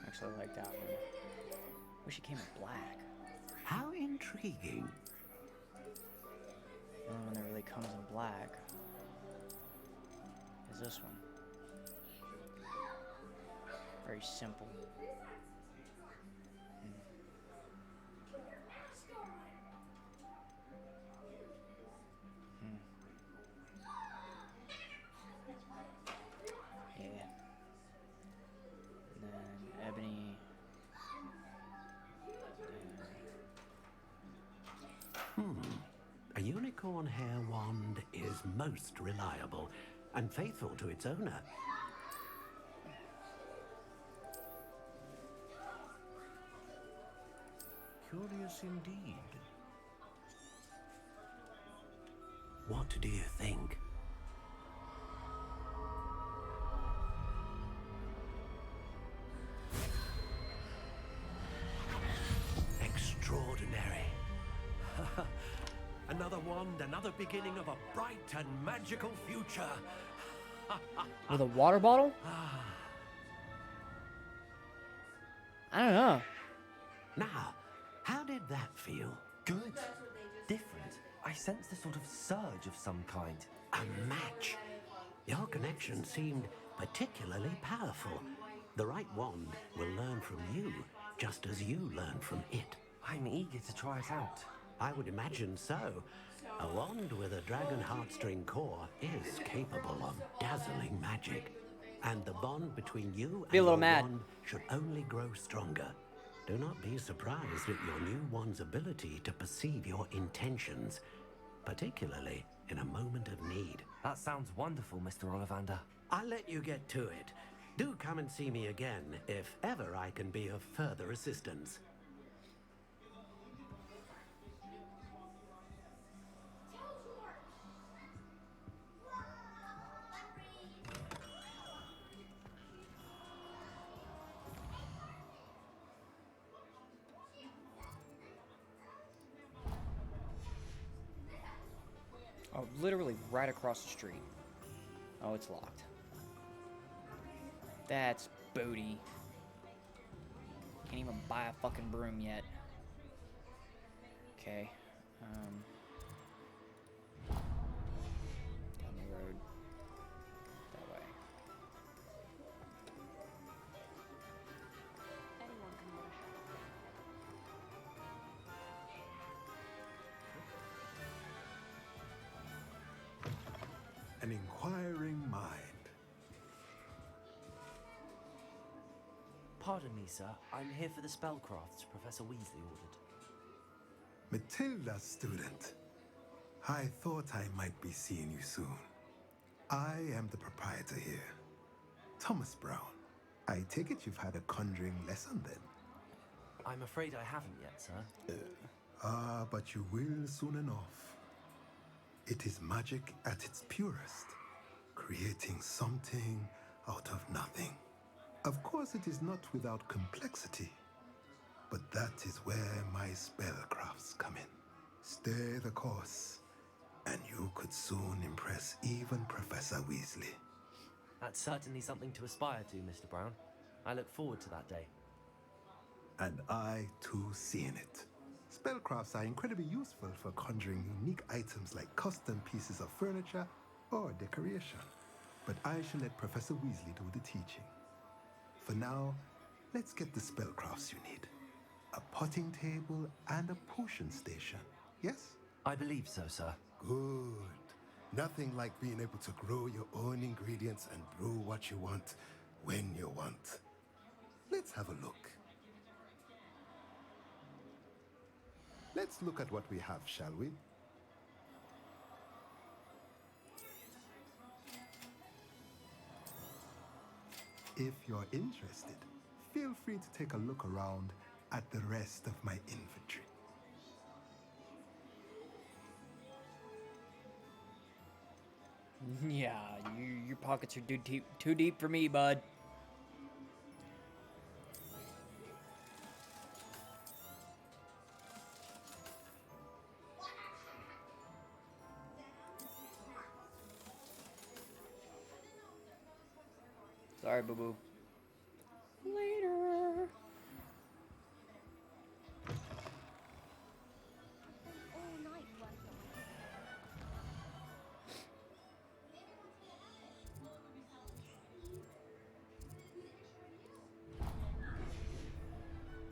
Actually, I like that one. Wish it came in black.
How intriguing.
The only one that really comes in black is this one. Very simple. Yeah. And then ebony.
A unicorn hair wand is most reliable and faithful to its owner. Curious indeed. What do you think? Extraordinary. Another wand, another beginning of a bright and magical future.
With a water bottle? I don't know.
Now, how did that feel?
Good. Different. I sensed a sort of surge of some kind.
A match. Your connection seemed particularly powerful. The right wand will learn from you, just as you learn from it.
I'm eager to try it out.
I would imagine so. A wand with a dragon heartstring core is capable of dazzling magic. And the bond between you and
Be a little
your
mad.
wand should only grow stronger. Do not be surprised at your new wand's ability to perceive your intentions, particularly in a moment of need.
That sounds wonderful, Mr. Ollivander.
I'll let you get to it. Do come and see me again if ever I can be of further assistance.
Oh, literally right across the street. Oh, it's locked. That's booty. Can't even buy a fucking broom yet. Okay. Down the road. That way.
An inquiring mind.
Pardon me, sir. I'm here for the spellcrafts Professor Weasley ordered.
Matilda, student. I thought I might be seeing you soon. I am the proprietor here, Thomas Brown. I take it you've had a conjuring lesson then?
I'm afraid I haven't yet, sir.
But you will soon enough. It is magic at its purest, creating something out of nothing. Of course, it is not without complexity, but that is where my spellcrafts come in. Stay the course, and you could soon impress even Professor Weasley.
That's certainly something to aspire to, Mr. Brown. I look forward to that day.
And I, too, see in it. Spellcrafts are incredibly useful for conjuring unique items like custom pieces of furniture or decoration. But I shall let Professor Weasley do the teaching. For now, let's get the spellcrafts you need. A potting table and a potion station, yes?
I believe so, sir.
Good. Nothing like being able to grow your own ingredients and brew what you want when you want. Let's have a look. Let's look at what we have, shall we? If you're interested, feel free to take a look around at the rest of my inventory.
Yeah, your pockets are too deep for me, bud. Sorry, boo-boo. Later.
All night working on my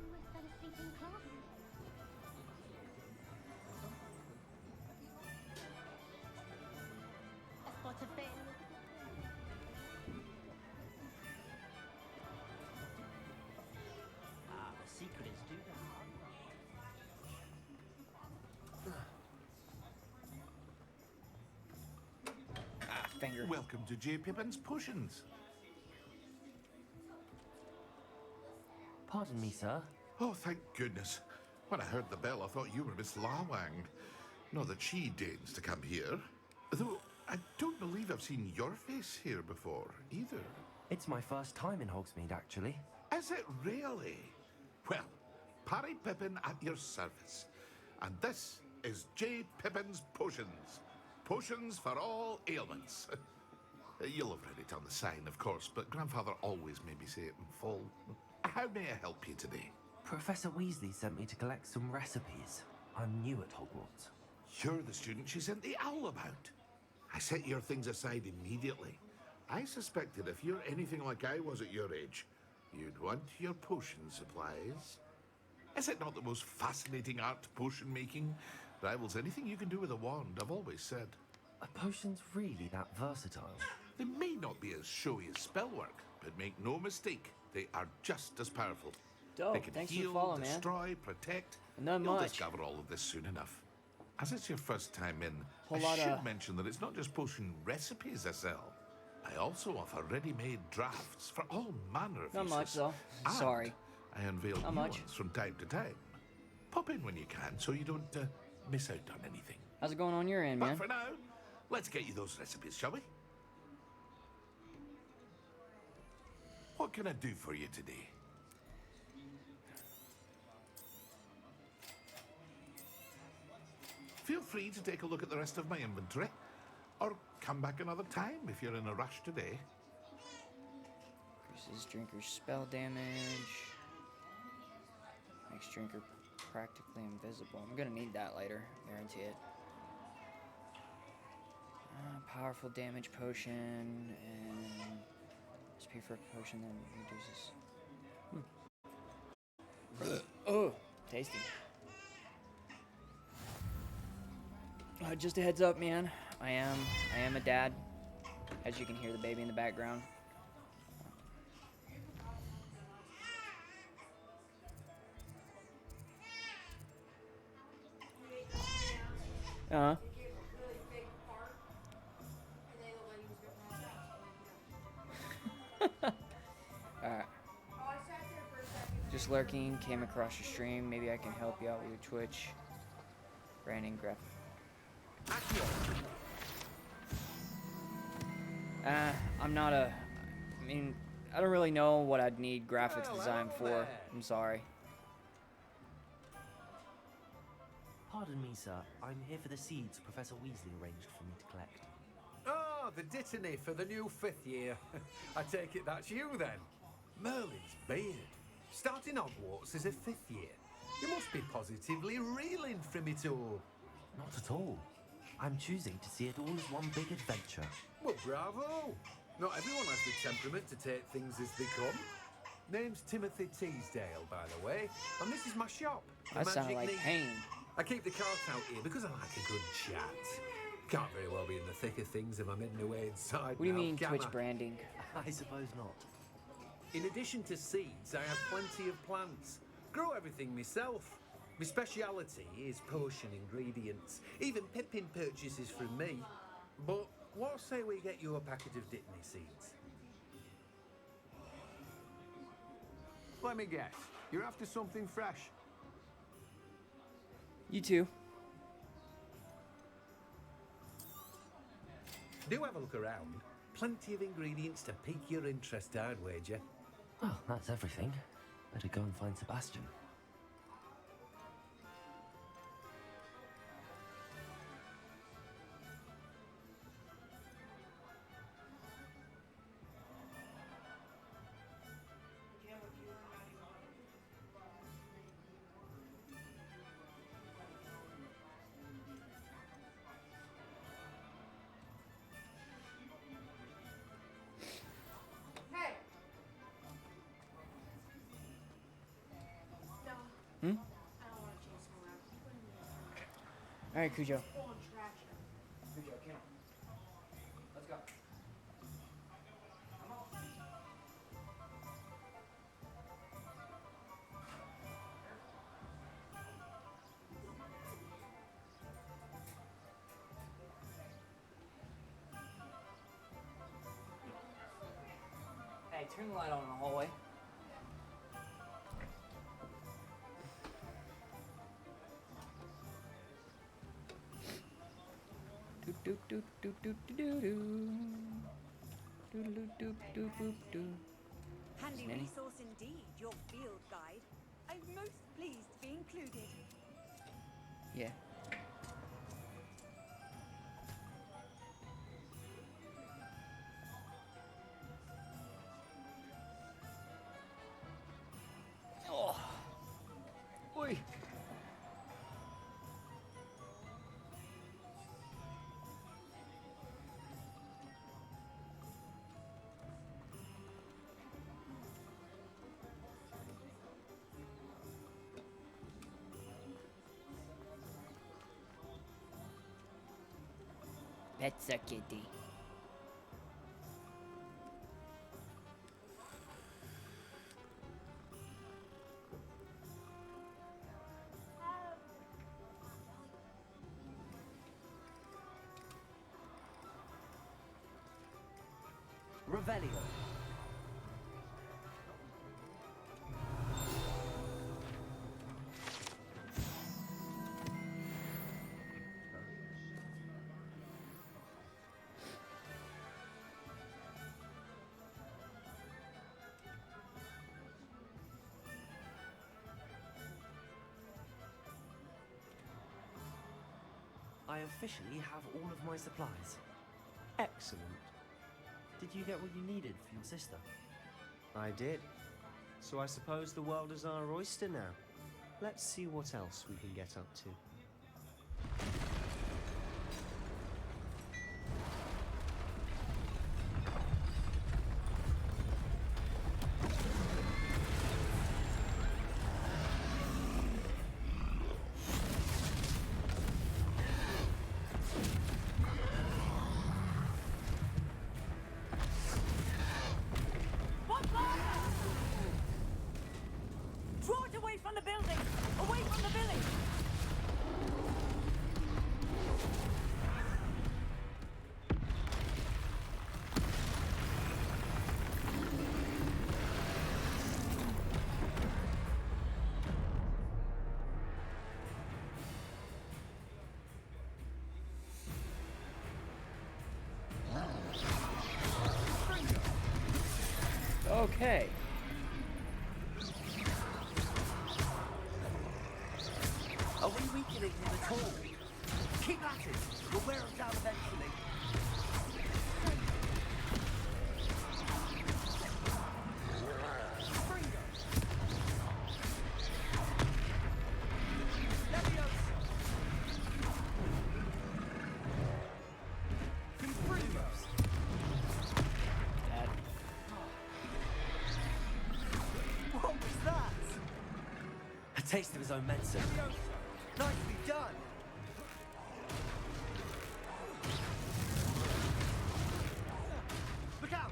almost fell asleep in class today. A spot of fin.
The secret is do the hard work.
Finger.
Welcome to J. Pippin's Potions.
Pardon me, sir.
Oh, thank goodness. When I heard the bell, I thought you were Miss Lawang. Not that she deigns to come here. Though I don't believe I've seen your face here before, either.
It's my first time in Hogsmeade, actually.
Is it really? Well, Parry Pippin at your service. And this is J. Pippin's Potions. Potions for all ailments. You'll have read it on the sign, of course, but Grandfather always made me say it in full. How may I help you today?
Professor Weasley sent me to collect some recipes. I'm new at Hogwarts.
You're the student she sent the owl about. I set your things aside immediately. I suspected if you're anything like I was at your age, you'd want your potion supplies. Is it not the most fascinating art, potion making? Rivals anything you can do with a wand, I've always said.
Are potions really that versatile?
They may not be as showy as spellwork, but make no mistake, they are just as powerful.
Dope.
They can
Thanks for
heal,
the follow, man.
destroy, protect.
Not
You'll
much.
discover all of this soon enough. As it's your first time in,
Whole
I
lot
should
of-
mention that it's not just potion recipes I sell. I also offer ready-made drafts for all manner of
Not
uses.
much, though.
And
Sorry.
I unveil
Not
new
much.
ones from time to time. Pop in when you can so you don't miss out on anything.
How's it going on your end,
But
man?
for now, let's get you those recipes, shall we? What can I do for you today? Feel free to take a look at the rest of my inventory, or come back another time if you're in a rush today.
Increases drinker's spell damage. Makes drinker practically invisible. I'm gonna need that later, guarantee it. Powerful damage potion and SP for a potion that reduces. Oh, tasty. Just a heads up, man. I am a dad. As you can hear the baby in the background. Uh-huh. Alright. Just lurking, came across your stream. Maybe I can help you out with your Twitch. Branding graphic. I'm not a... I mean, I don't really know what I'd need graphics design for. I'm sorry.
Pardon me, sir. I'm here for the seeds Professor Weasley arranged for me to collect.
Oh, the dittany for the new 5th year. I take it that's you then. Merlin's beard. Starting Hogwarts as a 5th year. You must be positively reeling from it all.
Not at all. I'm choosing to see it all as one big adventure.
Well, bravo. Not everyone has the temperament to take things as they come. Name's Timothy Teasdale, by the way, and this is my shop. the
That sounded
Magic
like
Needle.
pain.
I keep the cart out here because I like a good chat. Can't very well be in the thick of things if I'm hidden away inside.
What do you
now,
mean
can
Twitch
I?
branding?
I suppose not.
In addition to seeds, I have plenty of plants. Grow everything myself. My speciality is potion ingredients. Even Pippin purchases from me. But what say we get you a packet of Dittany seeds? Let me guess. You're after something fresh.
You too.
Do have a look around. Plenty of ingredients to pique your interest, I'd wager.
Oh, that's everything. Better go and find Sebastian.
Hmm? Alright, Cujo. Cujo, come on. Let's go. Hey, turn the light on in the hallway. Do do do do do do do. Do do do do do do.
Handy
Nanny?
resource indeed, your field guide. I'm most pleased to be included.
Yeah. Oh. Oi. That's a kitty.
Revelio. I officially have all of my supplies. Excellent. Did you get what you needed for your sister?
I did. So I suppose the world is our oyster now. Let's see what else we can get up to.
Draw it away from the building! Away from the village!
Okay.
Are we weakening him at all? Keep at it. We'll wear him down eventually.
What was that?
A taste of his own medicine.
Nicely done. Look out!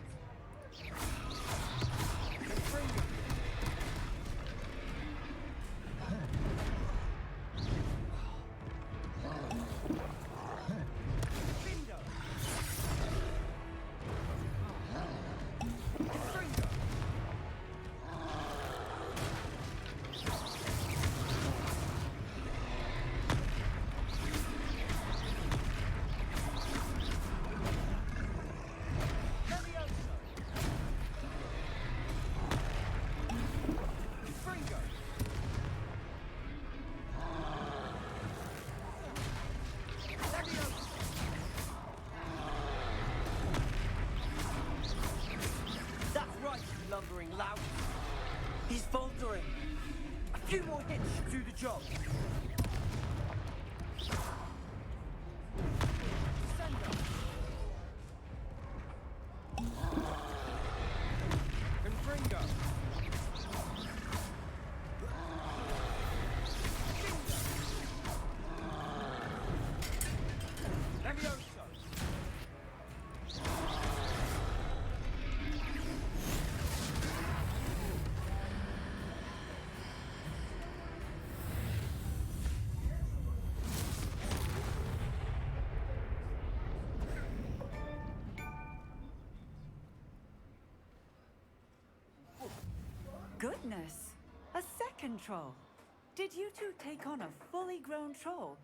That's right, you lumbering lout. He's faltering. A few more hits should do the job. Confringo. Levioso.
Goodness! A second troll. Did you two take on a fully grown troll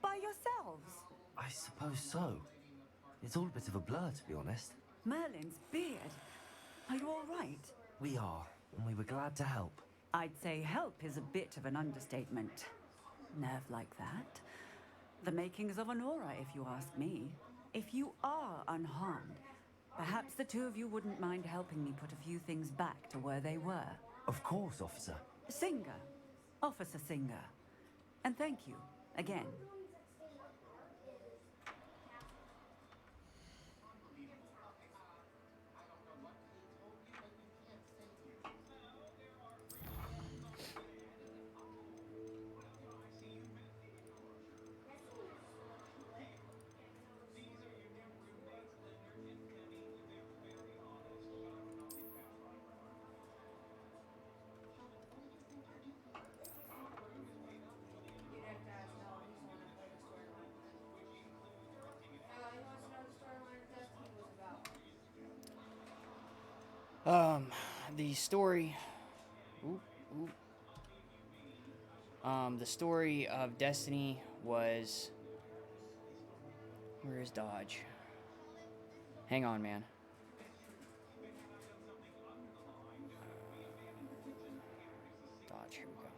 by yourselves?
I suppose so. It's all a bit of a blur, to be honest.
Merlin's beard. Are you all right?
We are, and we were glad to help.
I'd say help is a bit of an understatement. Nerve like that. The makings of an aura, if you ask me. If you are unharmed, perhaps the two of you wouldn't mind helping me put a few things back to where they were.
Of course, officer.
Singer. Officer Singer. And thank you, again.
The story. The story of Destiny was. Where is Dodge? Hang on, man. Dodge, here we go.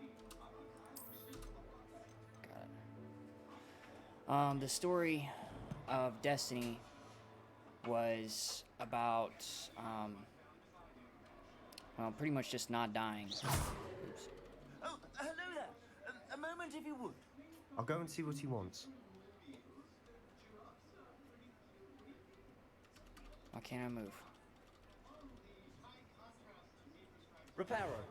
Got it. The story of Destiny was about, well, pretty much just not dying. Oops.
Oh, hello there. A moment if you would.
I'll go and see what he wants.
Why can't I move?
Reparo.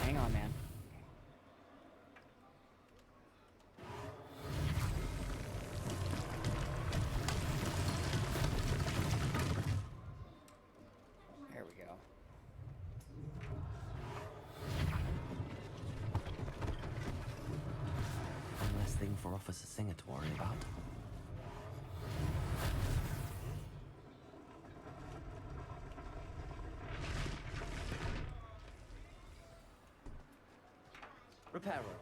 Hang on, man. There we go.
One less thing for Officer Singer to worry about.
Reparo.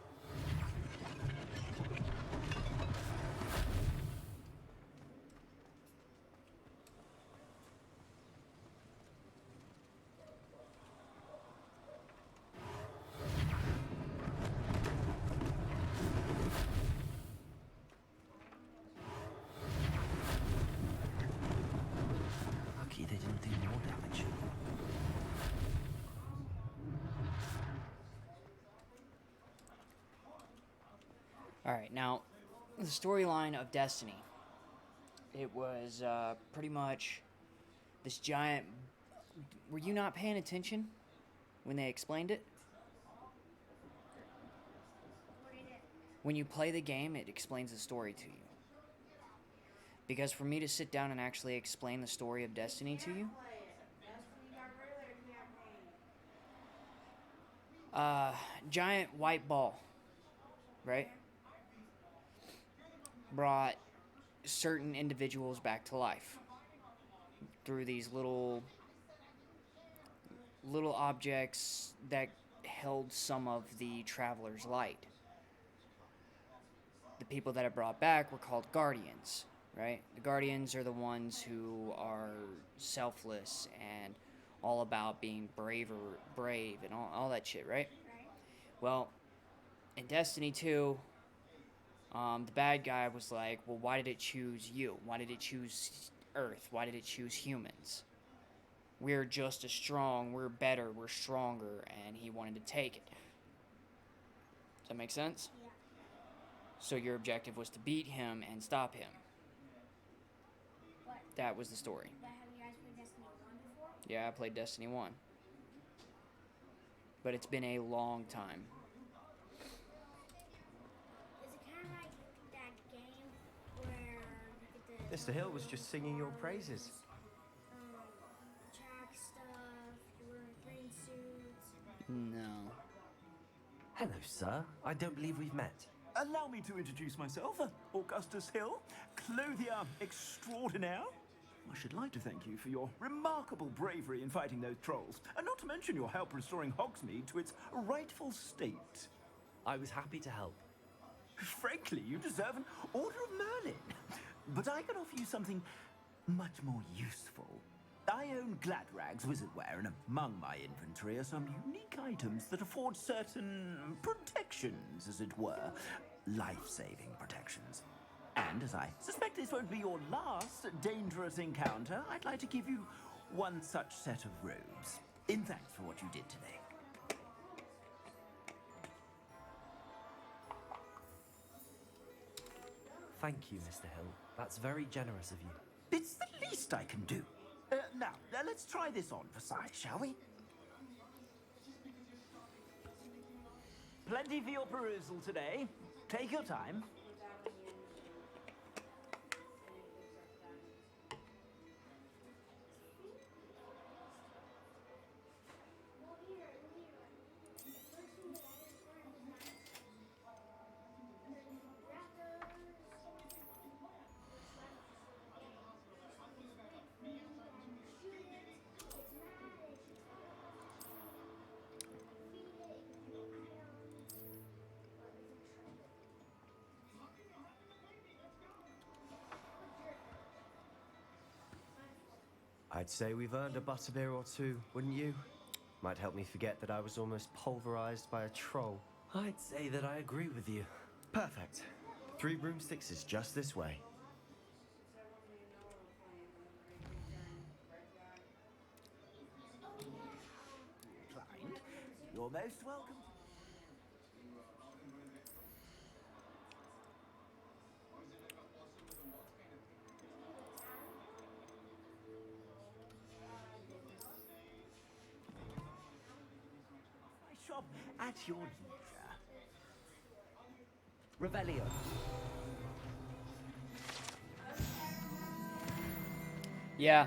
Alright, now, the storyline of Destiny. It was pretty much this giant. Were you not paying attention when they explained it? When you play the game, it explains the story to you. Because for me to sit down and actually explain the story of Destiny to you, giant white ball, right? Brought certain individuals back to life through these little objects that held some of the traveler's light. The people that it brought back were called guardians, right? The guardians are the ones who are selfless and all about being brave and all that shit, right? Well, in Destiny 2, the bad guy was like, well, why did it choose you? Why did it choose Earth? Why did it choose humans? We're just as strong, we're better, we're stronger, and he wanted to take it. Does that make sense?
Yeah.
So your objective was to beat him and stop him.
What?
That was the story.
But have you guys played Destiny 1 before?
Yeah, I played Destiny 1. But it's been a long time.
Is it kind of like that game where you get the
Mr. Hill was just singing your praises.
track stuff, you're wearing green suits?
No.
Hello, sir. I don't believe we've met.
Allow me to introduce myself, Augustus Hill, clothier extraordinaire. I should like to thank you for your remarkable bravery in fighting those trolls, and not to mention your help restoring Hogsmeade to its rightful state.
I was happy to help.
Frankly, you deserve an Order of Merlin. But I can offer you something much more useful. I own Gladrag's wizardware, and among my inventory are some unique items that afford certain protections, as it were. Life-saving protections. And as I suspect this won't be your last dangerous encounter, I'd like to give you one such set of robes, in thanks for what you did today.
Thank you, Mr. Hill. That's very generous of you.
It's the least I can do. Now, let's try this on for size, shall we? Plenty for your perusal today. Take your time.
I'd say we've earned a butterbeer or two, wouldn't you? Might help me forget that I was almost pulverized by a troll.
I'd say that I agree with you.
Perfect. 3 broomsticks is just this way.
Inclined. You're most welcome. Shop at your leisure. Revelio.
Yeah.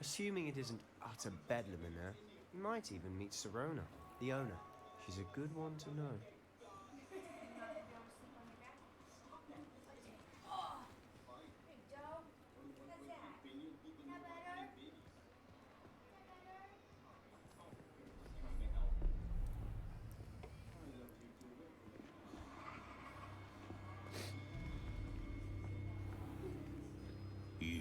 Assuming it isn't utter bedlam in there, you might even meet Serona, the owner. She's a good one to know.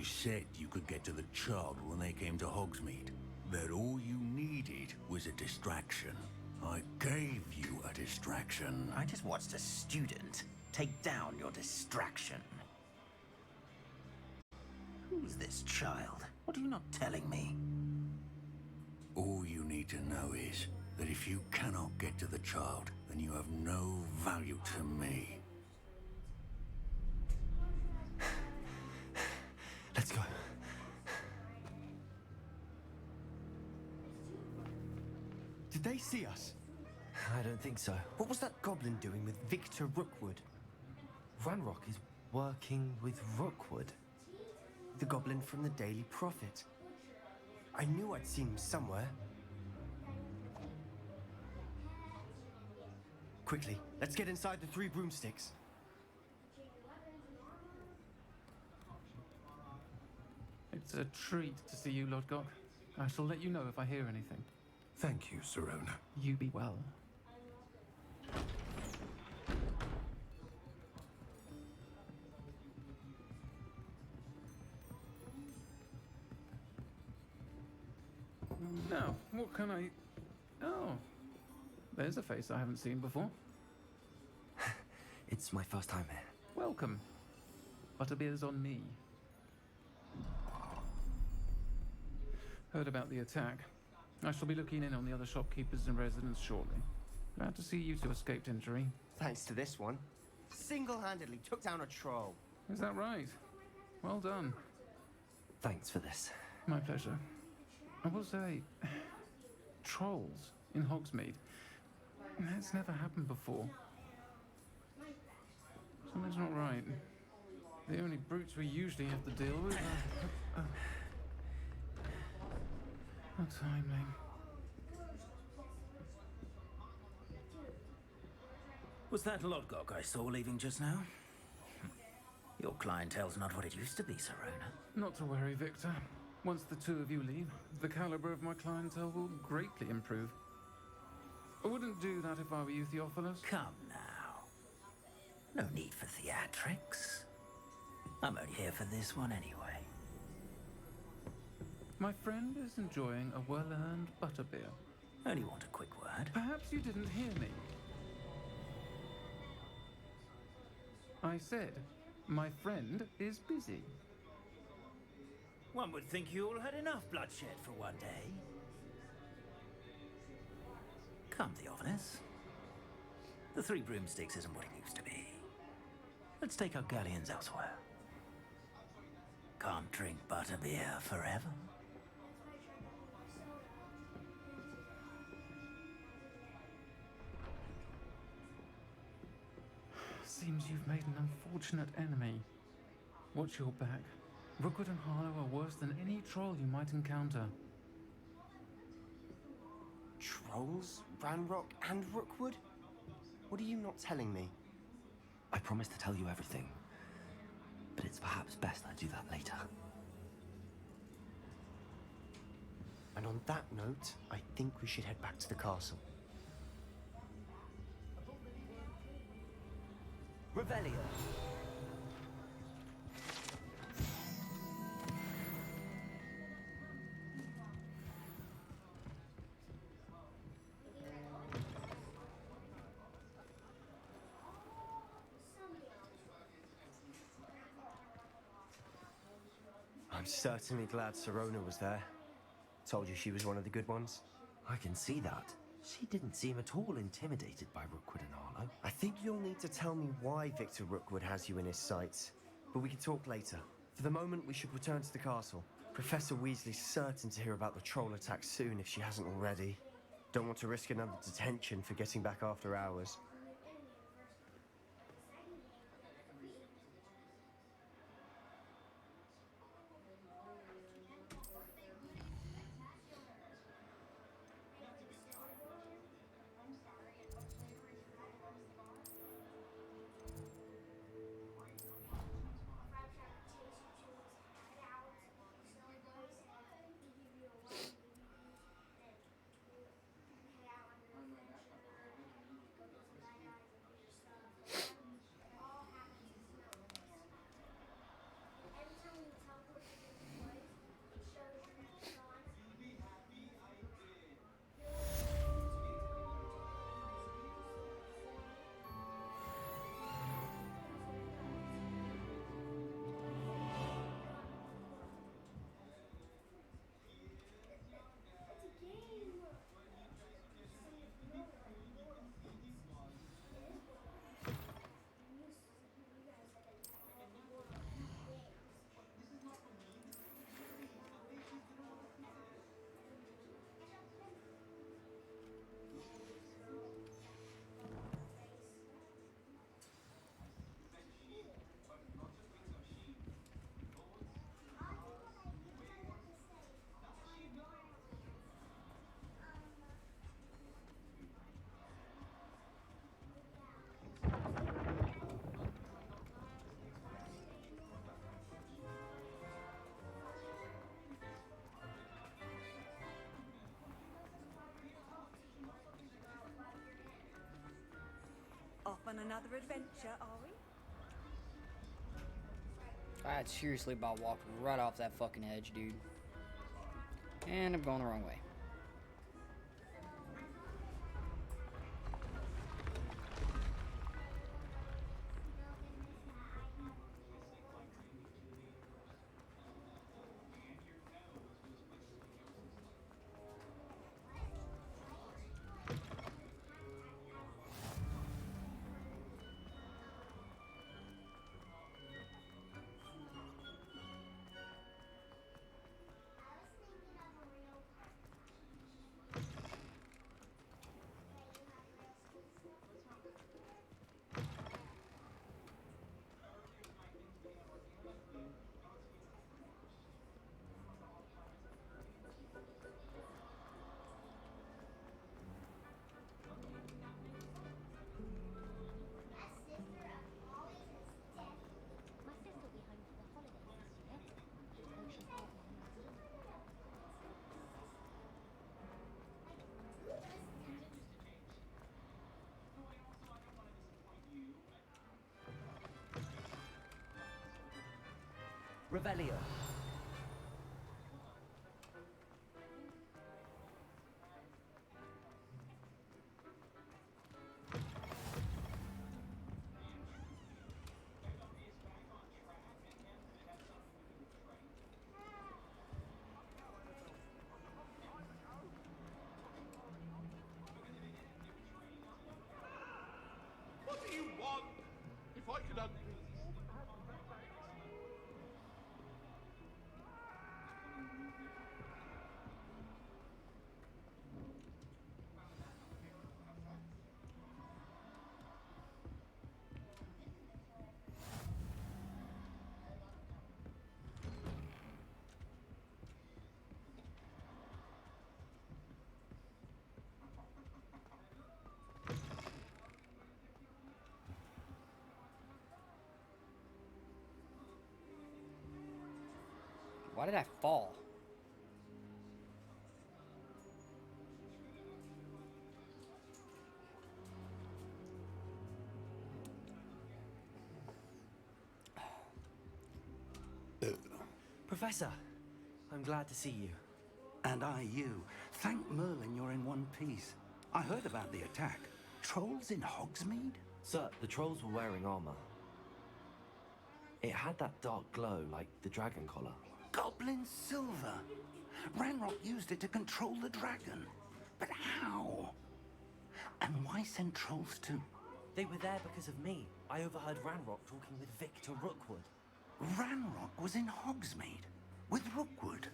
You said you could get to the child when they came to Hogsmeade. That all you needed was a distraction. I gave you a distraction.
I just watched a student take down your distraction. Who's this child? What are you not telling me?
All you need to know is that if you cannot get to the child, then you have no value to me.
Let's go.
Did they see us?
I don't think so.
What was that goblin doing with Victor Rookwood?
Ranrock is working with Rookwood.
The goblin from the Daily Prophet. I knew I'd seen him somewhere. Quickly, let's get inside the 3 broomsticks.
It's a treat to see you, Lodgok. I shall let you know if I hear anything.
Thank you, Serona.
You be well. Now, what can I... Oh, there's a face I haven't seen before.
It's my first time here.
Welcome. Butterbeer's on me. Heard about the attack. I shall be looking in on the other shopkeepers and residents shortly. Glad to see you two escaped injury.
Thanks to this one. Single-handedly took down a troll.
Is that right? Well done.
Thanks for this.
My pleasure. I will say, trolls in Hogsmeade. That's never happened before. Something's not right. The only brutes we usually have to deal with are... How timely.
Was that Lodgok I saw leaving just now? Your clientele's not what it used to be, Serona.
Not to worry, Victor. Once the 2 of you leave, the caliber of my clientele will greatly improve. I wouldn't do that if I were you, Theophilus.
Come now. No need for theatrics. I'm only here for this one anyway.
My friend is enjoying a well-earned butterbeer.
Only want a quick word.
Perhaps you didn't hear me. I said, my friend is busy.
One would think you all had enough bloodshed for one day. Come, Theophilus. The 3 broomsticks isn't what it used to be. Let's take our galleons elsewhere. Can't drink butterbeer forever.
Seems you've made an unfortunate enemy. Watch your back. Rookwood and Harlow are worse than any troll you might encounter.
Trolls? Ranrock and Rookwood? What are you not telling me?
I promise to tell you everything, but it's perhaps best I do that later.
And on that note, I think we should head back to the castle.
Revelio.
I'm certainly glad Serona was there. Told you she was one of the good ones.
I can see that. She didn't seem at all intimidated by Rookwood and Harlow.
I think you'll need to tell me why Victor Rookwood has you in his sights. But we can talk later. For the moment, we should return to the castle. Professor Weasley's certain to hear about the troll attack soon if she hasn't already. Don't want to risk another detention for getting back after hours.
Off on another adventure, are we?
I'd seriously about walked right off that fucking edge, dude. And I'm going the wrong way.
My sister will be home for the holidays this year. Oh, she's not
Revelio.
What do you want? If I could
Why did I fall?
Professor, I'm glad to see you.
And I you. Thank Merlin you're in one piece. I heard about the attack. Trolls in Hogsmeade?
Sir, the trolls were wearing armor. It had that dark glow like the dragon collar.
Goblin silver. Ranrock used it to control the dragon. But how? And why send trolls too?
They were there because of me. I overheard Ranrock talking with Victor Rookwood.
Ranrock was in Hogsmeade with Rookwood.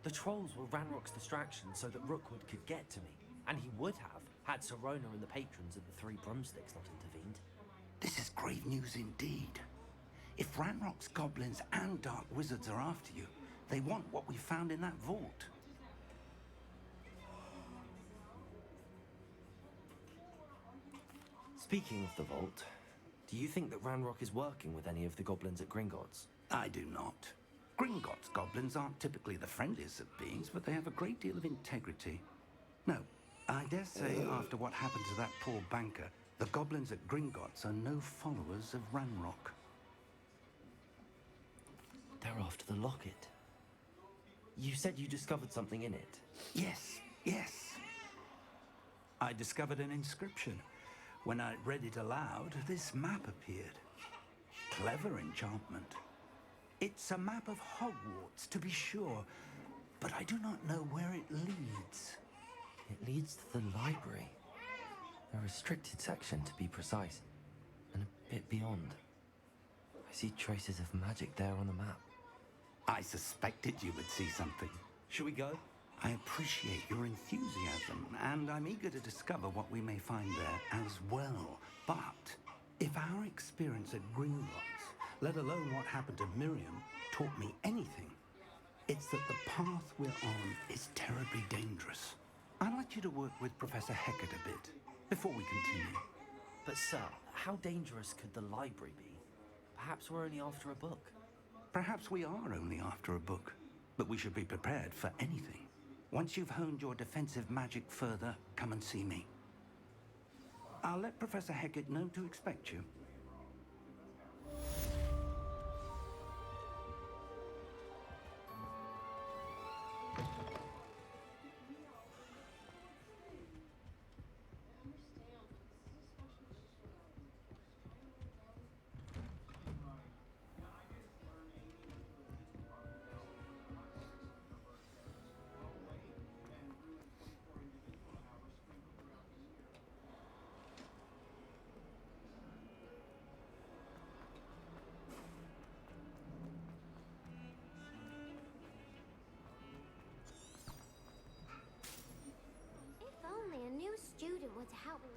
The trolls were Ranrock's distraction so that Rookwood could get to me. And he would have, had Serona and the patrons of the Three Broomsticks not intervened.
This is grave news indeed. If Ranrock's goblins and dark wizards are after you, they want what we found in that vault.
Speaking of the vault, do you think that Ranrock is working with any of the goblins at Gringotts?
I do not. Gringotts goblins aren't typically the friendliest of beings, but they have a great deal of integrity. No, I dare say after what happened to that poor banker, the goblins at Gringotts are no followers of Ranrock.
They're after the locket. You said you discovered something in it.
Yes, yes. I discovered an inscription. When I read it aloud, this map appeared. Clever enchantment. It's a map of Hogwarts, to be sure, but I do not know where it leads.
It leads to the library. A restricted section, to be precise, and a bit beyond. I see traces of magic there on the map.
I suspected you would see something.
Shall we go?
I appreciate your enthusiasm, and I'm eager to discover what we may find there as well. But if our experience at Gringotts, let alone what happened to Miriam, taught me anything, it's that the path we're on is terribly dangerous. I'd like you to work with Professor Hecat a bit before we continue.
But sir, how dangerous could the library be? Perhaps we're only after a book.
Perhaps we are only after a book, but we should be prepared for anything. Once you've honed your defensive magic further, come and see me.
I'll let Professor Hecat know to expect you.
If only a new student would help me.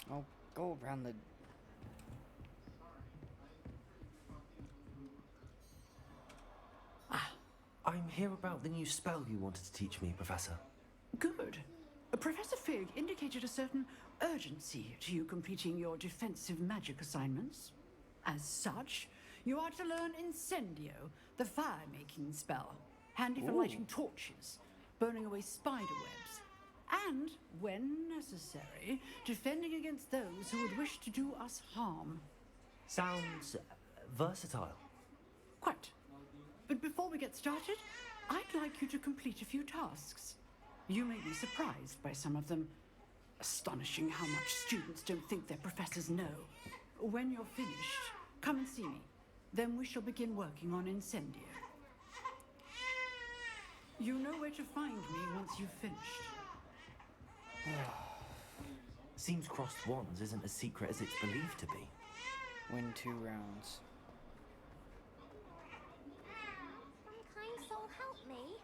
I'll go around the...
I'm here about the new spell you wanted to teach me, Professor.
Good. Professor Fig indicated a certain urgency to you completing your defensive magic assignments. As such, you are to learn Incendio, the fire-making spell, handy for lighting torches, burning away spider webs, and, when necessary, defending against those who would wish to do us harm.
Sounds versatile.
Quite. But before we get started, I'd like you to complete a few tasks. You may be surprised by some of them. Astonishing how much students don't think their professors know. When you're finished, come and see me. Then we shall begin working on Incendio. You know where to find me once you've finished.
Seems crossed wands isn't as secret as it's believed to be.
Win 2 rounds.
Some kind soul help me.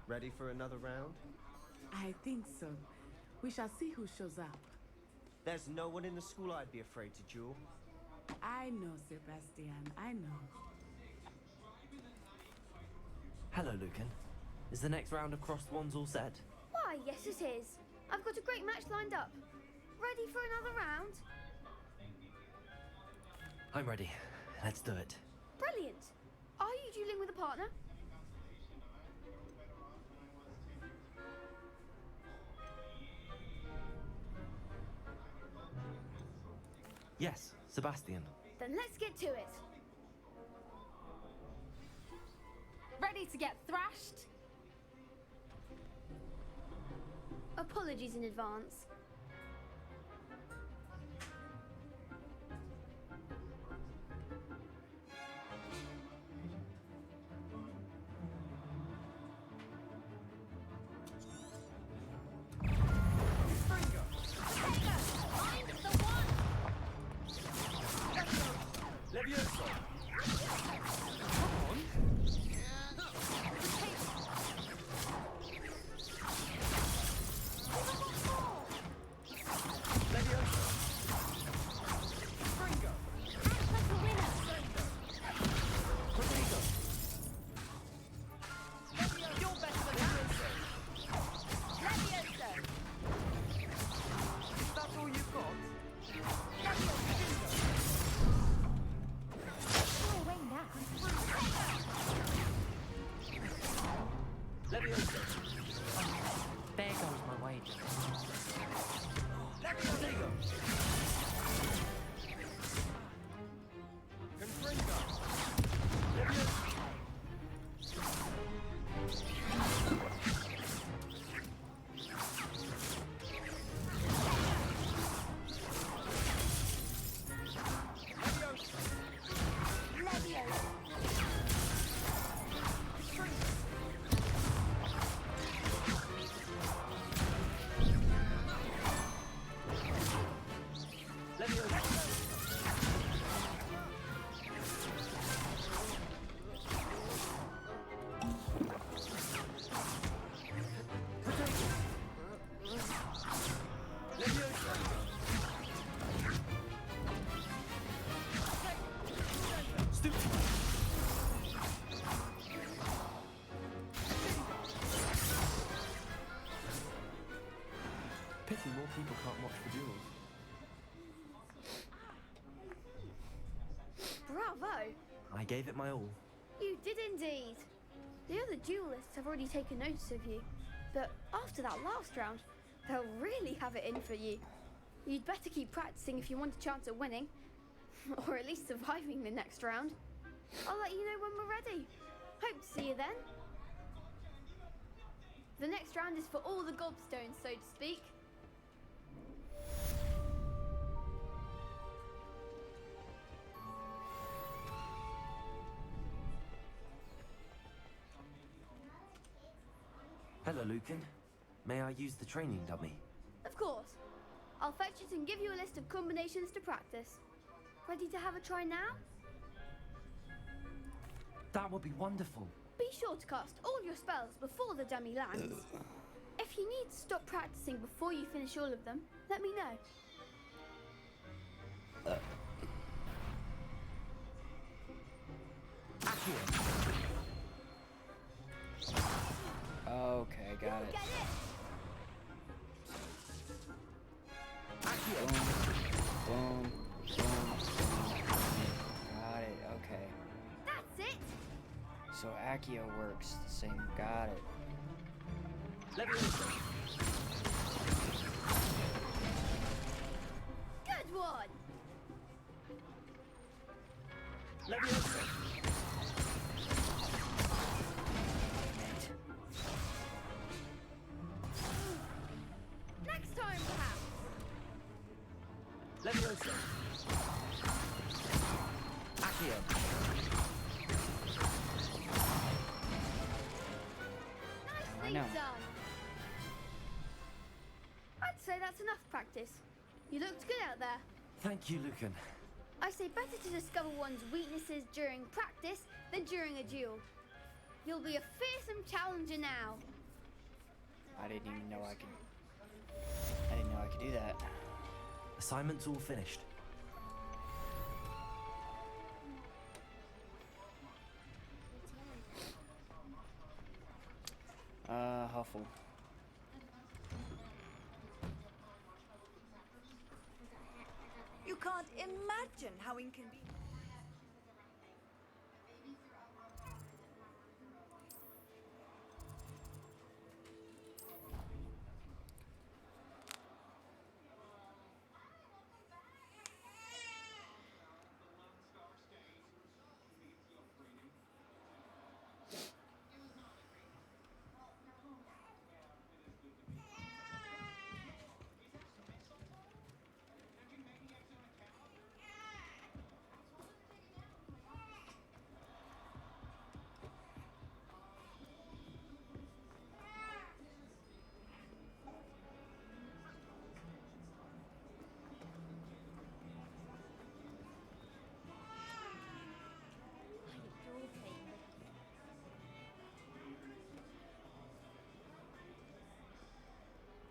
Ready for another round?
I think so. We shall see who shows up.
There's no one in the school I'd be afraid to duel.
I know, Sebastian. I know.
Hello, Lucan. Is the next round of crossed wands all set?
Why, yes it is. I've got a great match lined up. Ready for another round?
I'm ready. Let's do it.
Brilliant. Are you dueling with a partner?
Yes, Sebastian.
Then let's get to it. Ready to get thrashed? Apologies in advance.
Levioso!
Go away now.
Pity more people can't watch the duels.
Bravo!
I gave it my all.
You did indeed. The other duelists have already taken notice of you, but after that last round, they'll really have it in for you. You'd better keep practicing if you want a chance at winning, or at least surviving the next round. I'll let you know when we're ready. Hope to see you then. The next round is for all the gobstones, so to speak.
Hello, Lucan. May I use the training dummy?
Of course. I'll fetch it and give you a list of combinations to practice. Ready to have a try now?
That would be wonderful.
Be sure to cast all your spells before the dummy lands. If you need to stop practicing before you finish all of them, let me know.
Okay, got it.
Get it!
Boom, boom, boom. Got it, okay.
That's it!
So Accio works the same. Got it.
Good one! Next time, perhaps.
Accio.
Nicely
know.
done. I'd say that's enough practice. You looked good out there.
Thank you, Lucan.
I say better to discover one's weaknesses during practice than during a duel. You'll be a fearsome challenger now.
I didn't even know I could. I didn't know I could do that.
Assignment's all finished.
Huffle.
You can't imagine how inconvenient.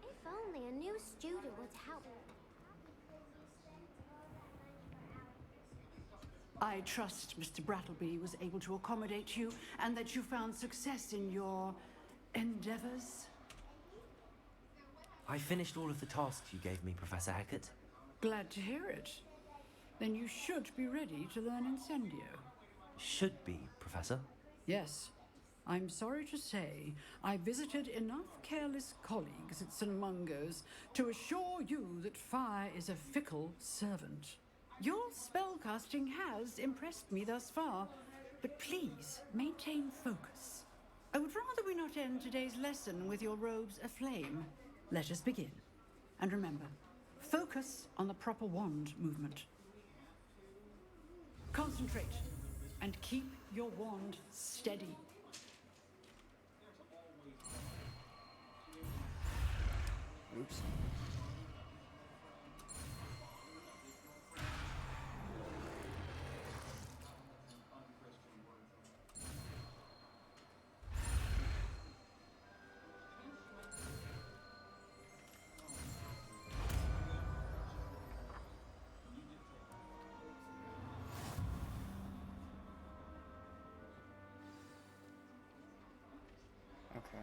If only a new student would help.
I trust Mr. Brattleby was able to accommodate you and that you found success in your endeavors.
I finished all of the tasks you gave me, Professor Hackett.
Glad to hear it. Then you should be ready to learn Incendio.
Should be, Professor.
Yes. I'm sorry to say, I visited enough careless colleagues at St. Mungo's to assure you that fire is a fickle servant. Your spellcasting has impressed me thus far, but please maintain focus. I would rather we not end today's lesson with your robes aflame. Let us begin. And remember, focus on the proper wand movement. Concentrate and keep your wand steady.
Oops. Okay.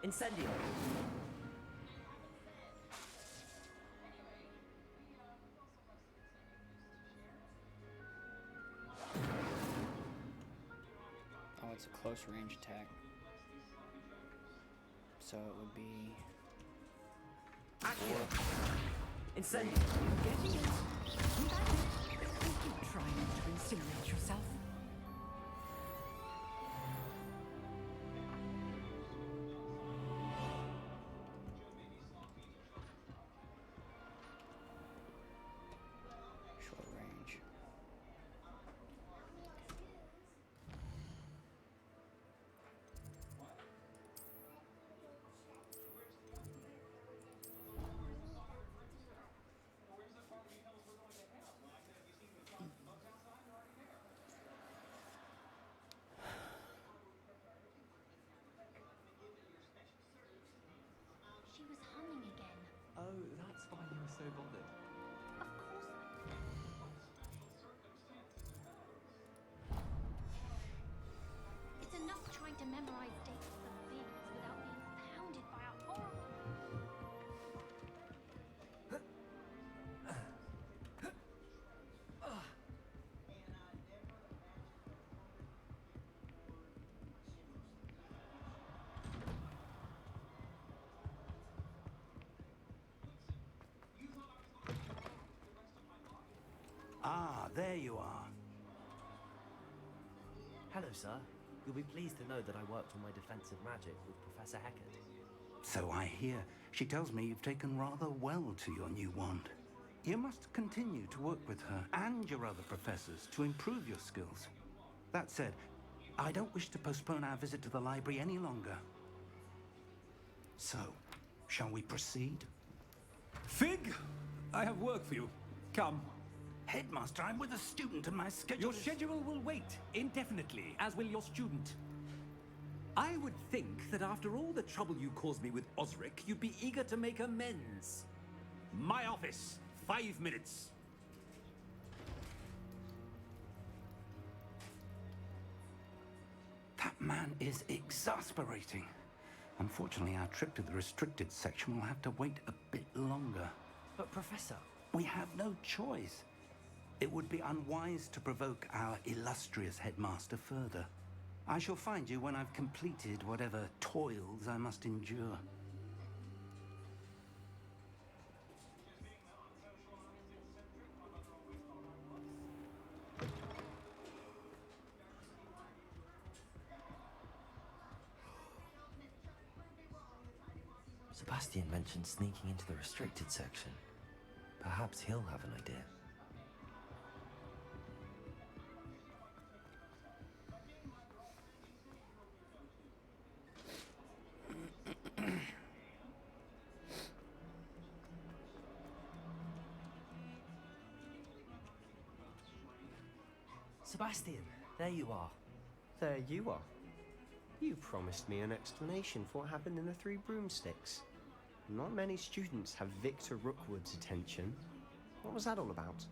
Incendio!
Oh, it's a close range attack. So it would be...
Incendio!
Getting it? Keep trying not to incinerate yourself.
Short range.
She was humming again.
Oh, that's why you were so bothered.
Of course. It's enough trying to memorize dates for things without being pounded by a horrible...
Ah, there you are.
Hello, sir. You'll be pleased to know that I worked on my defensive magic with Professor Heckert.
So I hear. She tells me you've taken rather well to your new wand. You must continue to work with her and your other professors to improve your skills. That said, I don't wish to postpone our visit to the library any longer. So, shall we proceed?
Fig! I have work for you. Come.
Headmaster, I'm with a student and my schedule
Your schedule will wait indefinitely, as will your student. I would think that after all the trouble you caused me with Osric, you'd be eager to make amends. My office, 5 minutes.
That man is exasperating. Unfortunately, our trip to the restricted section will have to wait a bit longer.
But, Professor...
We have no choice. It would be unwise to provoke our illustrious headmaster further. I shall find you when I've completed whatever toils I must endure.
Sebastian mentioned sneaking into the restricted section. Perhaps he'll have an idea.
Sebastian, there you are.
There you are. You promised me an explanation for what happened in the Three Broomsticks. Not many students have Victor Rookwood's attention. What was that all about?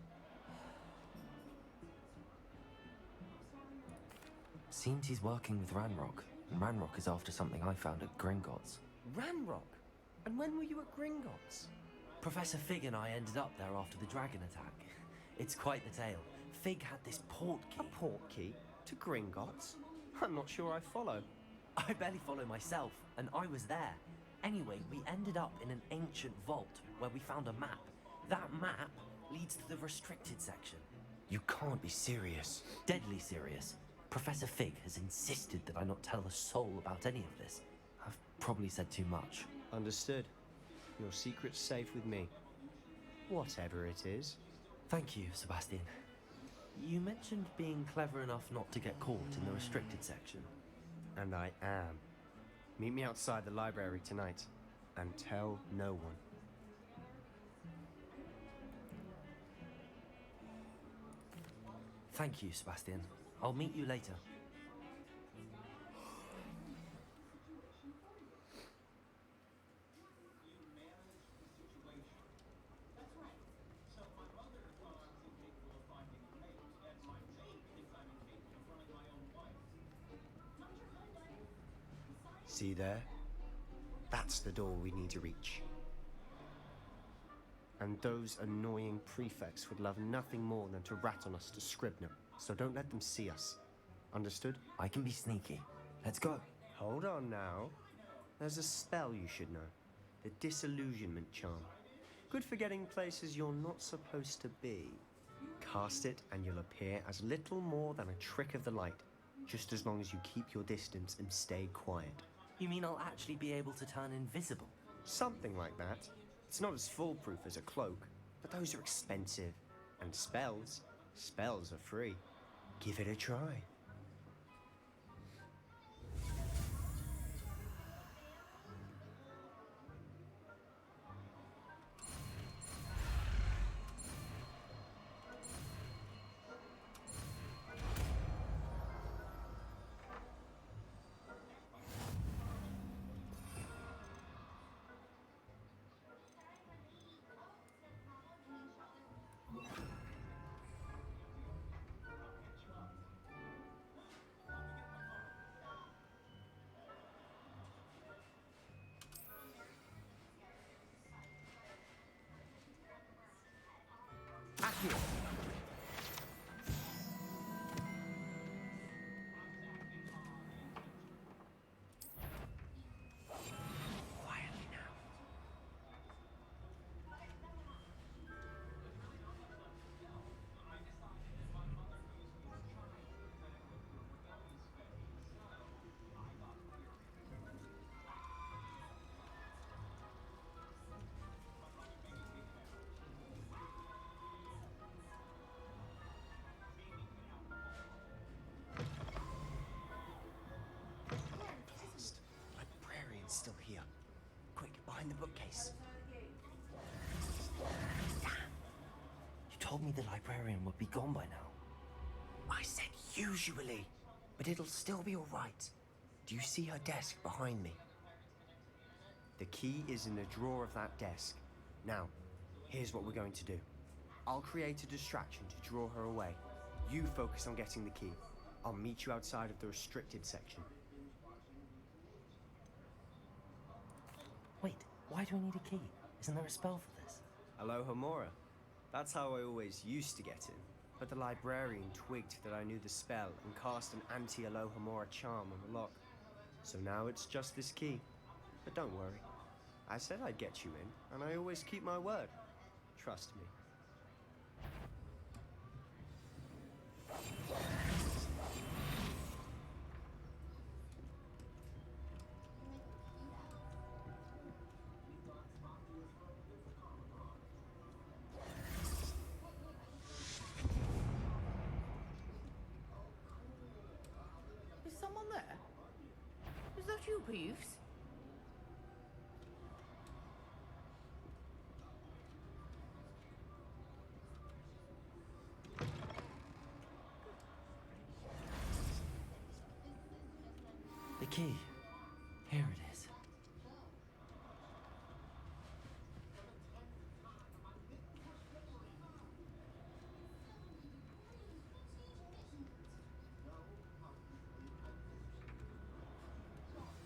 Seems he's working with Ranrock, and Ranrock is after something I found at Gringotts.
Ranrock? And when were you at Gringotts? Professor Fig and I ended up there after the dragon attack. It's quite the tale. Fig had this port key.
A port key? To Gringotts? I'm not sure I follow.
I barely follow myself, and I was there. Anyway, we ended up in an ancient vault where we found a map. That map leads to the restricted section.
You can't be serious.
Deadly serious. Professor Fig has insisted that I not tell a soul about any of this.
I've probably said too much.
Understood. Your secret's safe with me. Whatever it is.
Thank you, Sebastian. You mentioned being clever enough not to get caught in the restricted section.
And I am. Meet me outside the library tonight, and tell no one.
Thank you, Sebastian. I'll meet you later.
See there? That's the door we need to reach. And those annoying prefects would love nothing more than to rat on us to Scribner, so don't let them see us. Understood?
I can be sneaky. Let's go.
Hold on now. There's a spell you should know. The Disillusionment Charm. Good for getting places you're not supposed to be. Cast it and you'll appear as little more than a trick of the light, just as long as you keep your distance and stay quiet.
You mean I'll actually be able to turn invisible?
Something like that. It's not as foolproof as a cloak, but those are expensive. And spells are free. Give it a try.
Accio!
Quietly now. Fast. Librarian's still here. Quick, behind the bookcase. Damn.
You told me the librarian would be gone by now.
I said usually, but it'll still be all right. Do you see her desk behind me? The key is in the drawer of that desk. Now, here's what we're going to do. I'll create a distraction to draw her away. You focus on getting the key. I'll meet you outside of the restricted section.
Wait, why do I need a key? Isn't there a spell for this?
Alohomora. That's how I always used to get in. But the librarian twigged that I knew the spell and cast an anti-Alohomora charm on the lock. So now it's just this key. But don't worry. I said I'd get you in, and I always keep my word. Trust me.
Is someone there? Is that you, Peeves?
The key. Here it is.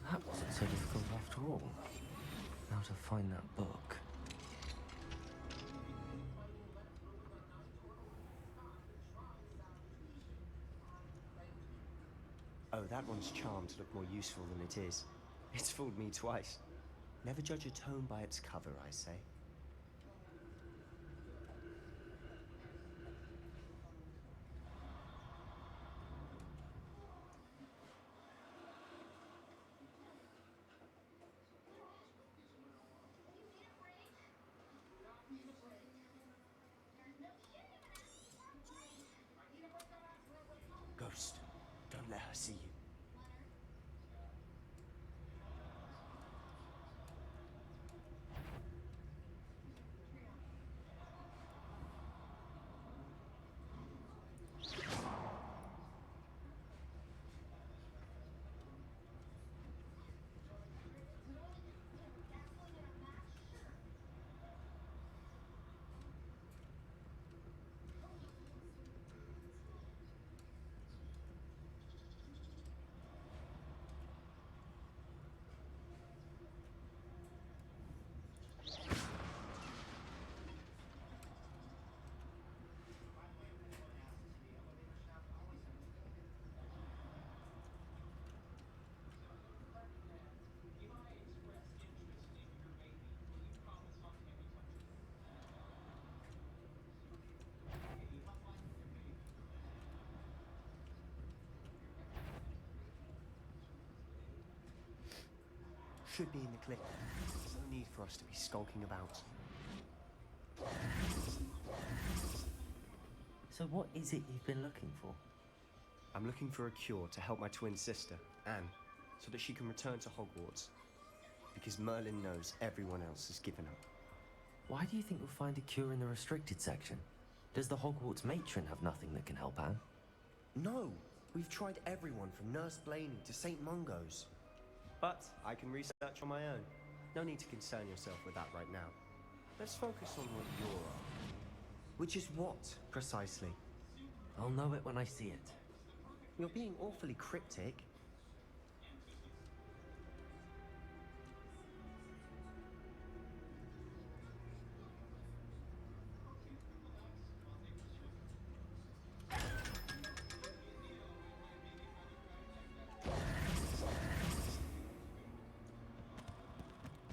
That wasn't so difficult after all. Now to find that book.
Oh, that one's charmed to look more useful than it is. It's fooled me twice. Never judge a tome by its cover, I say. Ghost, don't let her see you. should be in the clip. There's no need for us to be skulking about.
So what is it you've been looking for?
I'm looking for a cure to help my twin sister, Anne, so that she can return to Hogwarts. Because Merlin knows everyone else has given up.
Why do you think we'll find a cure in the restricted section? Does the Hogwarts matron have nothing that can help Anne?
No! We've tried everyone from Nurse Blaney to St. Mungo's. But I can research on my own. No need to concern yourself with that right now. Let's focus on what you're after. Which is what, precisely?
I'll know it when I see it.
You're being awfully cryptic.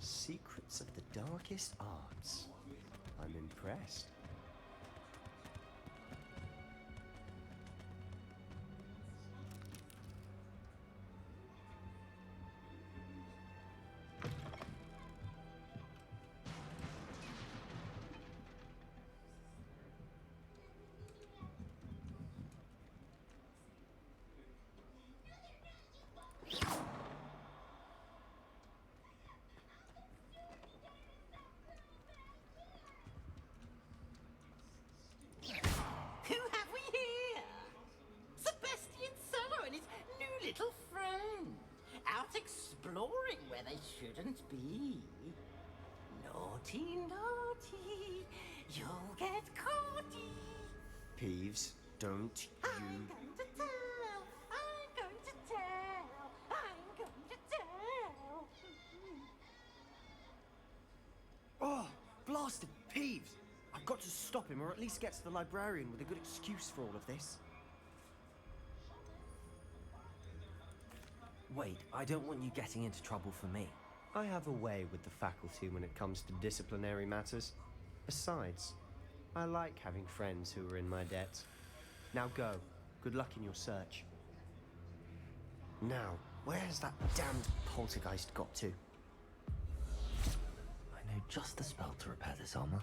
Secrets of the darkest arts. I'm impressed.
Who have we here? Sebastian Cello and his new little friend. Out exploring where they shouldn't be. Naughty, naughty. You'll get caughty.
Peeves, don't you...
I'm going to tell. I'm going to tell. I'm going to tell.
Oh, blasted Peeves! I've got to stop him, or at least get to the librarian with a good excuse for all of this.
Wait, I don't want you getting into trouble for me.
I have a way with the faculty when it comes to disciplinary matters. Besides, I like having friends who are in my debt. Now go. Good luck in your search. Now, where has that damned poltergeist got to?
I know just the spell to repair this armor.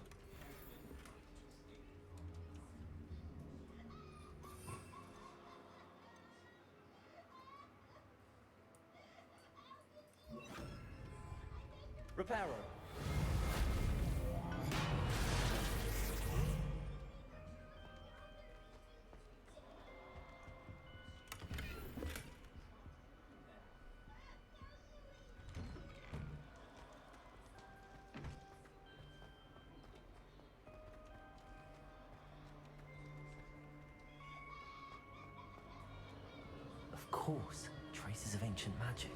Reparo.
Of course, traces of ancient magic.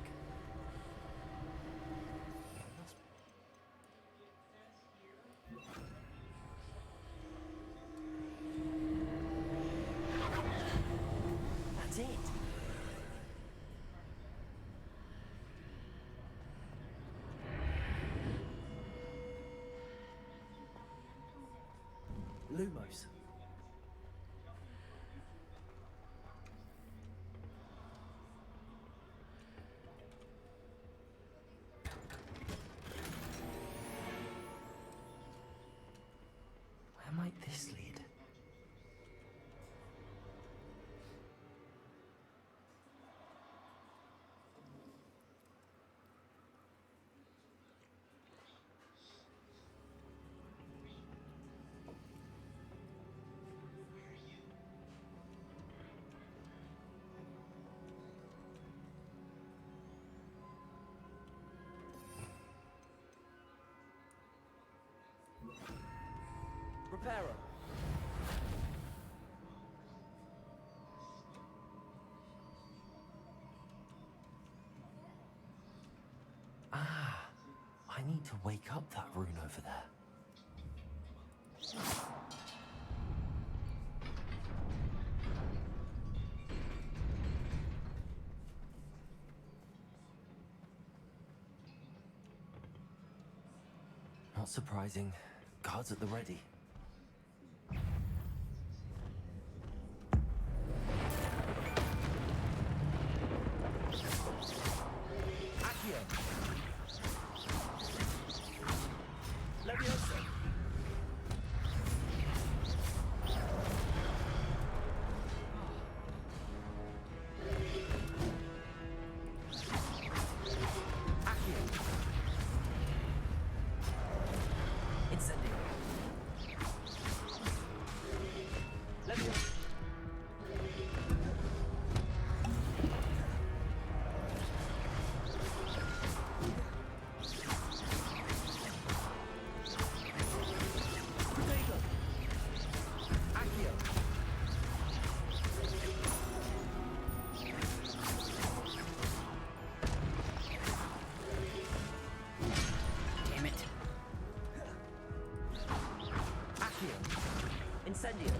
That's it. Lumos.
Where might this lead?
Reparo.
Ah, I need to wake up that rune over there. Not surprising. Guards at the ready.
Accio. Incendio.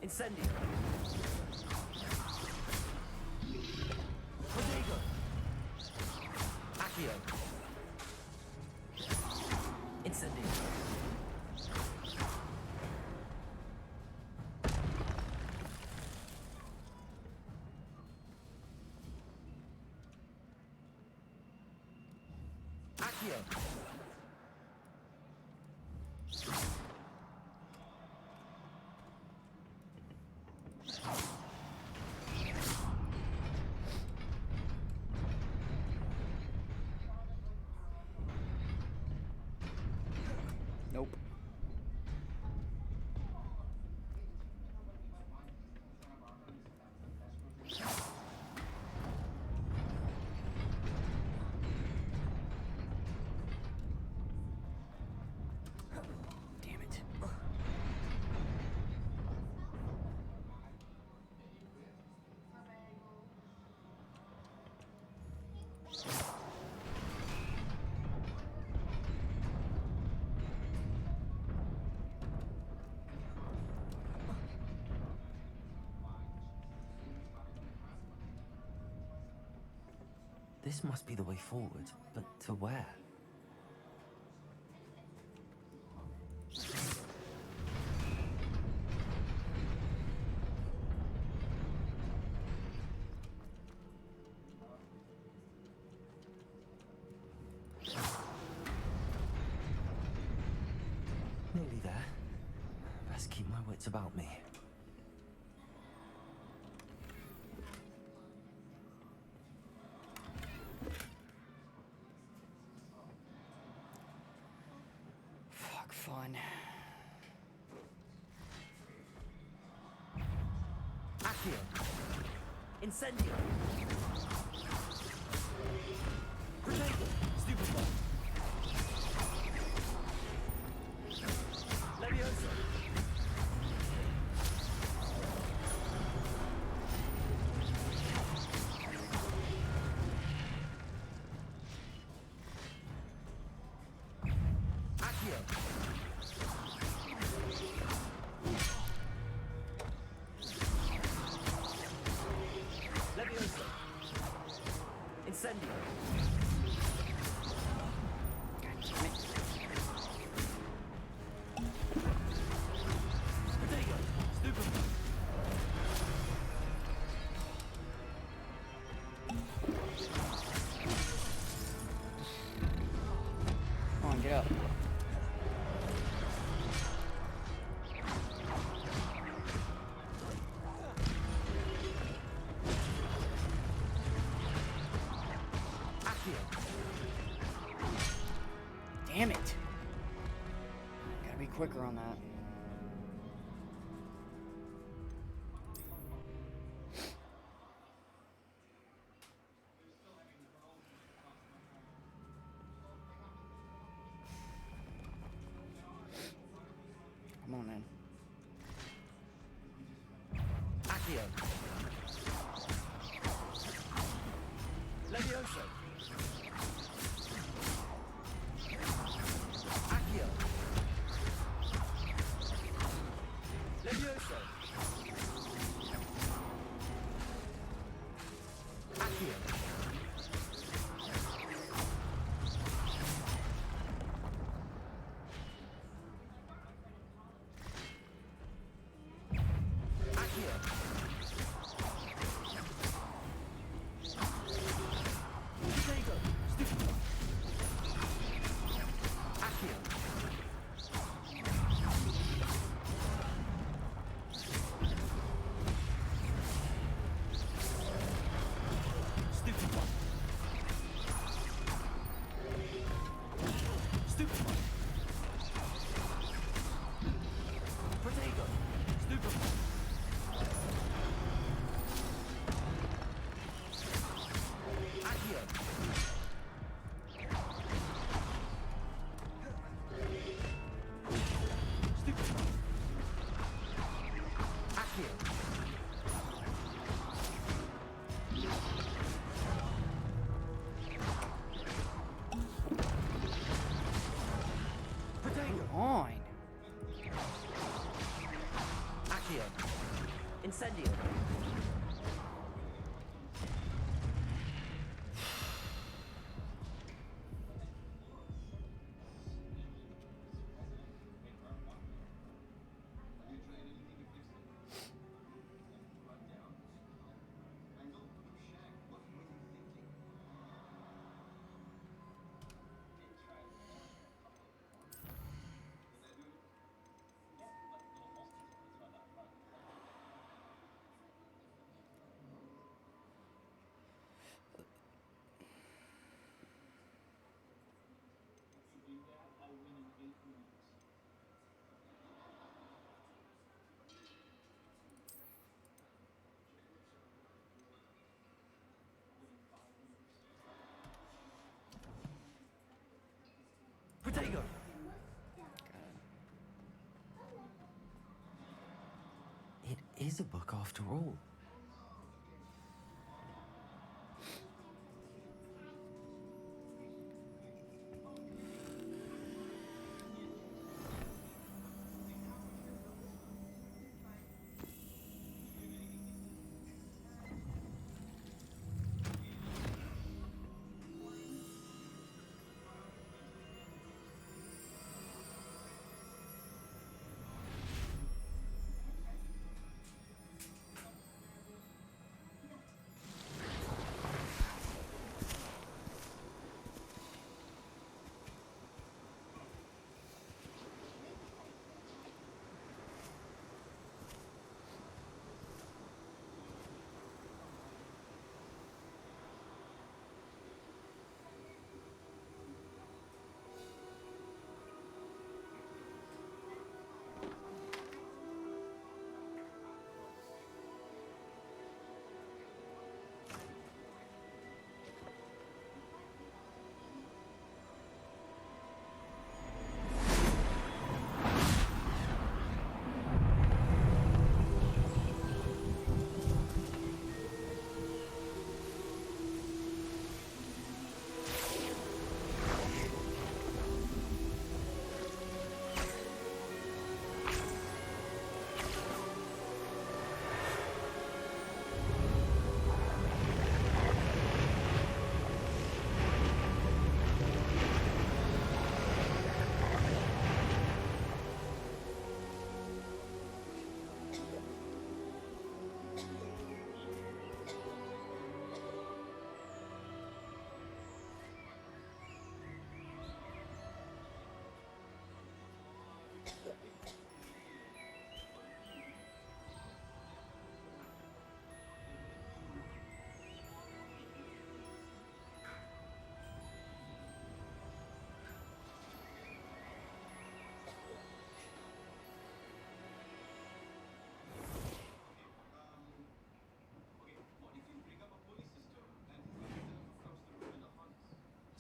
Incendio. Protego. Accio. Incendio. Accio.
Nope. Damn it.
This must be the way forward, but to where? Nearly there. Best keep my wits about me.
Fuck fun.
Accio. Incendio. Protego. Stupefy. Levioso. Accio. Levioso. Incendio. Protego. Stupefy.
Come on, get up. Damn it. Gotta be quicker on that. Come on, man.
Accio. Levioso. Accio. Levioso. Accio. Accio.
is a book after all.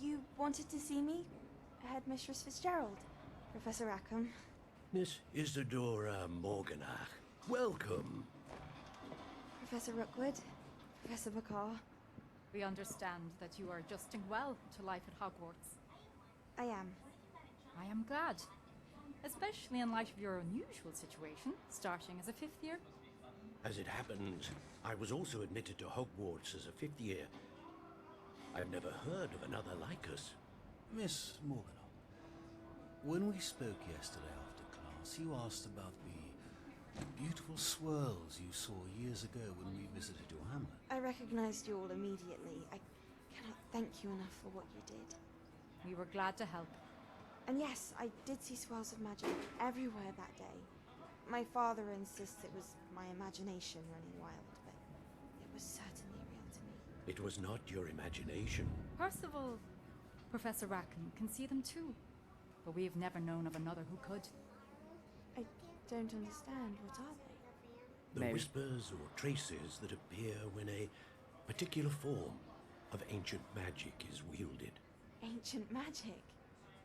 You wanted to see me? Headmistress Fitzgerald? Professor Rackham?
Miss Isadora Morganach, welcome.
Professor Rookwood? Professor Bakar?
We understand that you are adjusting well to life at Hogwarts.
I am.
I am glad. Especially in light of your unusual situation, starting as a fifth year.
As it happens, I was also admitted to Hogwarts as a fifth year. I've never heard of another like us.
Miss Morgan, when we spoke yesterday after class, you asked about the beautiful swirls you saw years ago when we visited your hamlet.
I recognized you all immediately. I cannot thank you enough for what you did.
We were glad to help.
And yes, I did see swirls of magic everywhere that day. My father insists it was my imagination running wild, but it was certainly real to me.
It was not your imagination.
Percival, Professor Rackham can see them too. But we've never known of another who could.
I don't understand. What are they?
The whispers or traces that appear when a particular form of ancient magic is wielded.
Ancient magic?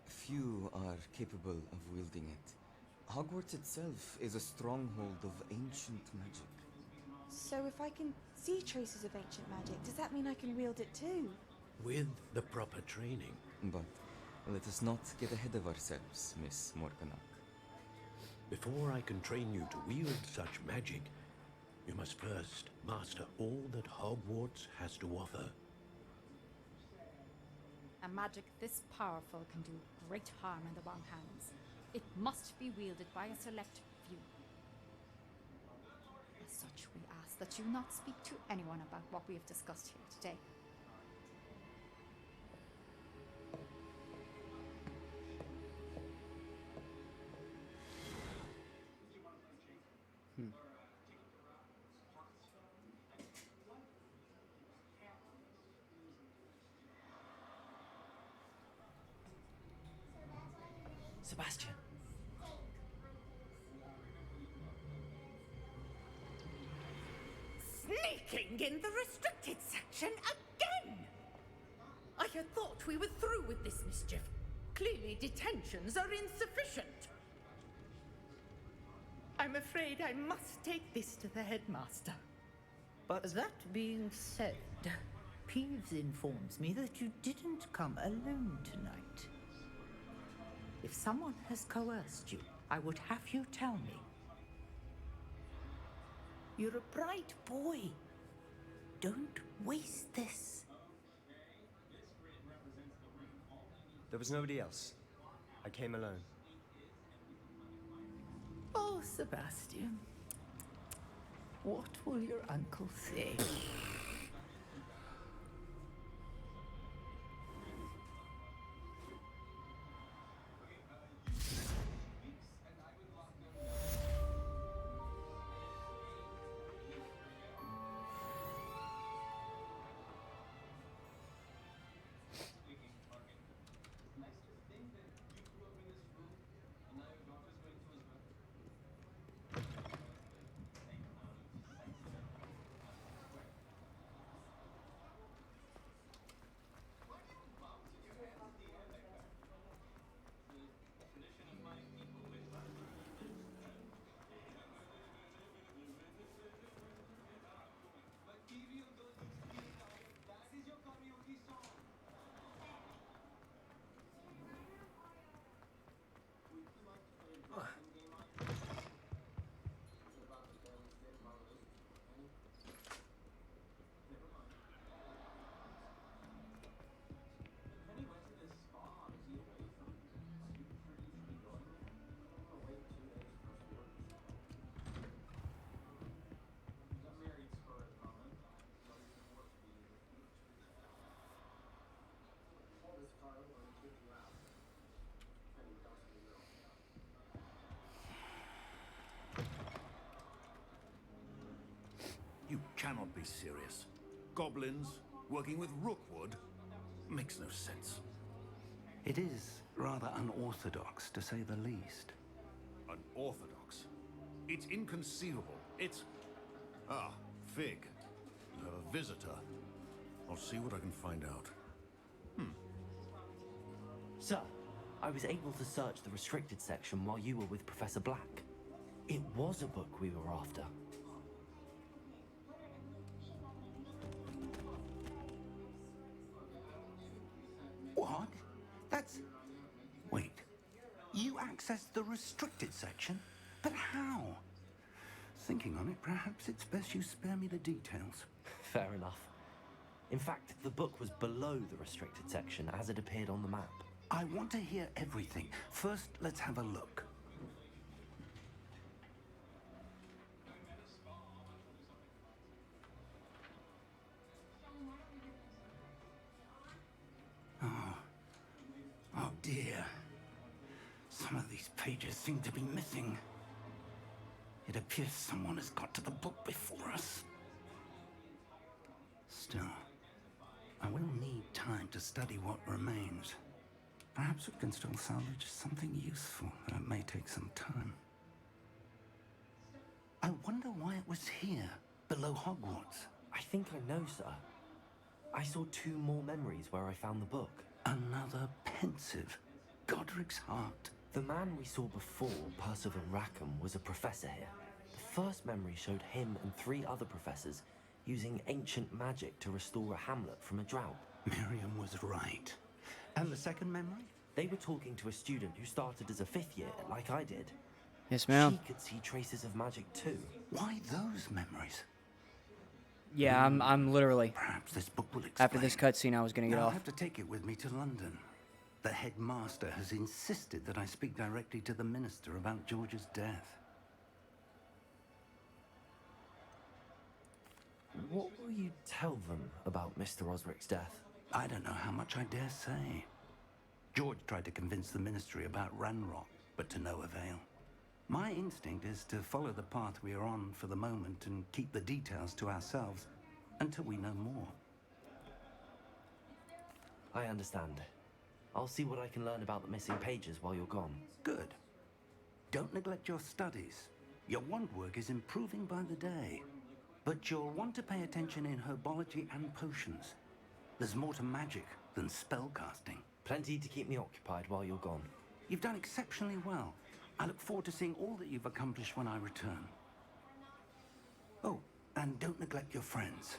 Few are capable of wielding it. Hogwarts itself is a stronghold of ancient magic.
So if I can see traces of ancient magic, does that mean I can wield it too?
With the proper training.
But let us not get ahead of ourselves, Miss Morganach.
Before I can train you to wield such magic, you must first master all that Hogwarts has to offer.
A magic this powerful can do great harm in the wrong hands. It must be wielded by a select few. As such, we ask that you not speak to anyone about what we have discussed here today.
Sebastian.
Sneaking in the restricted section again! I had thought we were through with this mischief. Clearly detentions are insufficient. I'm afraid I must take this to the headmaster.
But that being said, Peeves informs me that you didn't come alone tonight. If someone has coerced you, I would have you tell me. You're a bright boy. Don't waste this.
There was nobody else. I came alone.
Oh, Sebastian. What will your uncle say?
You cannot be serious. Goblins working with Rookwood makes no sense.
It is rather unorthodox, to say the least.
Unorthodox? It's inconceivable. It's... Ah, Fig. You have a visitor. I'll see what I can find out.
Sir, I was able to search the restricted section while you were with Professor Black. It was a book we were after.
What? That's... Wait. You accessed the restricted section? But how? Thinking on it, perhaps it's best you spare me the details.
Fair enough. In fact, the book was below the restricted section as it appeared on the map.
I want to hear everything. First, let's have a look. Oh dear. Some of these pages seem to be missing. It appears someone has got to the book before us. Still, I will need time to study what remains. Perhaps we can still salvage something useful, though it may take some time. I wonder why it was here, below Hogwarts.
I think I know, sir. I saw 2 more memories where I found the book.
Another pensive. Godric's heart.
The man we saw before, Percival Rackham, was a professor here. The first memory showed him and 3 other professors using ancient magic to restore a hamlet from a drought.
Miriam was right. And the second memory?
They were talking to a student who started as a 5th year, like I did.
Yes, ma'am.
She could see traces of magic too.
Why those memories?
Yeah, I'm literally.
Perhaps this book will explain.
After this cutscene, I was gonna get
I'll
off.
have to take it with me to London. The headmaster has insisted that I speak directly to the minister about George's death.
What will you tell them about Mr. Osric's death?
I don't know how much I dare say. George tried to convince the ministry about Ranrock, but to no avail. My instinct is to follow the path we are on for the moment and keep the details to ourselves until we know more.
I understand. I'll see what I can learn about the missing pages while you're gone.
Good. Don't neglect your studies. Your wand work is improving by the day. But you'll want to pay attention in herbology and potions. There's more to magic than spellcasting.
Plenty to keep me occupied while you're gone.
You've done exceptionally well. I look forward to seeing all that you've accomplished when I return. Oh, and don't neglect your friends.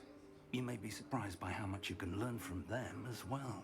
You may be surprised by how much you can learn from them as well.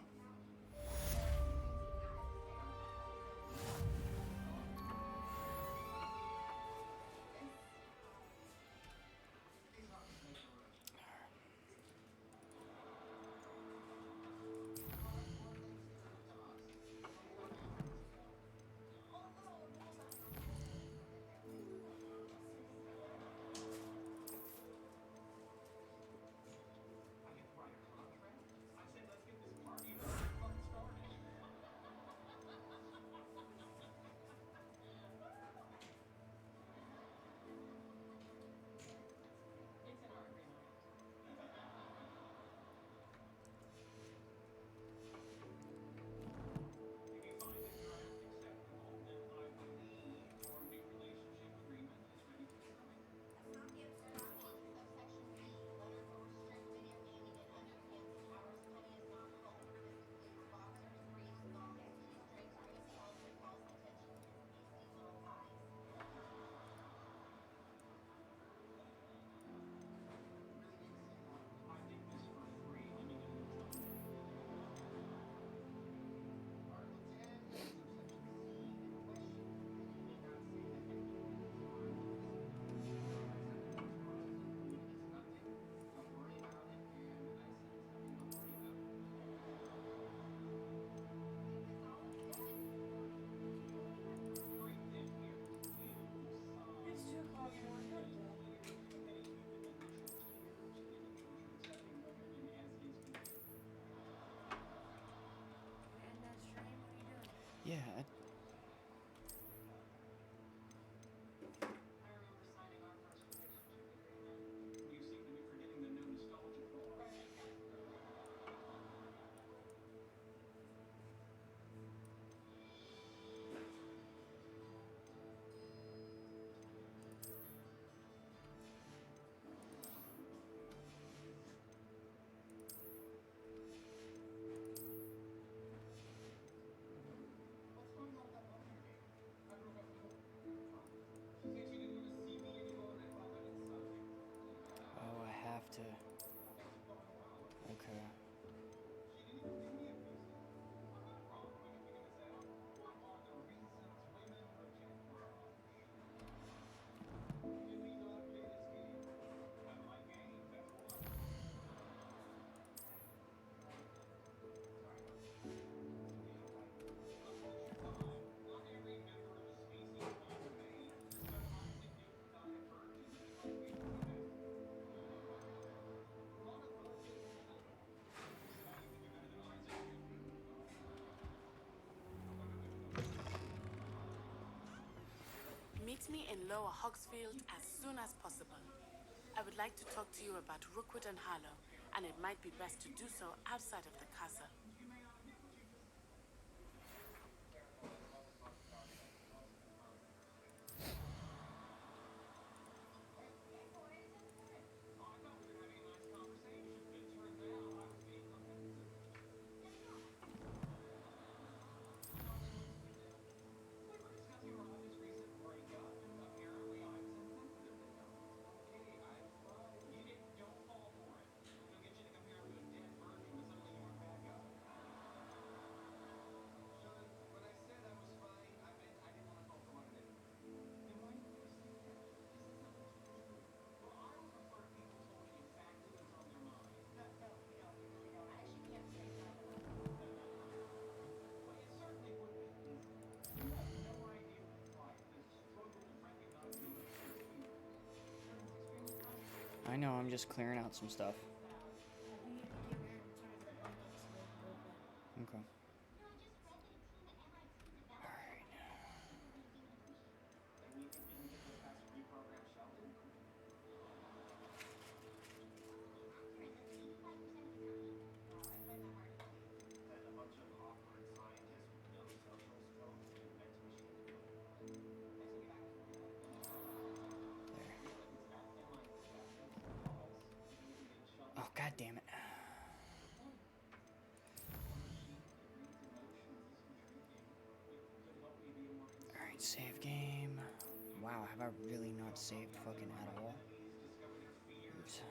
Yeah. Oh, I have to. Okay.
Meet me in Lower Hogsfield as soon as possible. I would like to talk to you about Rookwood and Harlow, and it might be best to do so outside of the castle. I know, I'm just clearing out some stuff. Okay. Oh, god damn it. Alright,
Save game. Wow, have I really not saved fucking at all? Oops.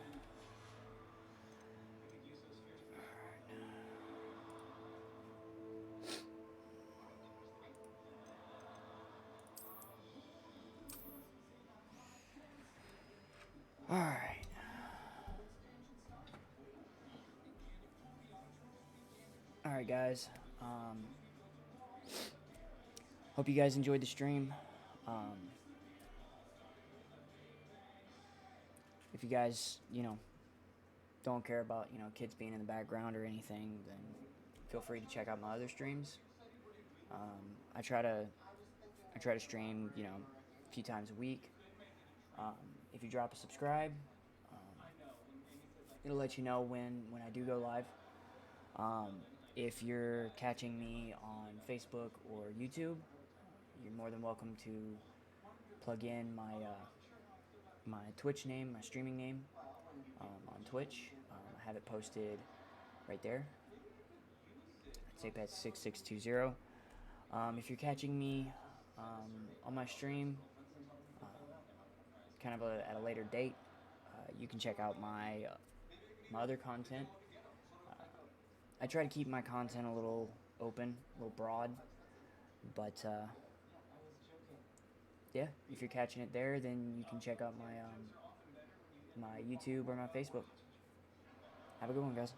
Alright. Alright, guys. Hope you guys enjoyed the stream. If you guys, don't care about, kids being in the background or anything, then feel free to check out my other streams. I try to stream, a few times a week. If you drop a subscribe, it'll let you know when I do go live. If you're catching me on Facebook or YouTube, you're more than welcome to plug in my Twitch name, my streaming name on Twitch. I have it posted right there. I'd say that's 6620. If you're catching me on my stream, kind of at a later date, you can check out my other content. I try to keep my content a little open, a little broad, but yeah, if you're catching it there, then you can check out my YouTube or my Facebook. Have a good one, guys.